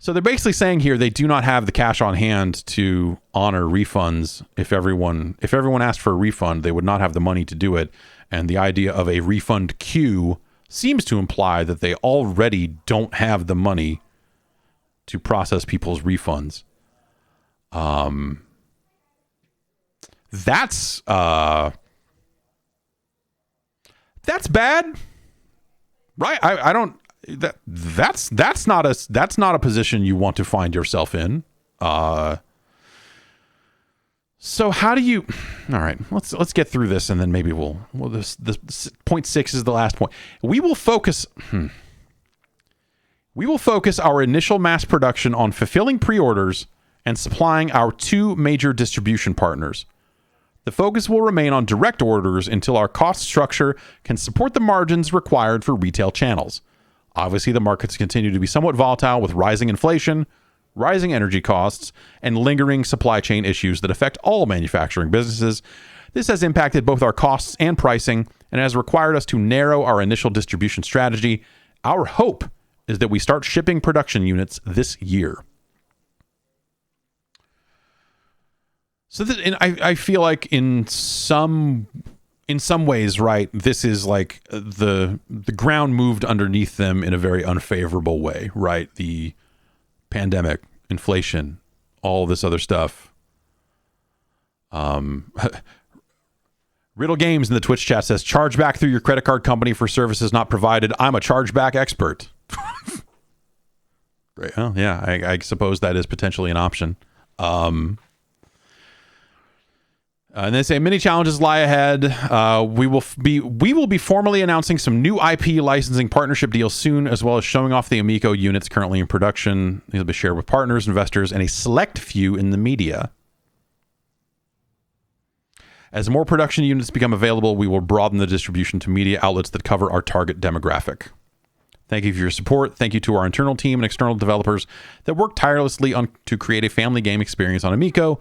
[SPEAKER 1] So they're basically saying here they do not have the cash on hand to honor refunds. If everyone asked for a refund, they would not have the money to do it. And the idea of a refund queue seems to imply that they already don't have the money to process people's refunds. That's bad, right? I don't. That's not a position you want to find yourself in. So how do you? All right, let's get through this, and then maybe we'll this point 6 is the last point. We will focus our initial mass production on fulfilling pre-orders and supplying our 2 major distribution partners. The focus will remain on direct orders until our cost structure can support the margins required for retail channels. Obviously, the markets continue to be somewhat volatile with rising inflation, rising energy costs, and lingering supply chain issues that affect all manufacturing businesses. This has impacted both our costs and pricing and has required us to narrow our initial distribution strategy. Our hope is that we start shipping production units this year. So I feel like in some ways, right, this is like the ground moved underneath them in a very unfavorable way, right? The pandemic, inflation, all this other stuff. Riddle Games in the Twitch chat says, charge back through your credit card company for services not provided. I'm a chargeback expert. Great. Well, yeah, I suppose that is potentially an option. And they say many challenges lie ahead. We will be formally announcing some new IP licensing partnership deals soon, as well as showing off the Amico units currently in production. These will be shared with partners, investors, and a select few in the media. As more production units become available, we will broaden the distribution to media outlets that cover our target demographic. Thank you for your support. Thank you to our internal team and external developers that work tirelessly to create a family game experience on Amico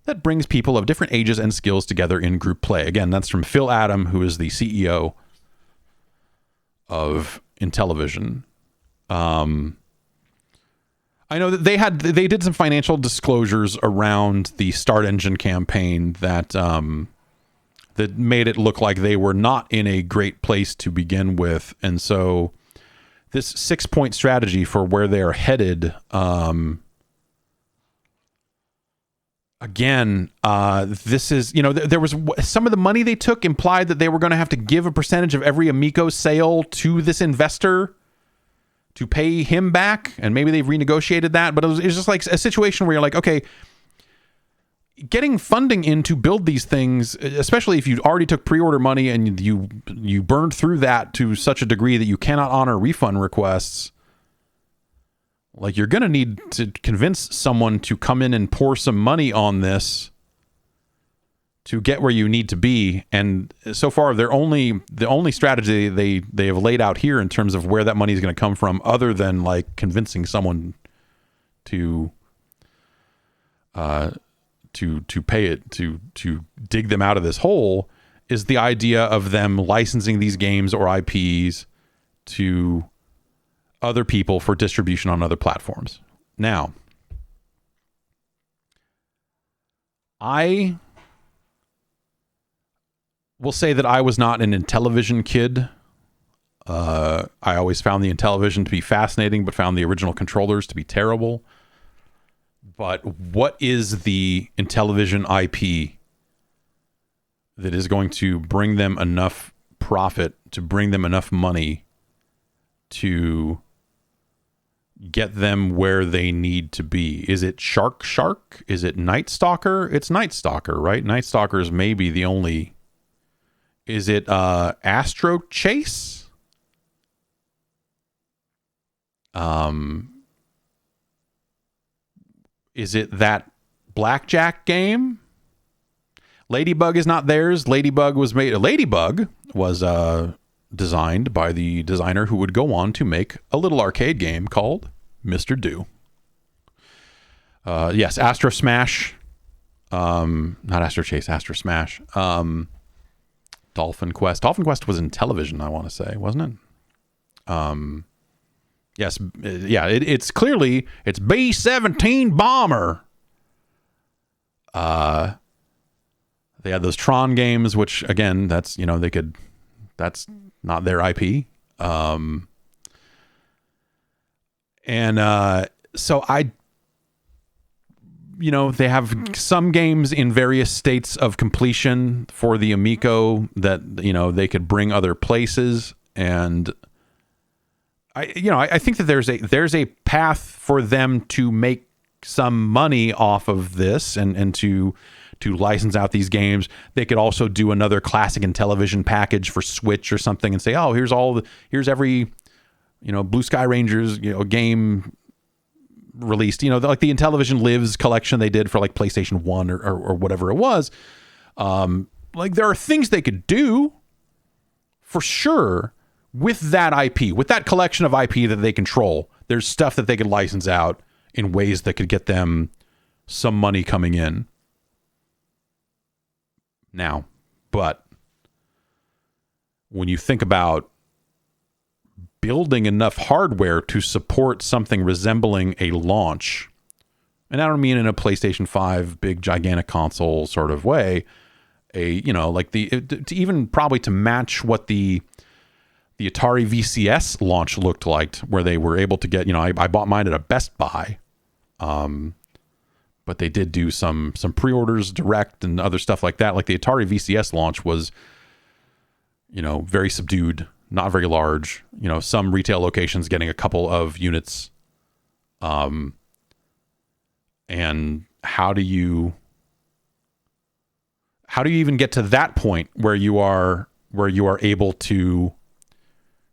[SPEAKER 1] that brings people of different ages and skills together in group play. Again, that's from Phil Adam, who is the CEO of Intellivision. I know that they did some financial disclosures around the Start Engine campaign that that made it look like they were not in a great place to begin with, and so this 6-point strategy for where they are headed. Again, this is, there was some of the money they took implied that they were going to have to give a percentage of every Amico sale to this investor to pay him back. And maybe they've renegotiated that. But it was just like a situation where you're like, okay, getting funding in to build these things, especially if you already took pre-order money and you burned through that to such a degree that you cannot honor refund requests. Like, you're going to need to convince someone to come in and pour some money on this to get where you need to be. And so far, the only strategy they have laid out here in terms of where that money is going to come from, other than like convincing someone to pay it, to dig them out of this hole, is the idea of them licensing these games or IPs to other people for distribution on other platforms. Now, I will say that I was not an Intellivision kid. I always found the Intellivision to be fascinating, but found the original controllers to be terrible. But what is the Intellivision IP that is going to bring them enough profit, to bring them enough money to get them where they need to be? Is it Shark? Is it Night Stalker? It's Night Stalker, right? Night Stalker is maybe the only... Is it Astro Chase? Is it that blackjack game? Ladybug is not theirs. Ladybug was designed by the designer who would go on to make a little arcade game called Mr. Do. Yes, Astro Smash. Not Astro Chase, Astro Smash. Dolphin Quest. Dolphin Quest was in Intellivision, I want to say, wasn't it? Yes, yeah, it's clearly, it's B-17 Bomber. They had those Tron games, which again, that's, you know, that's not their IP. So they have some games in various states of completion for the Amico that, you know, they could bring other places. And I think that there's a path for them to make some money off of this and to license out these games. They could also do another classic Intellivision package for Switch or something and say, oh, here's every, you know, Blue Sky Rangers, you know, game released, you know, like the Intellivision Lives collection they did for like PlayStation 1 or whatever it was. Like there are things they could do for sure with that IP, with that collection of IP that they control. There's stuff that they could license out in ways that could get them some money coming in. Now, but when you think about building enough hardware to support something resembling a launch, and I don't mean in a PlayStation 5 big gigantic console sort of way, like to even probably to match what the Atari VCS launch looked like, where they were able to get, you know, I bought mine at a Best Buy, but they did do some pre-orders direct and other stuff like that. Like the Atari VCS launch was, you know, very subdued, not very large, you know, some retail locations getting a couple of units. And how do you even get to that point where you are able to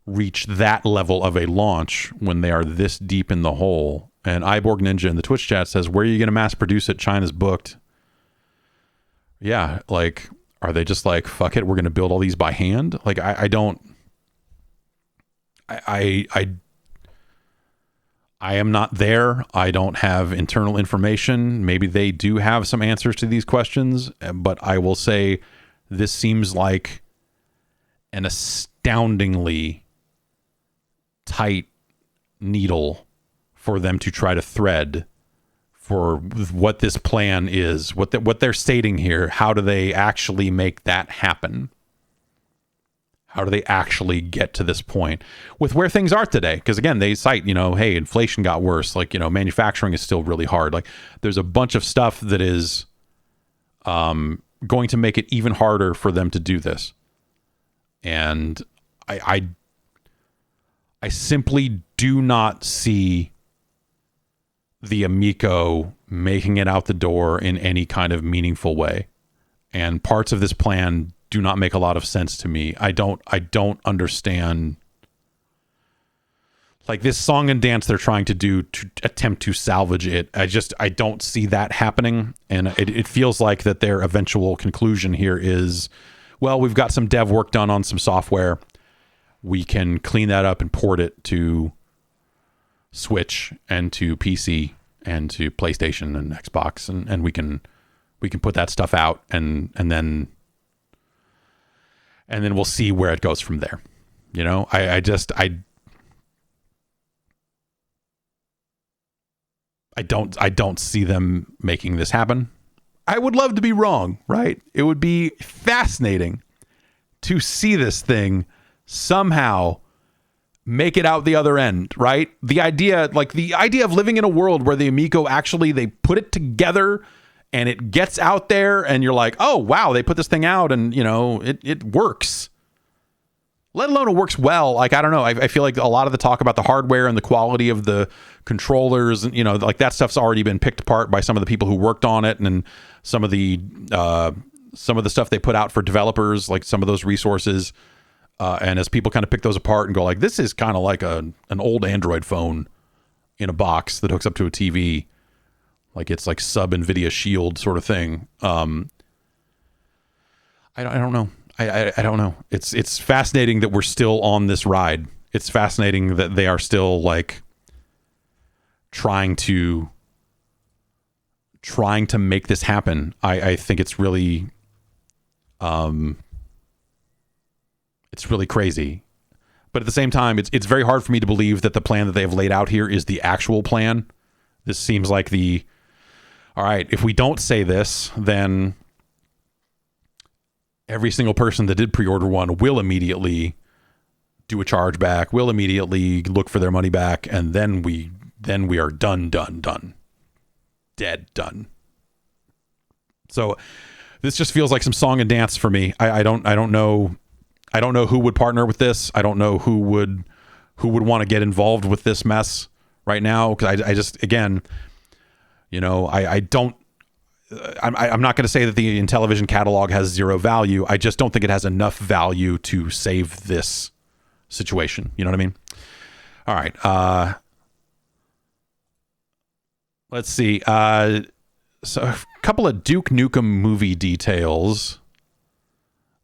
[SPEAKER 1] reach that level of a launch when they are this deep in the hole? And Iborg Ninja in the Twitch chat says, where are you going to mass produce it? China's booked. Yeah. Like, are they just like, fuck it, we're going to build all these by hand? Like, I am not there. I don't have internal information. Maybe they do have some answers to these questions, but I will say this seems like an astoundingly tight needle for them to try to thread for what this plan is, what they're stating here. How do they actually make that happen? How do they actually get to this point with where things are today? Because again, they cite, you know, hey, inflation got worse. Like, you know, manufacturing is still really hard. Like there's a bunch of stuff that is going to make it even harder for them to do this. And I simply do not see the Amico making it out the door in any kind of meaningful way. And parts of this plan do not make a lot of sense to me. I don't understand, like, this song and dance they're trying to do to attempt to salvage it. I don't see that happening. And it feels like that their eventual conclusion here is, well, we've got some dev work done on some software. We can clean that up and port it to Switch and to PC and to PlayStation and Xbox, and we can put that stuff out and then we'll see where it goes from there. You know, I I don't see them making this happen. I would love to be wrong, right? It would be fascinating to see this thing somehow make it out the other end, right? The idea of living in a world where the Amico actually, they put it together and it gets out there and you're like, oh, wow, they put this thing out and, it works. Let alone it works well. Like, I don't know. I feel like a lot of the talk about the hardware and the quality of the controllers and, like that stuff's already been picked apart by some of the people who worked on it, and some of the stuff they put out for developers, like some of those resources. And as people kind of pick those apart and go like, this is kind of like an old Android phone in a box that hooks up to a TV. Like it's like sub NVIDIA Shield sort of thing. I don't know. I don't know. It's fascinating that we're still on this ride. It's fascinating that they are still like trying to make this happen. I think it's really crazy. But at the same time, it's very hard for me to believe that the plan that they have laid out here is the actual plan. This seems like all right, if we don't say this, then every single person that did pre-order one will immediately do a chargeback, will immediately look for their money back, and then we are done. Dead, done. So this just feels like some song and dance for me. I don't know who would partner with this. I don't know who would want to get involved with this mess right now, because I just, again, I'm not going to say that the Intellivision catalog has zero value. I just don't think it has enough value to save this situation. You know what I mean? All right. Let's see. So a couple of Duke Nukem movie details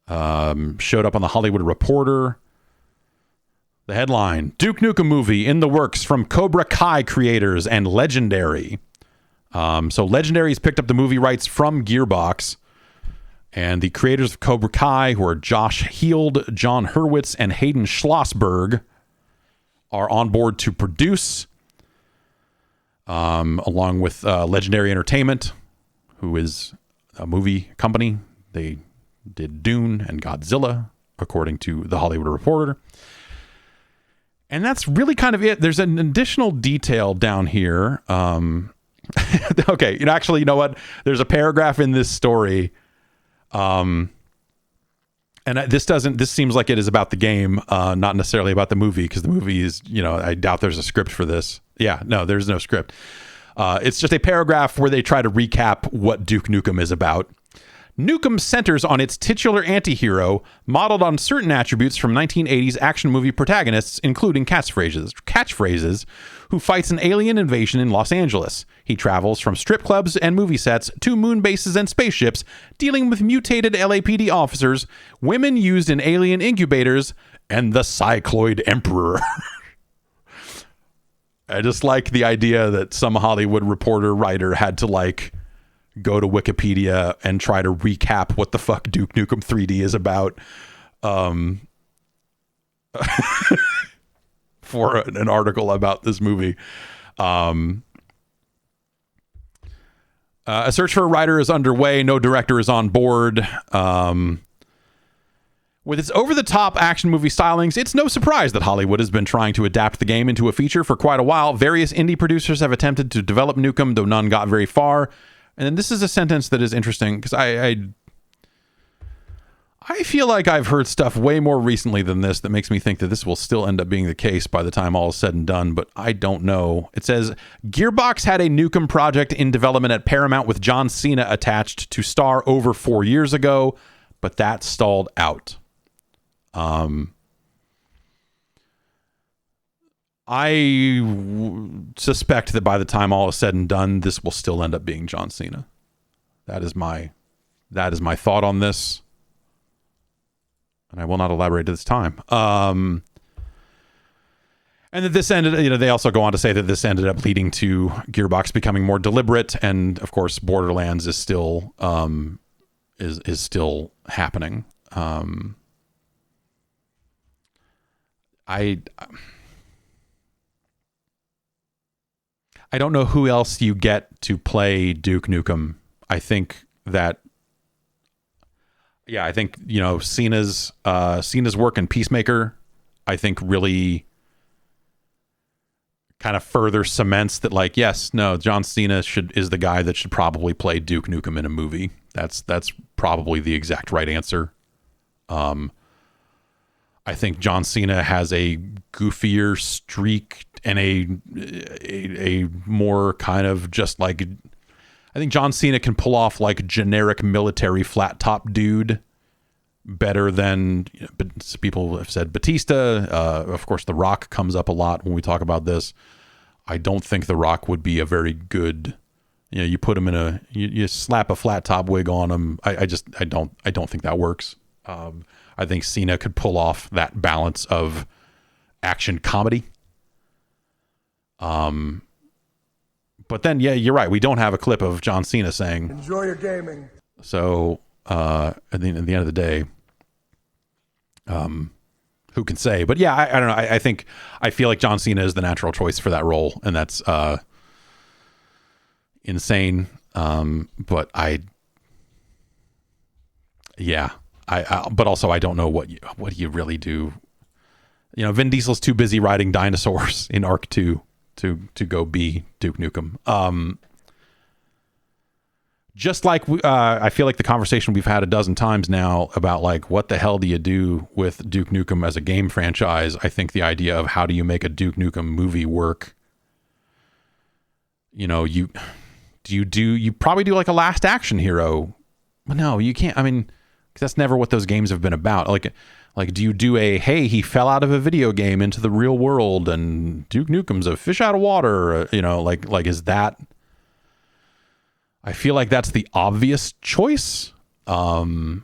[SPEAKER 1] showed up on the Hollywood Reporter. The headline: Duke Nukem movie in the works from Cobra Kai creators and Legendary. So Legendary's picked up the movie rights from Gearbox, and the creators of Cobra Kai, who are Josh Heald, John Hurwitz, and Hayden Schlossberg, are on board to produce, along with Legendary Entertainment, who is a movie company. They did Dune and Godzilla, according to the Hollywood Reporter. And that's really kind of it. There's an additional detail down here. Okay, actually, you know what? There's a paragraph in this story, and this seems like it is about the game, not necessarily about the movie, because the movie is, I doubt there's a script for this. Yeah, no, there's no script. It's just a paragraph where they try to recap what Duke Nukem is about. Nukem centers on its titular anti-hero, modeled on certain attributes from 1980s action movie protagonists, including catchphrases, who fights an alien invasion in Los Angeles. He travels from strip clubs and movie sets to moon bases and spaceships, dealing with mutated LAPD officers, women used in alien incubators, and the Cycloid Emperor. I just like the idea that some Hollywood Reporter writer had to go to Wikipedia and try to recap what the fuck Duke Nukem 3D is about, for an article about this movie. A search for a writer is underway. No director is on board. With its over-the-top action movie stylings, it's no surprise that Hollywood has been trying to adapt the game into a feature for quite a while. Various indie producers have attempted to develop Nukem, though none got very far. And then this is a sentence that is interesting, because I feel like I've heard stuff way more recently than this that makes me think that this will still end up being the case by the time all is said and done, but I don't know. It says, Gearbox had a Nukem project in development at Paramount with John Cena attached to star over 4 years ago, but that stalled out. I suspect that by the time all is said and done, this will still end up being John Cena. That is my thought on this, and I will not elaborate at this time. And that this ended, they also go on to say that this ended up leading to Gearbox becoming more deliberate, and of course, Borderlands is still is still happening. I don't know who else you get to play Duke Nukem. I think that, I think, Cena's work in Peacemaker, I think really kind of further cements that, like, yes, no, John Cena is the guy that should probably play Duke Nukem in a movie. That's probably the exact right answer. I think John Cena has a goofier streak and a more kind of just like, I think John Cena can pull off like generic military flat top dude better than, but people have said Batista. Of course, The Rock comes up a lot when we talk about this. I don't think The Rock would be a very good, you put him in you slap a flat top wig on him. I don't think that works. I think Cena could pull off that balance of action comedy. But then, you're right. We don't have a clip of John Cena saying, "Enjoy your gaming." So, at the end of the day, who can say? But I don't know. I feel like John Cena is the natural choice for that role, and that's insane. But but also I don't know what you really do. Vin Diesel's too busy riding dinosaurs in Arc 2 to go be Duke Nukem. Just like I feel like the conversation we've had a dozen times now about like what the hell do you do with Duke Nukem as a game franchise? I think the idea of how do you make a Duke Nukem movie work? You probably do like a Last Action Hero. But no, you can't. I mean, because that's never what those games have been about. Like, do you do hey, he fell out of a video game into the real world and Duke Nukem's a fish out of water? Like is that? I feel like that's the obvious choice. But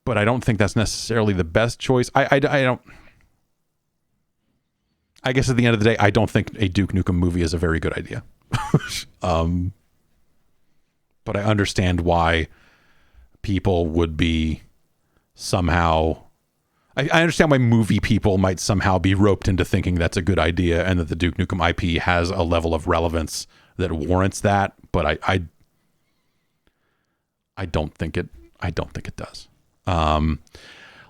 [SPEAKER 1] I don't think that's necessarily the best choice. I don't. I guess at the end of the day, I don't think a Duke Nukem movie is a very good idea. But I understand why people would be somehow, I understand why movie people might somehow be roped into thinking that's a good idea and that the Duke Nukem IP has a level of relevance that warrants that, but I don't think it does.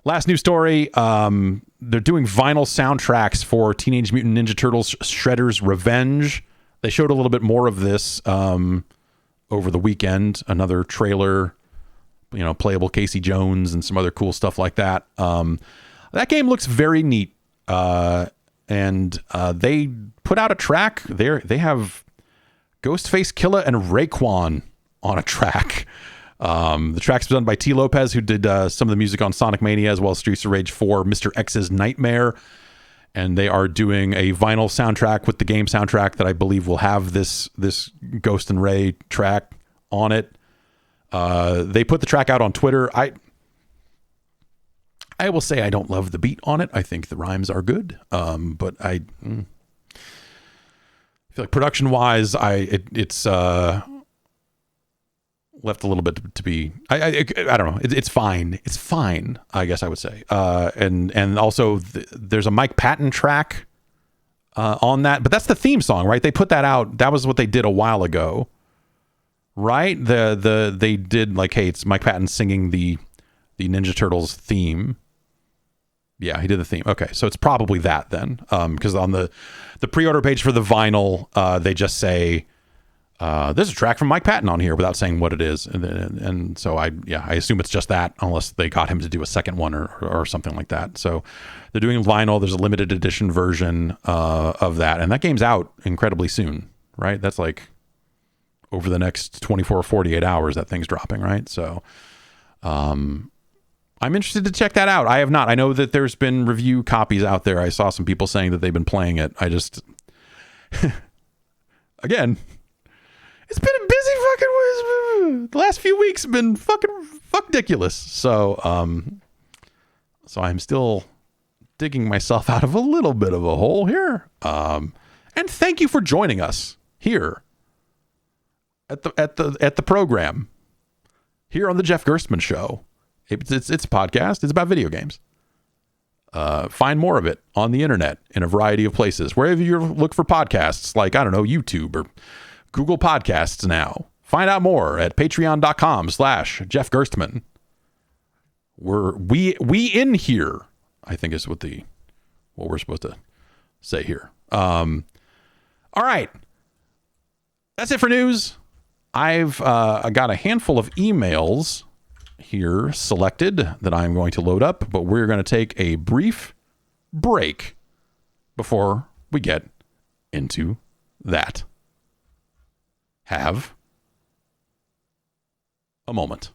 [SPEAKER 1] Last news story, they're doing vinyl soundtracks for Teenage Mutant Ninja Turtles Shredder's Revenge. They showed a little bit more of this over the weekend, another trailer, playable Casey Jones and some other cool stuff like that. That game looks very neat. And they put out a track there. They have Ghostface Killah and Raekwon on a track. The track's done by T. Lopez, who did some of the music on Sonic Mania, as well as Streets of Rage 4, Mr. X's Nightmare. And they are doing a vinyl soundtrack with the game soundtrack that I believe will have this Ghost and Ray track on it. They put the track out on Twitter. I will say I don't love the beat on it. I think the rhymes are good. But I feel like production wise, it's left a little bit to be. I don't know. It's fine. It's fine, I guess I would say. And also there's a Mike Patton track on that, but that's the theme song, right? They put that out. That was what they did a while ago, right? They did like, hey, it's Mike Patton singing the Ninja Turtles theme. Yeah, he did the theme. Okay, so it's probably that then, because on the pre-order page for the vinyl, they just say. There's a track from Mike Patton on here without saying what it is. And so I assume it's just that, unless they got him to do a second one or something like that. So they're doing vinyl. There's a limited edition version of that. And that game's out incredibly soon, right? That's like over the next 24 or 48 hours that thing's dropping, right? So I'm interested to check that out. I have not. I know that there's been review copies out there. I saw some people saying that they've been playing it. I just, again... It's been a busy fucking. The last few weeks have been fucking ridiculous. So I'm still digging myself out of a little bit of a hole here. And thank you for joining us here at the program here on the Jeff Gerstmann Show. It's a podcast. It's about video games. Find more of it on the internet in a variety of places. Wherever you look for podcasts, like, I don't know, YouTube or Google Podcasts now. Find out more at patreon.com/Jeff Gerstmann. We in here, I think is what we're supposed to say here. All right. That's it for news. I've got a handful of emails here selected that I'm going to load up, but we're going to take a brief break before we get into that. Have a moment.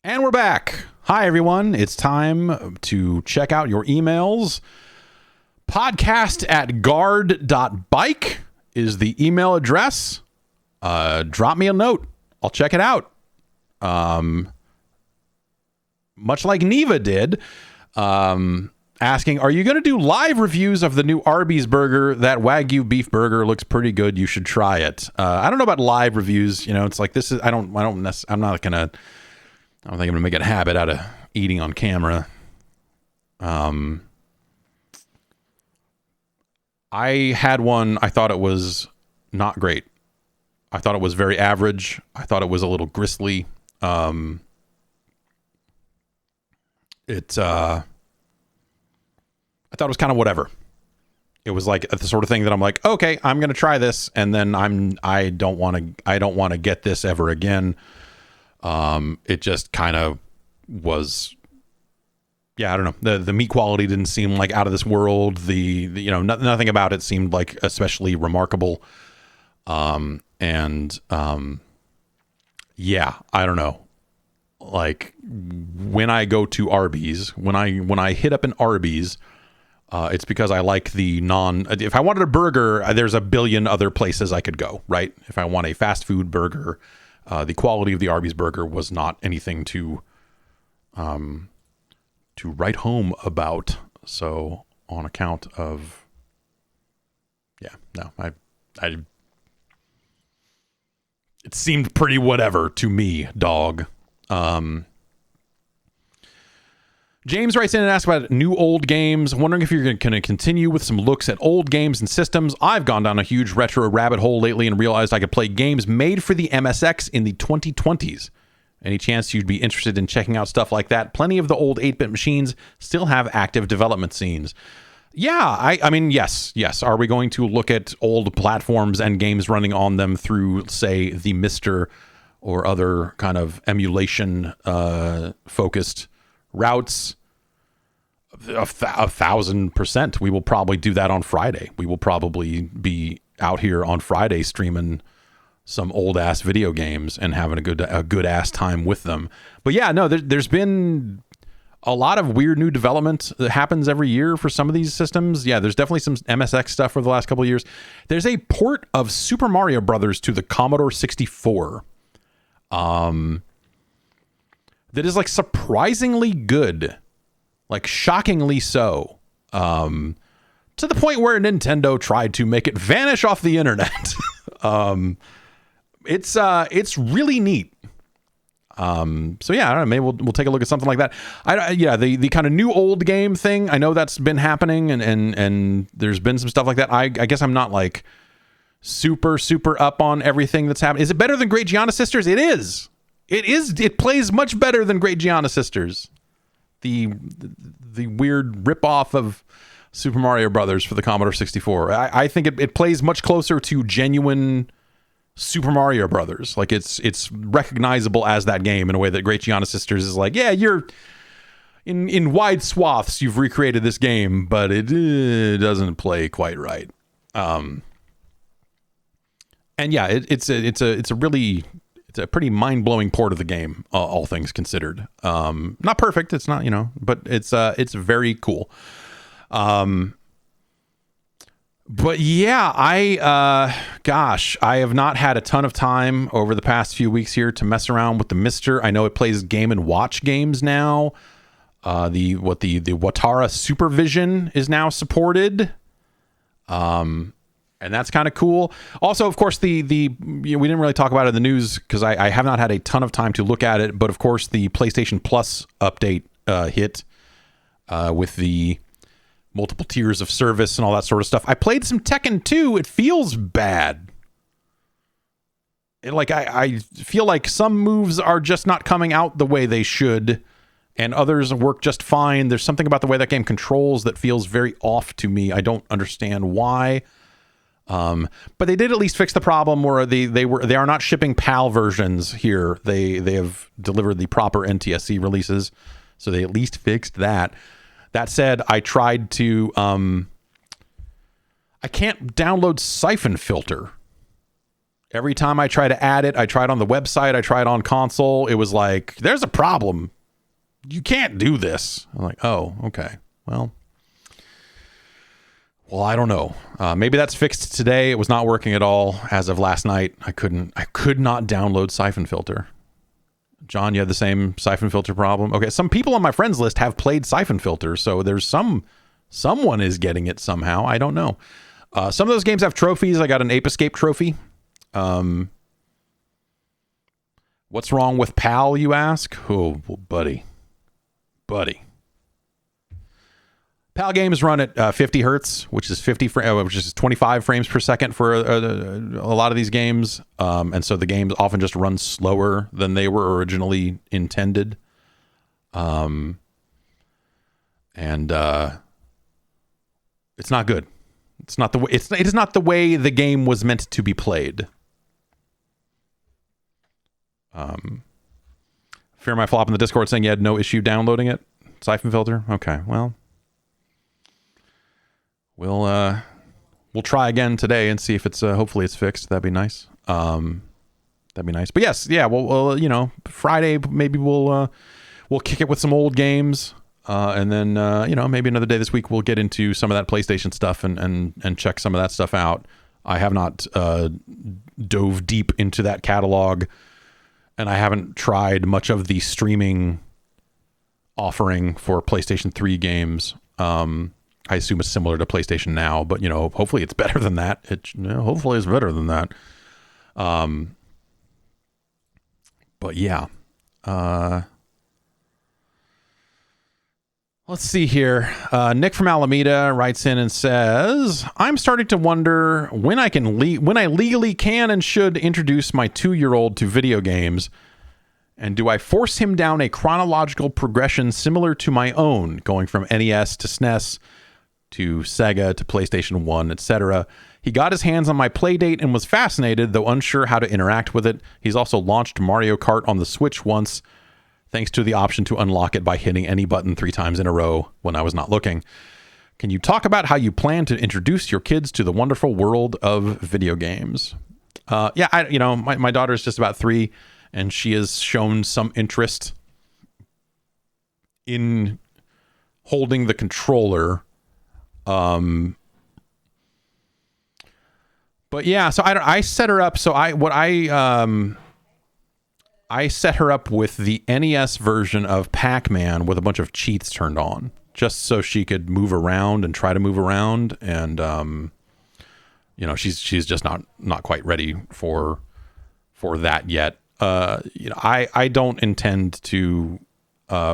[SPEAKER 1] And we're back. Hi, everyone. It's time to check out your emails. Podcast@guard.bike is the email address. Drop me a note. I'll check it out. Much like Neva did, asking, are you going to do live reviews of the new Arby's burger? That Wagyu beef burger looks pretty good. You should try it. I don't know about live reviews. You know, it's like this is, I'm not going to, I don't think I'm going to make a habit out of eating on camera. I had one. I thought it was not great. I thought it was very average. I thought it was a little gristly. I thought it was kind of whatever. It was like the sort of thing that I'm like, okay, I'm going to try this. And then I don't want to get this ever again. It just kind of was, yeah, I don't know. The meat quality didn't seem like out of this world. The nothing about it seemed like especially remarkable. Yeah, I don't know. Like when I go to Arby's, when I hit up an Arby's, it's because I like if I wanted a burger, there's a billion other places I could go, right? If I want a fast food burger, the quality of the Arby's burger was not anything to write home about. So on account of, yeah, no, it seemed pretty whatever to me, dog. James writes in and asks about new old games. Wondering if you're going to continue with some looks at old games and systems. I've gone down a huge retro rabbit hole lately and realized I could play games made for the MSX in the 2020s. Any chance you'd be interested in checking out stuff like that? Plenty of the old 8-bit machines still have active development scenes. Yeah, I mean, yes. Are we going to look at old platforms and games running on them through, say, the Mister or other kind of emulation focused routes? 1,000%. We will probably do that on Friday. We will probably be out here on Friday streaming some old ass video games and having a good ass time with them. But yeah, no, there's been a lot of weird new development that happens every year for some of these systems. Yeah, there's definitely some MSX stuff for the last couple of years. There's a port of Super Mario Brothers to the Commodore 64. That is like surprisingly good, like shockingly so, to the point where Nintendo tried to make it vanish off the internet. It's really neat. So yeah, I don't know, maybe we'll take a look at something like that. The kind of new old game thing, I know that's been happening and there's been some stuff like that. I guess I'm not like super up on everything that's happening. Is it better than Great Gianna Sisters? It is. It plays much better than Great Gianna Sisters. The weird ripoff of Super Mario Brothers for the Commodore 64. I think it plays much closer to genuine Super Mario Brothers. Like it's recognizable as that game in a way that Great Gianna Sisters is like, yeah, you're in wide swaths you've recreated this game, but it doesn't play quite right. And yeah, it's a pretty mind-blowing port of the game, all things considered. Not perfect, it's not, but it's very cool. But yeah, I have not had a ton of time over the past few weeks here to mess around with the Mister. I know it plays Game & Watch games now. The Watara Supervision is now supported. And that's kind of cool. Also, of course, we didn't really talk about it in the news because I have not had a ton of time to look at it. But of course, the PlayStation Plus update hit with the multiple tiers of service and all that sort of stuff. I played some Tekken 2. It feels bad. I feel like some moves are just not coming out the way they should, and others work just fine. There's something about the way that game controls that feels very off to me. I don't understand why. But they did at least fix the problem where they are not shipping PAL versions here. They have delivered the proper NTSC releases, so they at least fixed that. That said, I tried to I can't download Siphon Filter. Every time I try to add it, I tried on the website, I tried on console, it was like, there's a problem. You can't do this. I'm like, oh, okay. Well, I don't know. Maybe that's fixed today. It was not working at all as of last night. I could not download Siphon Filter. John, you had the same Siphon Filter problem? Okay, some people on my friends list have played Siphon Filter, so there's someone is getting it somehow. I don't know. Some of those games have trophies. I got an Ape Escape trophy. What's wrong with PAL, you ask? Oh, buddy. PAL games run at 50 hertz, which is 25 frames per second for a lot of these games, and so the games often just run slower than they were originally intended. And it's not good. It's not the way. It is not the way the game was meant to be played. Fear My Flop in the Discord saying you had no issue downloading it. Siphon Filter. Okay, well, we'll try again today and see if it's hopefully it's fixed. That'd be nice. That'd be nice. But yes, yeah. Well, Friday maybe we'll kick it with some old games. And then, maybe another day this week we'll get into some of that PlayStation stuff and check some of that stuff out. I have not dove deep into that catalog, and I haven't tried much of the streaming offering for PlayStation 3 games. I assume it's similar to PlayStation Now, but, hopefully it's better than that. Hopefully it's better than that. But yeah. Let's see here. Nick from Alameda writes in and says, I'm starting to wonder when I legally can and should introduce my 2-year-old to video games. And do I force him down a chronological progression similar to my own, going from NES to SNES to Sega to PlayStation 1, etc.? He got his hands on my Playdate and was fascinated, though unsure how to interact with it. He's also launched Mario Kart on the Switch once, thanks to the option to unlock it by hitting any button 3 times in a row when I was not looking. Can you talk about how you plan to introduce your kids to the wonderful world of video games? My daughter is just about 3, and she has shown some interest in holding the controller. But yeah, so I set her up. So I set her up with the NES version of Pac-Man with a bunch of cheats turned on, just so she could move around and try to move around. And, she's just not quite ready for that yet. I don't intend to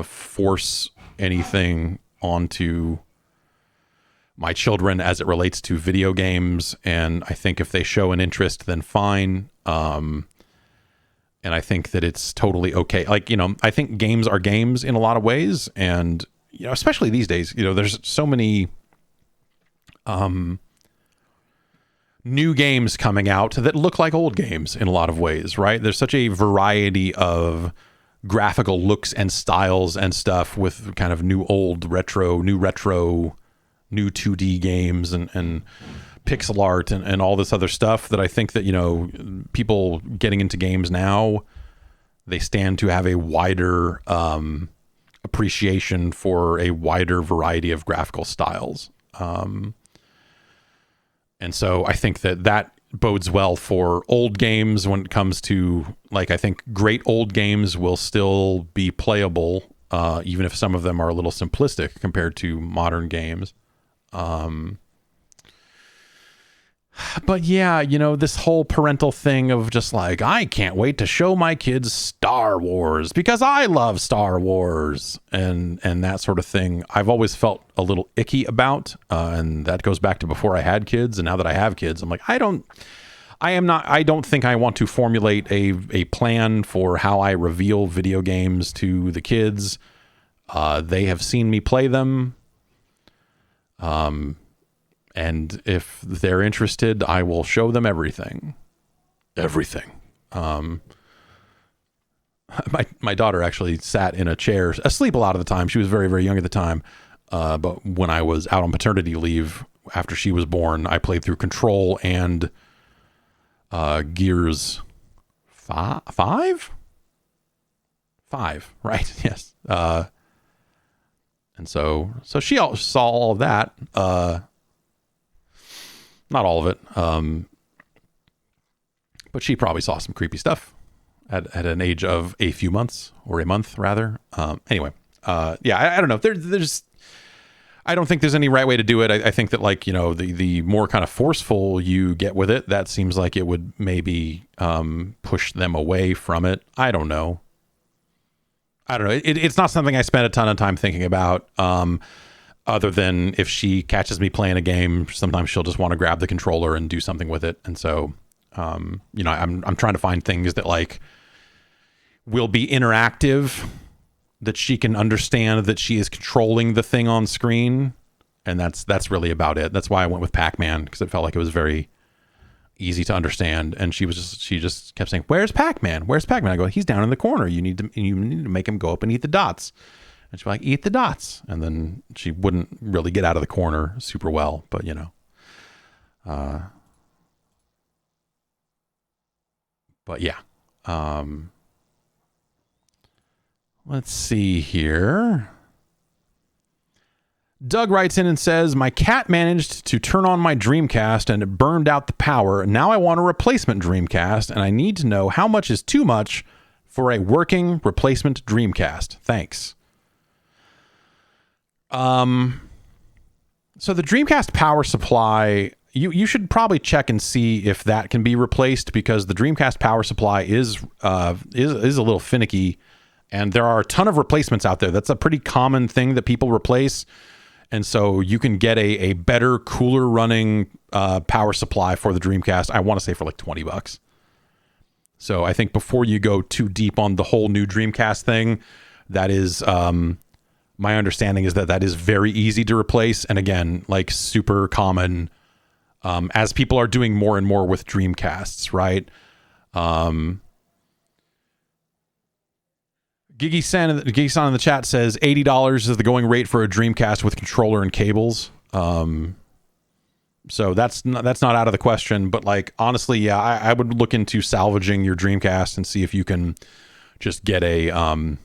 [SPEAKER 1] force anything onto my children as it relates to video games. And I think if they show an interest, then fine. And I think that it's totally okay. I think games are games in a lot of ways. And, especially these days, there's so many new games coming out that look like old games in a lot of ways, right? There's such a variety of graphical looks and styles and stuff with kind of new 2D games and pixel art and all this other stuff that I think that, people getting into games now, they stand to have a wider appreciation for a wider variety of graphical styles. And so I think that bodes well for old games when it comes to, I think great old games will still be playable, even if some of them are a little simplistic compared to modern games. But yeah, this whole parental thing of just I can't wait to show my kids Star Wars because I love Star Wars and that sort of thing. I've always felt a little icky about, and that goes back to before I had kids. And now that I have kids, I'm like, I don't think I want to formulate a plan for how I reveal video games to the kids. They have seen me play them. And if they're interested, I will show them everything. My daughter actually sat in a chair, asleep a lot of the time. She was very, very young at the time. But when I was out on paternity leave after she was born, I played through Control and Gears 5, right? Yes. And so she saw all of that. Not all of it. But she probably saw some creepy stuff at an age of a few months, or a month rather. Anyway, I don't know. There's I don't think there's any right way to do it. I think that the more kind of forceful you get with it, that seems like it would maybe push them away from it. I don't know. It's not something I spend a ton of time thinking about. Other than if she catches me playing a game, sometimes she'll just want to grab the controller and do something with it. And so, I'm trying to find things that will be interactive, that she can understand that she is controlling the thing on screen, And that's really about it. That's why I went with Pac-Man, because it felt like it was very easy to understand. And she just kept saying, "Where's Pac-Man? Where's Pac-Man?" I go, "He's down in the corner. You need to make him go up and eat the dots." And she'd be like, "Eat the dots." And then she wouldn't really get out of the corner super well, but but yeah. Let's see here. Doug writes in and says, "My cat managed to turn on my Dreamcast and it burned out the power. Now I want a replacement Dreamcast and I need to know how much is too much for a working replacement Dreamcast. Thanks." So the Dreamcast power supply, you should probably check and see if that can be replaced, because the Dreamcast power supply is a little finicky, and there are a ton of replacements out there. That's a pretty common thing that people replace. And so you can get a better, cooler running power supply for the Dreamcast, I want to say for like $20. So I think before you go too deep on the whole new Dreamcast thing, that is, my understanding is that is very easy to replace. And again, like super common, as people are doing more and more with Dreamcasts, right? Gigi-san in the chat says $80 is the going rate for a Dreamcast with controller and cables. So that's not out of the question. But like honestly, yeah, I would look into salvaging your Dreamcast and see if you can just get a new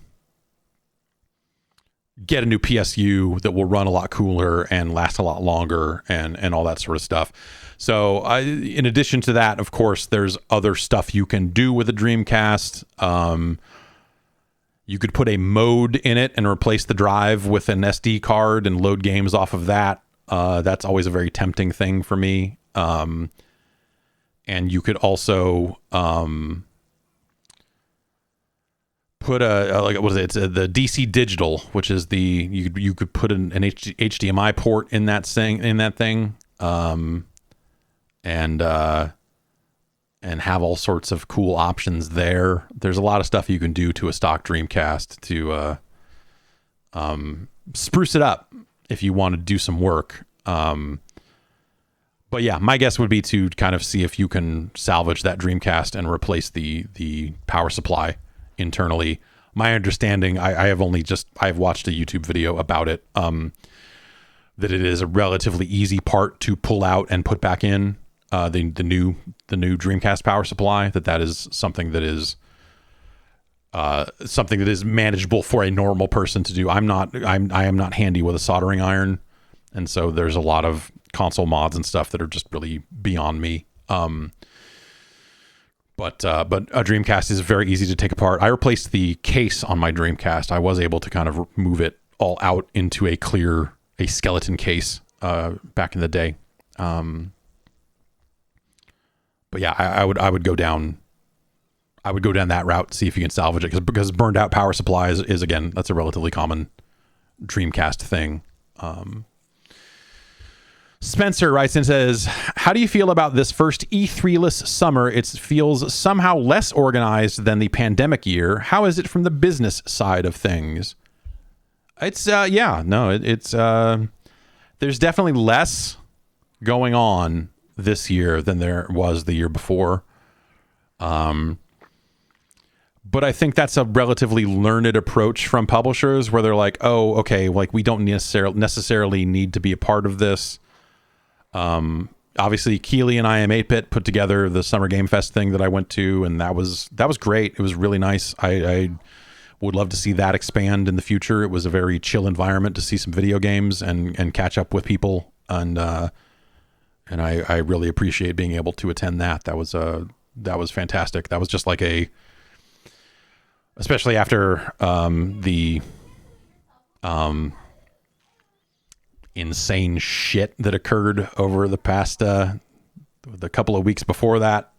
[SPEAKER 1] PSU that will run a lot cooler and last a lot longer and all that sort of stuff. So in addition to that, of course, there's other stuff you can do with a Dreamcast. You could put a mode in it and replace the drive with an SD card and load games off of that. That's always a very tempting thing for me. And you could also put it's the DC Digital, which is you could put an HDMI port in that thing, and have all sorts of cool options there. There's a lot of stuff you can do to a stock Dreamcast to spruce it up if you want to do some work. But yeah, my guess would be to kind of see if you can salvage that Dreamcast and replace the power supply internally. My understanding, I've watched a YouTube video about it, that it is a relatively easy part to pull out and put back in. The new Dreamcast power supply, that is something that is manageable for a normal person to do. I am not handy with a soldering iron, and so there's a lot of console mods and stuff that are just really beyond me. But a Dreamcast is very easy to take apart. I replaced the case on my Dreamcast. I was able to kind of move it all out into a skeleton case back in the day. But yeah, I would go down that route, see if you can salvage it, because burned out power supplies is again, that's a relatively common Dreamcast thing. Spencer writes and says, "How do you feel about this first E3-less summer? It feels somehow less organized than the pandemic year. How is it from the business side of things?" It's there's definitely less going on this year than there was the year before. But I think that's a relatively learned approach from publishers, where they're like, oh, okay, like we don't necessarily need to be a part of this. Obviously Keely and I Am 8-Bit put together the Summer Game Fest thing that I went to, and that was great. It was really nice. I would love to see that expand in the future. It was a very chill environment to see some video games and catch up with people. And I really appreciate being able to attend that. That was fantastic. That was just like especially after the insane shit that occurred over the past the couple of weeks before that.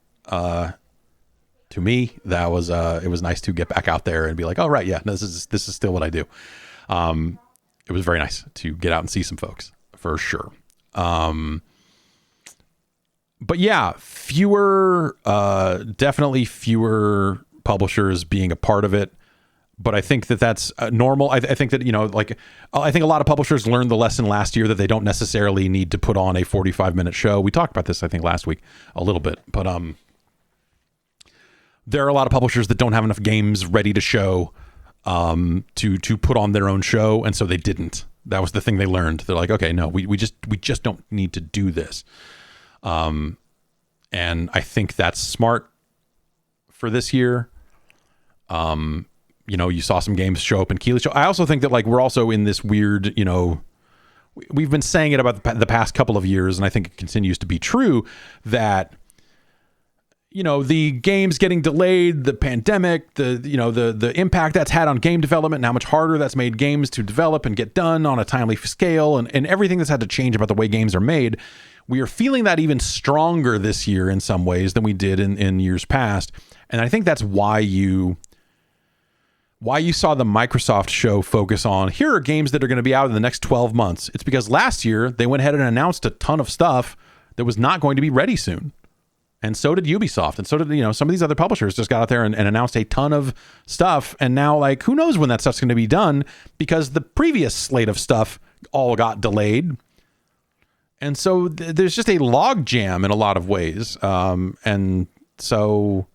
[SPEAKER 1] To me, that was it was nice to get back out there and be like, oh right, yeah, no, this is still what I do. It was very nice to get out and see some folks for sure. But yeah, definitely fewer publishers being a part of it. But I think that that's normal. I think that, I think a lot of publishers learned the lesson last year that they don't necessarily need to put on a 45-minute show. We talked about this, I think, last week a little bit. But there are a lot of publishers that don't have enough games ready to show to put on their own show, and so they didn't. That was the thing they learned. They're like, okay, no, we just don't need to do this. And I think that's smart for this year. You saw some games show up in Keighley's show. I also think that we're also in this weird, we've been saying it about the past couple of years, and I think it continues to be true that, the games getting delayed, the pandemic, the impact that's had on game development and how much harder that's made games to develop and get done on a timely scale, and everything that's had to change about the way games are made. We are feeling that even stronger this year in some ways than we did in years past. And I think that's why you saw the Microsoft show focus on, here are games that are going to be out in the next 12 months. It's because last year they went ahead and announced a ton of stuff that was not going to be ready soon. And so did Ubisoft. And so did, some of these other publishers just got out there and announced a ton of stuff. And now, who knows when that stuff's going to be done, because the previous slate of stuff all got delayed. And so there's just a log jam in a lot of ways. And so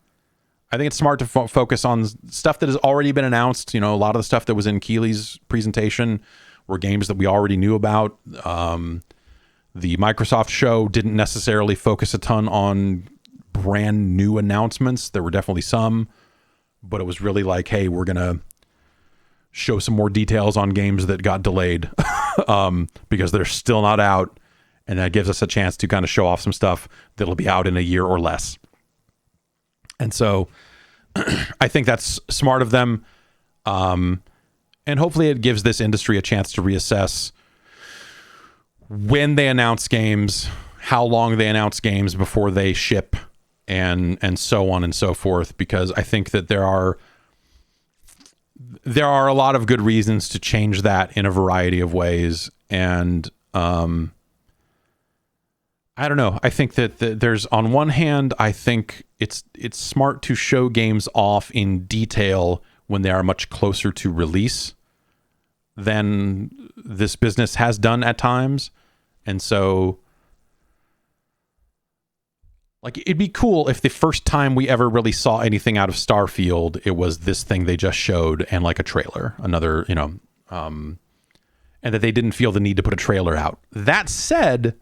[SPEAKER 1] I think it's smart to focus on stuff that has already been announced. A lot of the stuff that was in Keighley's presentation were games that we already knew about. The Microsoft show didn't necessarily focus a ton on brand new announcements. There were definitely some, but it was really like, hey, we're going to show some more details on games that got delayed because they're still not out. And that gives us a chance to kind of show off some stuff that'll be out in a year or less. And so I think that's smart of them. And hopefully it gives this industry a chance to reassess when they announce games, how long they announce games before they ship, and so on and so forth. Because I think that there are a lot of good reasons to change that in a variety of ways. And I don't know. I think that there's, on one hand, I think it's smart to show games off in detail when they are much closer to release than this business has done at times. And so, it'd be cool if the first time we ever really saw anything out of Starfield, it was this thing they just showed and a trailer, another, and that they didn't feel the need to put a trailer out. That said,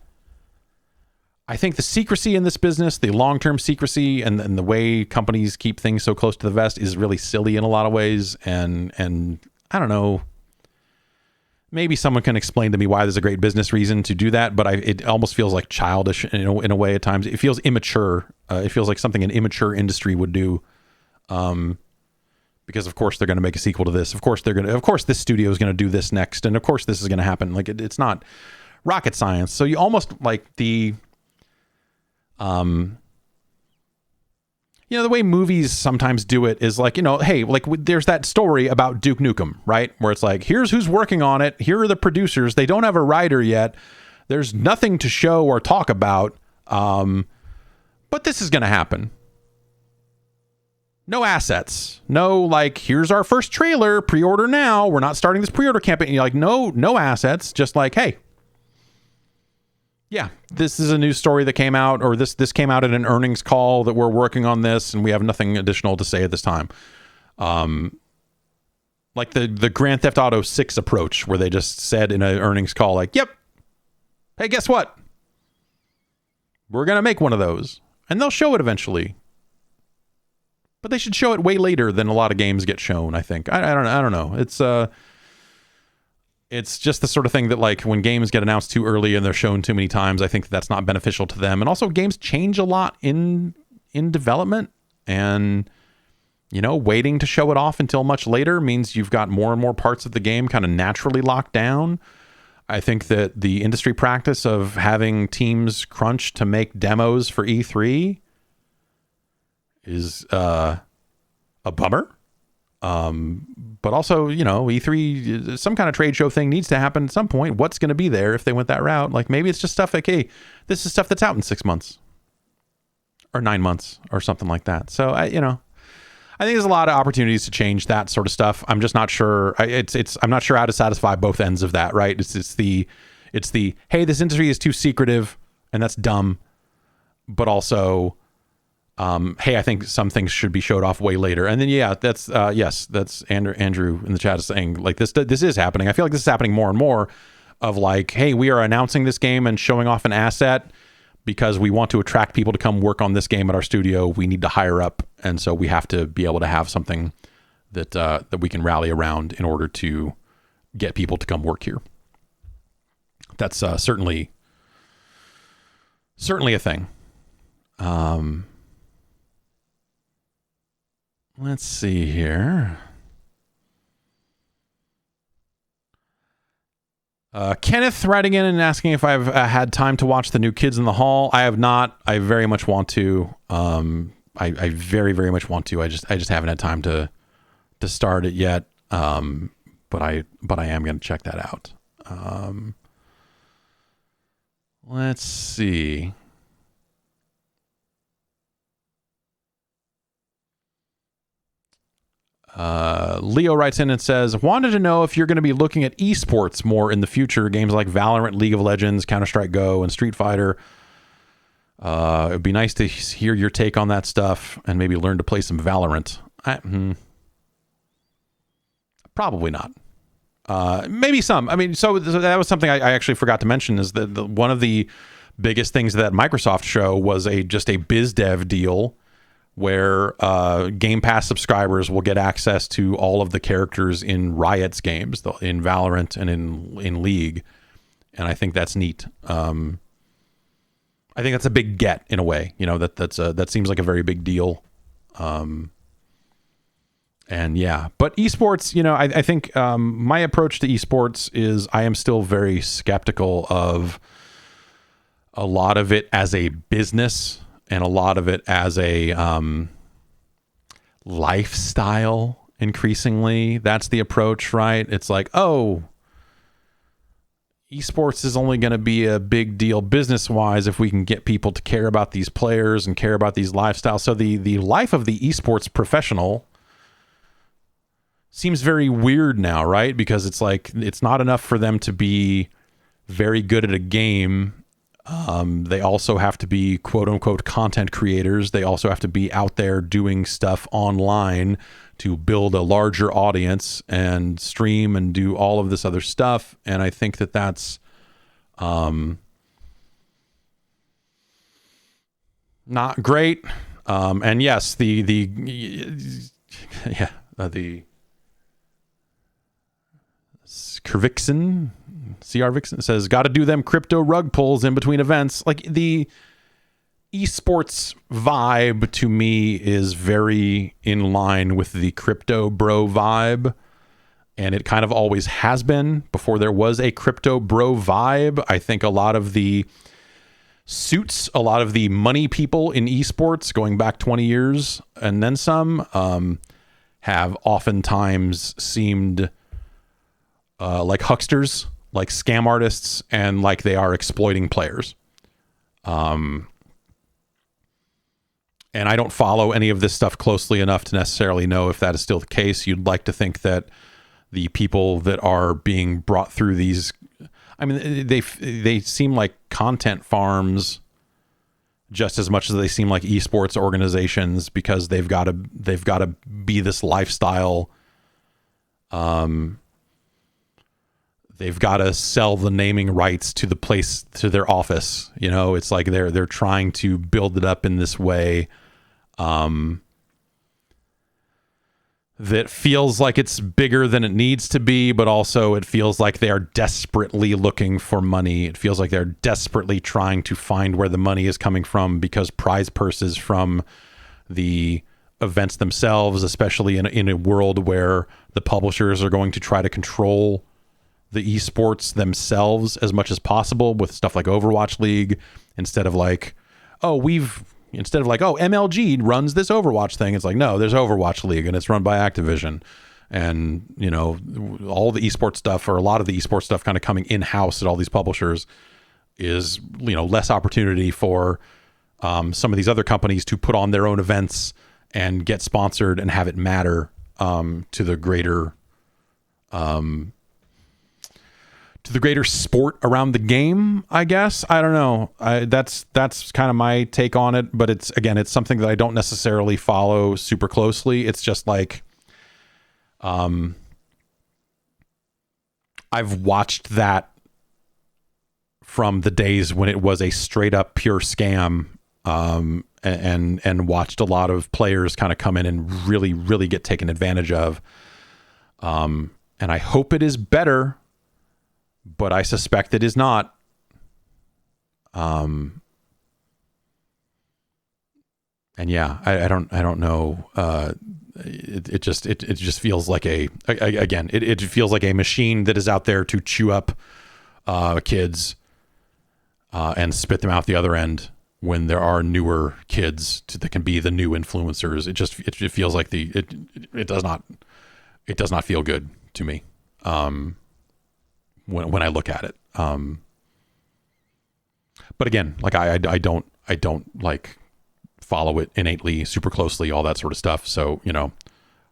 [SPEAKER 1] I think the secrecy in this business, the long-term secrecy and the way companies keep things so close to the vest is really silly in a lot of ways. And I don't know, maybe someone can explain to me why there's a great business reason to do that, but it almost feels like childish in a way at times. It feels immature. It feels like something an immature industry would do. Because of course they're going to make a sequel to this. Of course this studio is going to do this next. And of course this is going to happen. It's not rocket science. So you almost the way movies sometimes do it is hey, there's that story about Duke Nukem, right? Where it's here's who's working on it. Here are the producers. They don't have a writer yet. There's nothing to show or talk about. But this is going to happen. No assets. No, here's our first trailer. Pre-order now. We're not starting this pre-order campaign. You're no assets. Just hey. Yeah, this is a news story that came out, or this came out in an earnings call that we're working on this, and we have nothing additional to say at this time. The Grand Theft Auto 6 approach, where they just said in an earnings call, yep, hey, guess what? We're going to make one of those, and they'll show it eventually. But they should show it way later than a lot of games get shown, I think. I don't know. It's just the sort of thing that when games get announced too early and they're shown too many times, I think that's not beneficial to them. And also games change a lot in development, and, waiting to show it off until much later means you've got more and more parts of the game kind of naturally locked down. I think that the industry practice of having teams crunch to make demos for E3 is a bummer. But also, E3, some kind of trade show thing needs to happen at some point. What's going to be there if they went that route? Maybe it's just stuff hey, this is stuff that's out in 6 months or 9 months or something like that. So I
[SPEAKER 2] I think there's a lot of opportunities to change that sort of stuff. I'm just not sure. I'm not sure how to satisfy both ends of that. Right? It's the hey, this industry is too secretive, and that's dumb. But also, hey, I think some things should be showed off way later. And then that's that's Andrew in the chat is saying like this is happening. I feel like this is happening more and more. Of like, hey, we are announcing this game and showing off an asset because we want to attract people to come work on this game at our studio. We need to hire up, and so we have to be able to have something that we can rally around in order to get people to come work here. That's certainly a thing. Let's see here. Kenneth writing in and asking if I've had time to watch the new Kids in the Hall. I have not. I very much want to. I very, very much want to. I just haven't had time to start it yet. But I am going to check that out. Let's see. Leo writes in and says, wanted to know if you're going to be looking at esports more in the future, games like Valorant, League of Legends, Counter-Strike Go, and Street Fighter. It'd be nice to hear your take on that stuff and maybe learn to play some Valorant. Probably not. Maybe some. I mean, so that was something I actually forgot to mention is that one of the biggest things that Microsoft show was just a biz dev deal where Game Pass subscribers will get access to all of the characters in Riot's games, in Valorant and in League, and I think that's neat. I think that's a big get in a way. You know, that seems like a very big deal. And yeah, but esports, you know, I think my approach to esports is I am still very skeptical of a lot of it as a business. And a lot of it as a lifestyle, increasingly. That's the approach, right? It's like, oh, esports is only going to be a big deal business-wise if we can get people to care about these players and care about these lifestyles. So the life of the esports professional seems very weird now, right? Because it's like, it's not enough for them to be very good at a game. They also have to be quote unquote content creators. They also have to be out there doing stuff online to build a larger audience and stream and do all of this other stuff. And I think that's not great. And yes, the Kervixen, CR Vixen says, got to do them crypto rug pulls in between events. Like the esports vibe to me is very in line with the crypto bro vibe. And it kind of always has been before there was a crypto bro vibe. I think a lot of the suits, a lot of the money people in esports going back 20 years and then some have oftentimes seemed like hucksters, like scam artists, and like they are exploiting players. And I don't follow any of this stuff closely enough to necessarily know if that is still the case. You'd like to think that the people that are being brought through these, I mean, they seem like content farms just as much as they seem like esports organizations, because they've got to be this lifestyle. They've got to sell the naming rights to the place, to their office. You know, it's like they're trying to build it up in this way that feels like it's bigger than it needs to be, but also it feels like they are desperately looking for money. It feels like they're desperately trying to find where the money is coming from, because prize purses from the events themselves, especially in a world where the publishers are going to try to control the esports themselves as much as possible with stuff like Overwatch League, instead of like, MLG runs this Overwatch thing. It's like, no, there's Overwatch League and it's run by Activision. And, you know, all the esports stuff, or a lot of the esports stuff kind of coming in-house at all these publishers is, you know, less opportunity for some of these other companies to put on their own events and get sponsored and have it matter to the greater sport around the game, I guess. I don't know. That's kind of my take on it, but it's something that I don't necessarily follow super closely. It's just like, I've watched that from the days when it was a straight up pure scam, and watched a lot of players kind of come in and really, really get taken advantage of. And I hope it is better, but I suspect it is not. And yeah, I don't know. It just feels like it feels like a machine that is out there to chew up kids and spit them out the other end when there are newer kids that can be the new influencers. It feels like it does not feel good to me when I look at it. But again, like I don't like follow it innately super closely, all that sort of stuff. So, you know,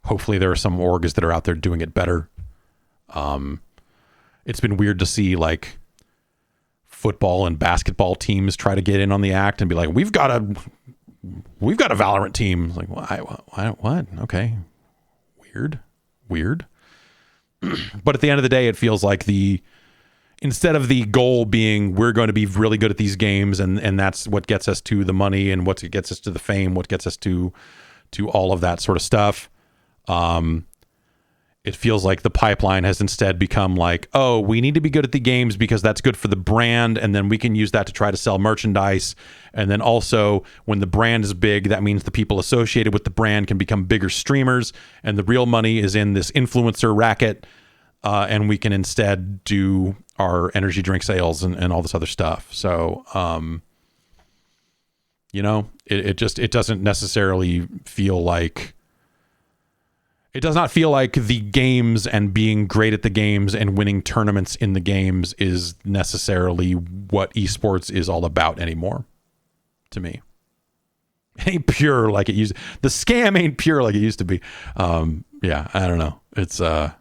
[SPEAKER 2] hopefully there are some orgs that are out there doing it better. It's been weird to see like football and basketball teams try to get in on the act and be like, we've got a Valorant team. It's like, what? Okay. Weird. But at the end of the day, it feels like instead of the goal being we're going to be really good at these games and that's what gets us to the money and what gets us to the fame, what gets us to all of that sort of stuff. It feels like the pipeline has instead become like, oh, we need to be good at the games because that's good for the brand. And then we can use that to try to sell merchandise. And then also when the brand is big, that means the people associated with the brand can become bigger streamers. And the real money is in this influencer racket. And we can instead do our energy drink sales and all this other stuff. So, you know, it doesn't necessarily feel like, it does not feel like the games and being great at the games and winning tournaments in the games is necessarily what esports is all about anymore to me. It ain't pure like it used. The scam ain't pure like it used to be. Yeah, I don't know. It's yeah,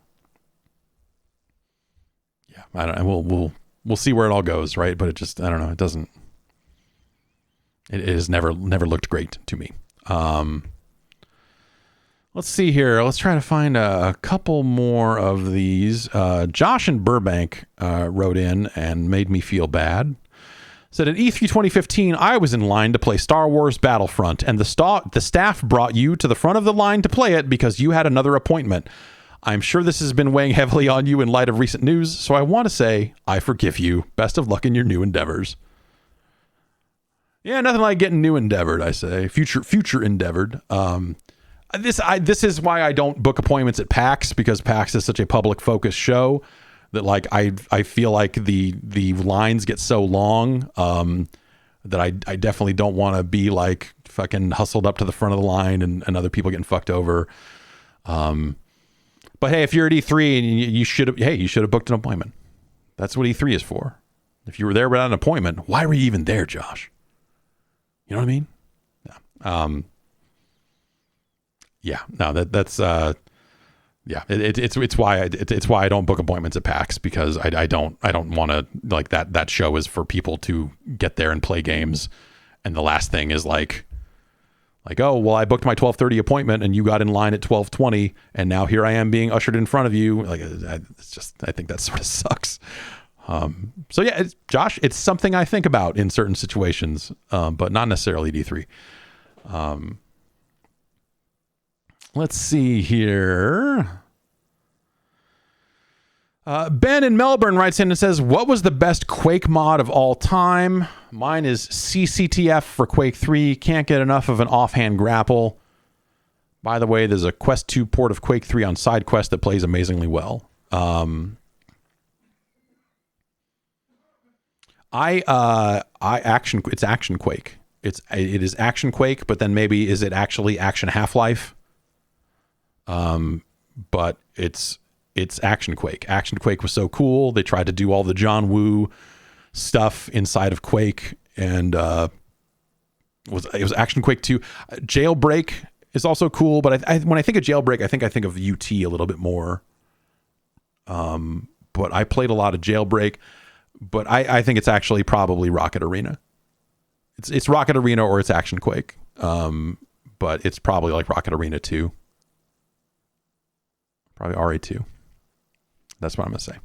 [SPEAKER 2] I don't know. We'll see where it all goes, right? But it just, I don't know. It doesn't, it has never looked great to me. Let's see here. Let's try to find a couple more of these. Josh in Burbank wrote in and made me feel bad. Said, at E3 2015, I was in line to play Star Wars Battlefront, and the staff brought you to the front of the line to play it because you had another appointment. I'm sure this has been weighing heavily on you in light of recent news, so I want to say, I forgive you. Best of luck in your new endeavors. Yeah, nothing like getting new endeavored, I say. Future endeavored. This is why I don't book appointments at PAX, because PAX is such a public focused show that like I feel like the lines get so long that I definitely don't want to be like fucking hustled up to the front of the line and other people getting fucked over. But hey, if you're at E3 and you should have booked an appointment. That's what E3 is for. If you were there without an appointment, why were you even there, Josh? You know what I mean? Yeah. Yeah, no, that's yeah, it's why I don't book appointments at PAX, because I don't want to, like, that show is for people to get there and play games, and the last thing is like, oh, well, I booked my 12:30 appointment and you got in line at 12:20 and now here I am being ushered in front of you. Like, it's just, I think that sort of sucks. So yeah, Josh, it's something I think about in certain situations, but not necessarily at E3. Let's see here. Ben in Melbourne writes in and says, what was the best Quake mod of all time? Mine is CCTF for Quake 3. Can't get enough of an offhand grapple. By the way, there's a Quest 2 port of Quake 3 on SideQuest that plays amazingly well. It's Action Quake. It is Action Quake, but then maybe is it actually Action Half-Life? But it's Action Quake. Action Quake was so cool. They tried to do all the John Woo stuff inside of Quake, and it was Action Quake 2. Jailbreak is also cool, but when I think of Jailbreak, I think of UT a little bit more. But I played a lot of Jailbreak, but I think it's actually probably Rocket Arena. It's Rocket Arena or it's Action Quake. But it's probably like Rocket Arena 2. Probably RA2. That's what I'm going to say.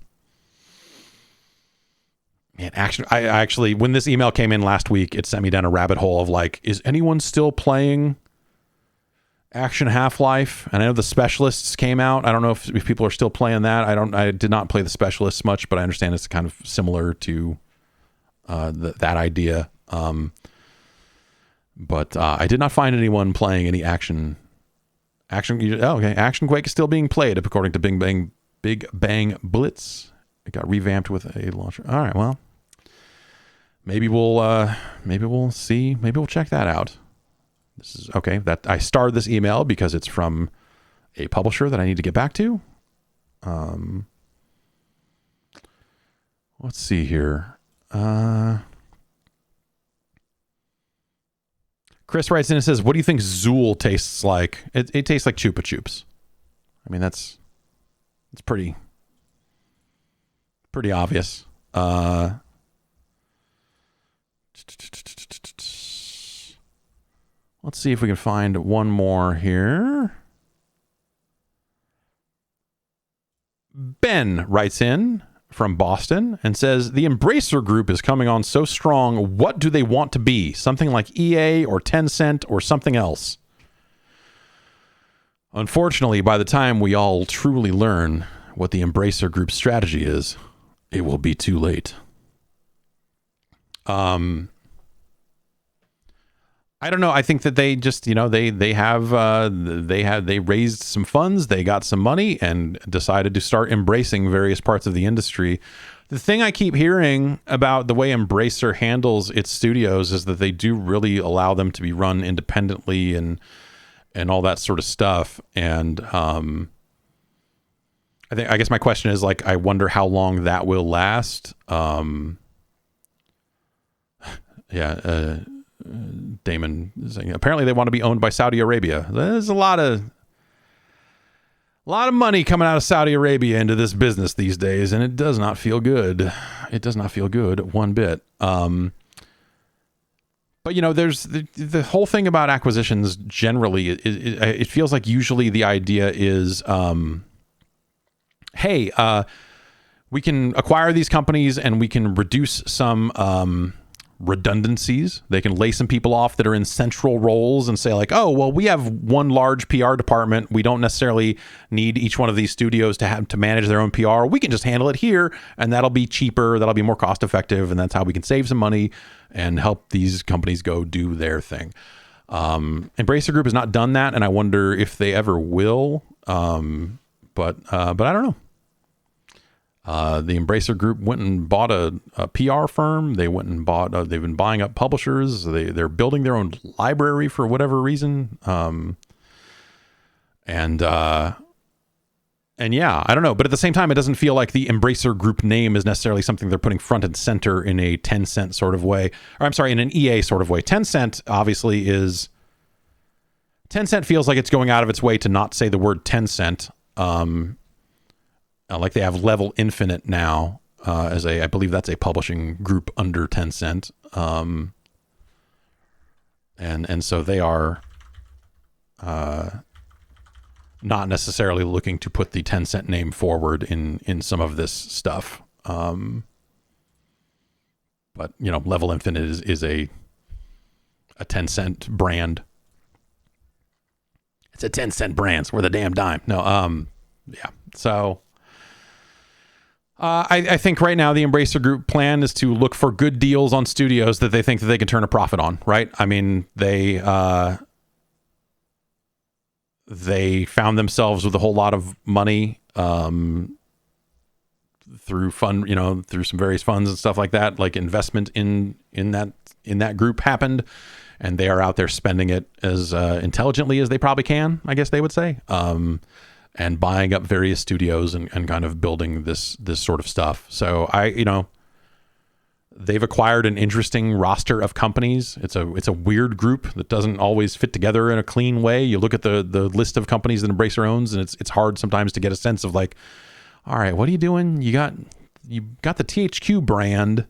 [SPEAKER 2] Man, I actually, when this email came in last week, it sent me down a rabbit hole of like, is anyone still playing Action Half-Life? And I know the Specialists came out. I don't know if people are still playing that. I did not play the Specialists much, but I understand it's kind of similar to that idea. But I did not find anyone playing any Action. Okay, Action Quake is still being played according to Big Bang Blitz. It got revamped with a launcher. All right, well, maybe we'll see. Maybe we'll check that out. This is okay. That I starred this email because it's from a publisher that I need to get back to. Let's see here. Chris writes in and says, "What do you think Zool tastes like?" It tastes like Chupa Chups. I mean, it's pretty obvious. Let's see if we can find one more here. Ben writes in from Boston and says, the Embracer Group is coming on so strong. What do they want to be? Something like EA or Tencent or something else? Unfortunately, by the time we all truly learn what the Embracer Group's strategy is, it will be too late. I don't know. I think that they just, they raised some funds, they got some money and decided to start embracing various parts of the industry. The thing I keep hearing about the way Embracer handles its studios is that they do really allow them to be run independently and all that sort of stuff. And I guess my question is like, I wonder how long that will last. Damon is saying, apparently they want to be owned by Saudi Arabia. There's a lot of money coming out of Saudi Arabia into this business these days, and it does not feel good. It does not feel good one bit. But there's the whole thing about acquisitions generally. It feels like usually the idea is, hey, we can acquire these companies and we can reduce some redundancies. They can lay some people off that are in central roles and say like, oh, well, we have one large PR department. We don't necessarily need each one of these studios to have to manage their own PR. We can just handle it here, and that'll be cheaper. That'll be more cost effective, and that's how we can save some money and help these companies go do their thing. Embracer Group has not done that, and I wonder if they ever will. But I don't know. The Embracer Group went and bought a PR firm. They went and bought. They've been buying up publishers. They're building their own library for whatever reason. And yeah, I don't know. But at the same time, it doesn't feel like the Embracer Group name is necessarily something they're putting front and center in a Tencent sort of way, or I'm sorry, in an EA sort of way. Tencent obviously is. Tencent feels like it's going out of its way to not say the word Tencent. Like they have Level Infinite now I believe that's a publishing group under Tencent. And so they are not necessarily looking to put the Tencent name forward in some of this stuff. But Level Infinite is a Tencent brand. It's a 10-cent brand. It's worth a damn dime. No, yeah. So I think right now the Embracer Group plan is to look for good deals on studios that they think that they can turn a profit on, right? I mean, they found themselves with a whole lot of money through through some various funds and stuff like that. Like investment in that group happened, and they are out there spending it as intelligently as they probably can, I guess they would say. And buying up various studios and kind of building this sort of stuff. So They've acquired an interesting roster of companies. It's a weird group that doesn't always fit together in a clean way. You look at the list of companies that Embracer owns, and it's hard sometimes to get a sense of like, all right, what are you doing? You got the THQ brand.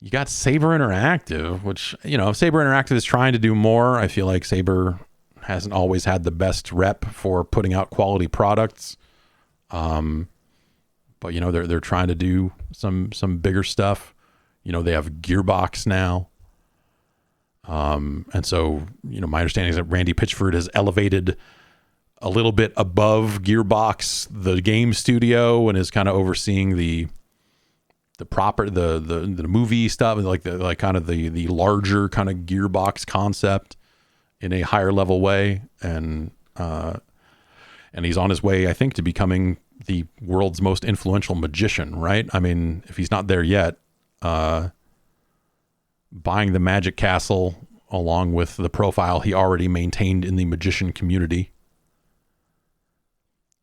[SPEAKER 2] You got Saber Interactive, which, you know, Saber Interactive is trying to do more. I feel like Saber hasn't always had the best rep for putting out quality products. But, you know, they're trying to do some bigger stuff. You know, they have Gearbox now. And so, you know, my understanding is that Randy Pitchford has elevated a little bit above Gearbox, the game studio, and is kind of overseeing the movie stuff, like kind of the larger kind of Gearbox concept in a higher level way. And he's on his way, I think, to becoming the world's most influential magician, right? I mean, if he's not there yet, buying the Magic Castle along with the profile he already maintained in the magician community.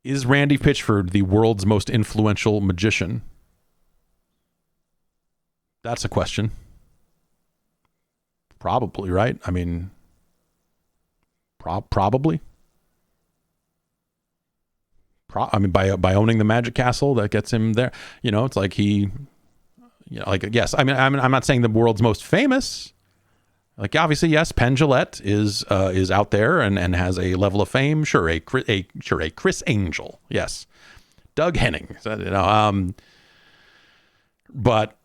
[SPEAKER 2] Is Randy Pitchford the world's most influential magician? That's a question. Probably, right? I mean, probably. I mean, by owning the Magic Castle, that gets him there. You know, it's like he, you know, like, yes. I mean, I'm not saying the world's most famous. Like, obviously, yes, Penn Jillette is out there and has a level of fame. Sure, a Chris Angel, yes. Doug Henning, you know, but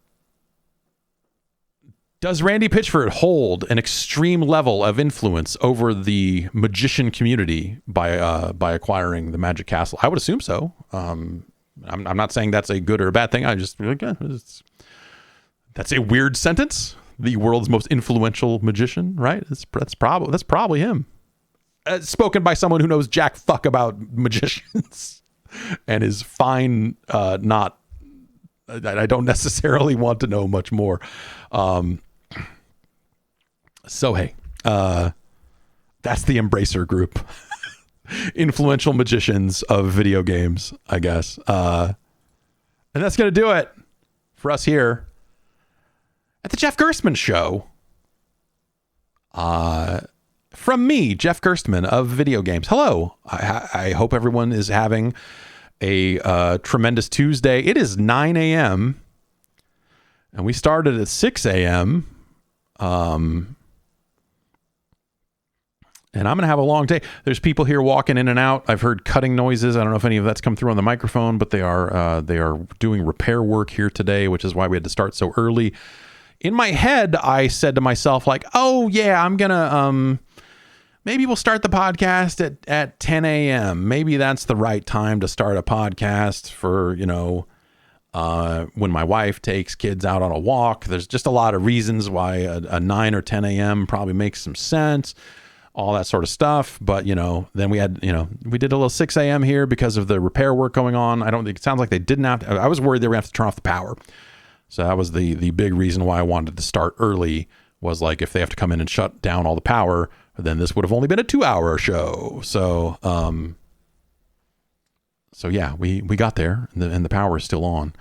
[SPEAKER 2] does Randy Pitchford hold an extreme level of influence over the magician community by acquiring the Magic Castle? I would assume so. I'm not saying that's a good or a bad thing. I just like, that's a weird sentence. The world's most influential magician, right? That's probably him. Spoken by someone who knows jack fuck about magicians and is fine. I don't necessarily want to know much more. So, hey, that's the Embracer group. Influential magicians of video games, I guess. And that's going to do it for us here at the Jeff Gerstmann Show. From me, Jeff Gerstmann of Video Games. Hello. I hope everyone is having a tremendous Tuesday. It is 9 a.m. and we started at 6 a.m. And I'm going to have a long day. There's people here walking in and out. I've heard cutting noises. I don't know if any of that's come through on the microphone, but they are doing repair work here today, which is why we had to start so early. In my head, I said to myself, like, oh, yeah, I'm going to, maybe we'll start the podcast at 10 a.m. Maybe that's the right time to start a podcast for, you know, when my wife takes kids out on a walk. There's just a lot of reasons why a 9 or 10 a.m. probably makes some sense. All that sort of stuff. But, you know, then we had, you know, we did a little 6 a.m. here because of the repair work going on. I don't think, it sounds like they didn't have to, I was worried they were going to have to turn off the power. So that was the big reason why I wanted to start early, was like, if they have to come in and shut down all the power, then this would have only been a 2-hour show. So, yeah, we got there and the power is still on.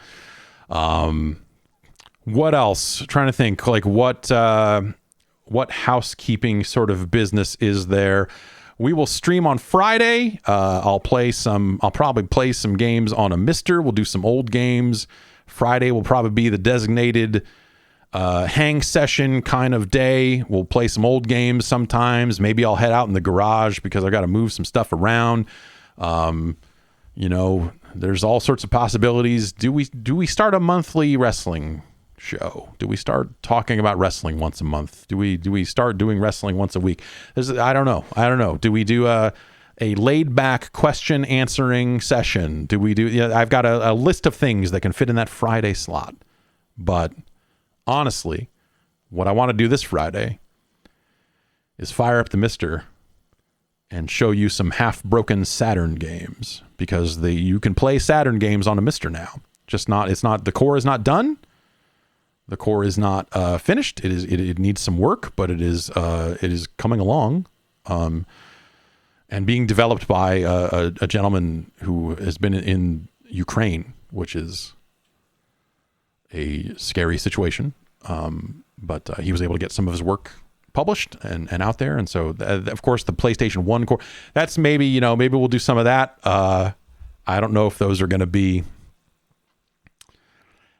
[SPEAKER 2] What else? Trying to think, like, what housekeeping sort of business is there? We will stream on Friday. I'll probably play some games on a Mister. We'll do some old games. Friday will probably be the designated hang session kind of day. We'll play some old games sometimes. Maybe I'll head out in the garage because I got to move some stuff around. You know, there's all sorts of possibilities. Do we start a monthly wrestling show? Do we start talking about wrestling once a month? Do we start doing wrestling once a week? I don't know. Do we do a laid back question answering session? Do we do? Yeah, I've got a list of things that can fit in that Friday slot. But honestly, what I want to do this Friday is fire up the Mister and show you some half broken Saturn games, because you can play Saturn games on a Mister now. The core is not done. The core is not finished. It needs some work, but it is coming along, and being developed by a gentleman who has been in Ukraine, which is a scary situation. But he was able to get some of his work published and out there. And so, of course, the PlayStation 1 core, that's maybe we'll do some of that. I don't know if those are going to be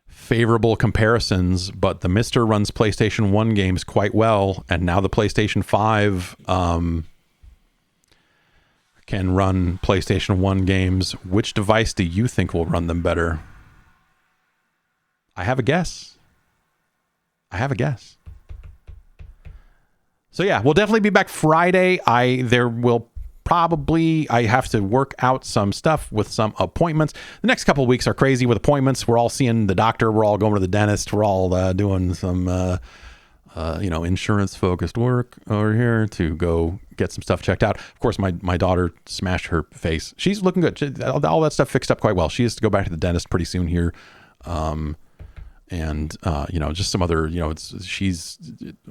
[SPEAKER 2] favorable comparisons, but the Mister runs PlayStation 1 games quite well. And now the PlayStation 5 can run PlayStation 1 games. Which device do you think will run them better? I have a guess. So yeah, we'll definitely be back Friday. I have to work out some stuff with some appointments. The next couple of weeks are crazy with appointments. We're all seeing the doctor. We're all going to the dentist. We're all doing some, insurance focused work over here to go get some stuff checked out. Of course, my daughter smashed her face. She's looking good. All that stuff fixed up quite well. She has to go back to the dentist pretty soon here. Just some other, I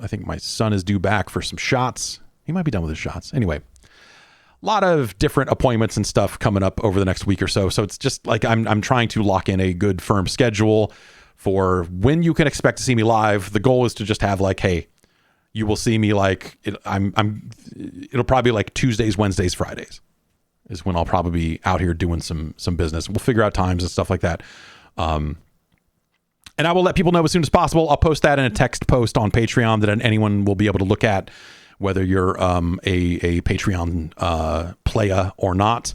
[SPEAKER 2] think my son is due back for some shots. He might be done with his shots. Anyway, a lot of different appointments and stuff coming up over the next week or so. So it's just like, I'm trying to lock in a good firm schedule for when you can expect to see me live. The goal is to just have like, hey, you will see me it'll probably be like Tuesdays, Wednesdays, Fridays is when I'll probably be out here doing some business. We'll figure out times and stuff like that. And I will let people know as soon as possible. I'll post that in a text post on Patreon that anyone will be able to look at, whether you're a Patreon playa or not.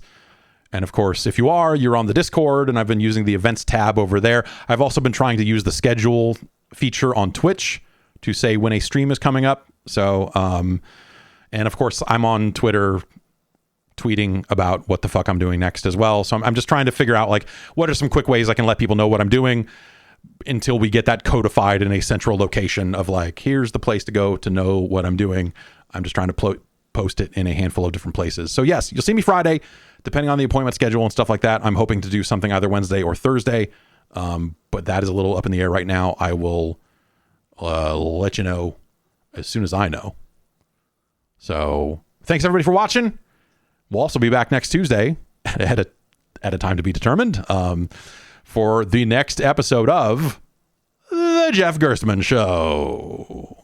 [SPEAKER 2] And of course, if you are, you're on the Discord, and I've been using the events tab over there. I've also been trying to use the schedule feature on Twitch to say when a stream is coming up. So, and of course, I'm on Twitter tweeting about what the fuck I'm doing next as well. So I'm just trying to figure out what are some quick ways I can let people know what I'm doing until we get that codified in a central location of here's the place to go to know what I'm doing. I'm just trying to post it in a handful of different places. So yes, you'll see me Friday, depending on the appointment schedule and stuff like that. I'm hoping to do something either Wednesday or Thursday. But that is a little up in the air right now. I will let you know as soon as I know. So thanks everybody for watching. We'll also be back next Tuesday at a time to be determined for the next episode of The Jeff Gerstmann Show.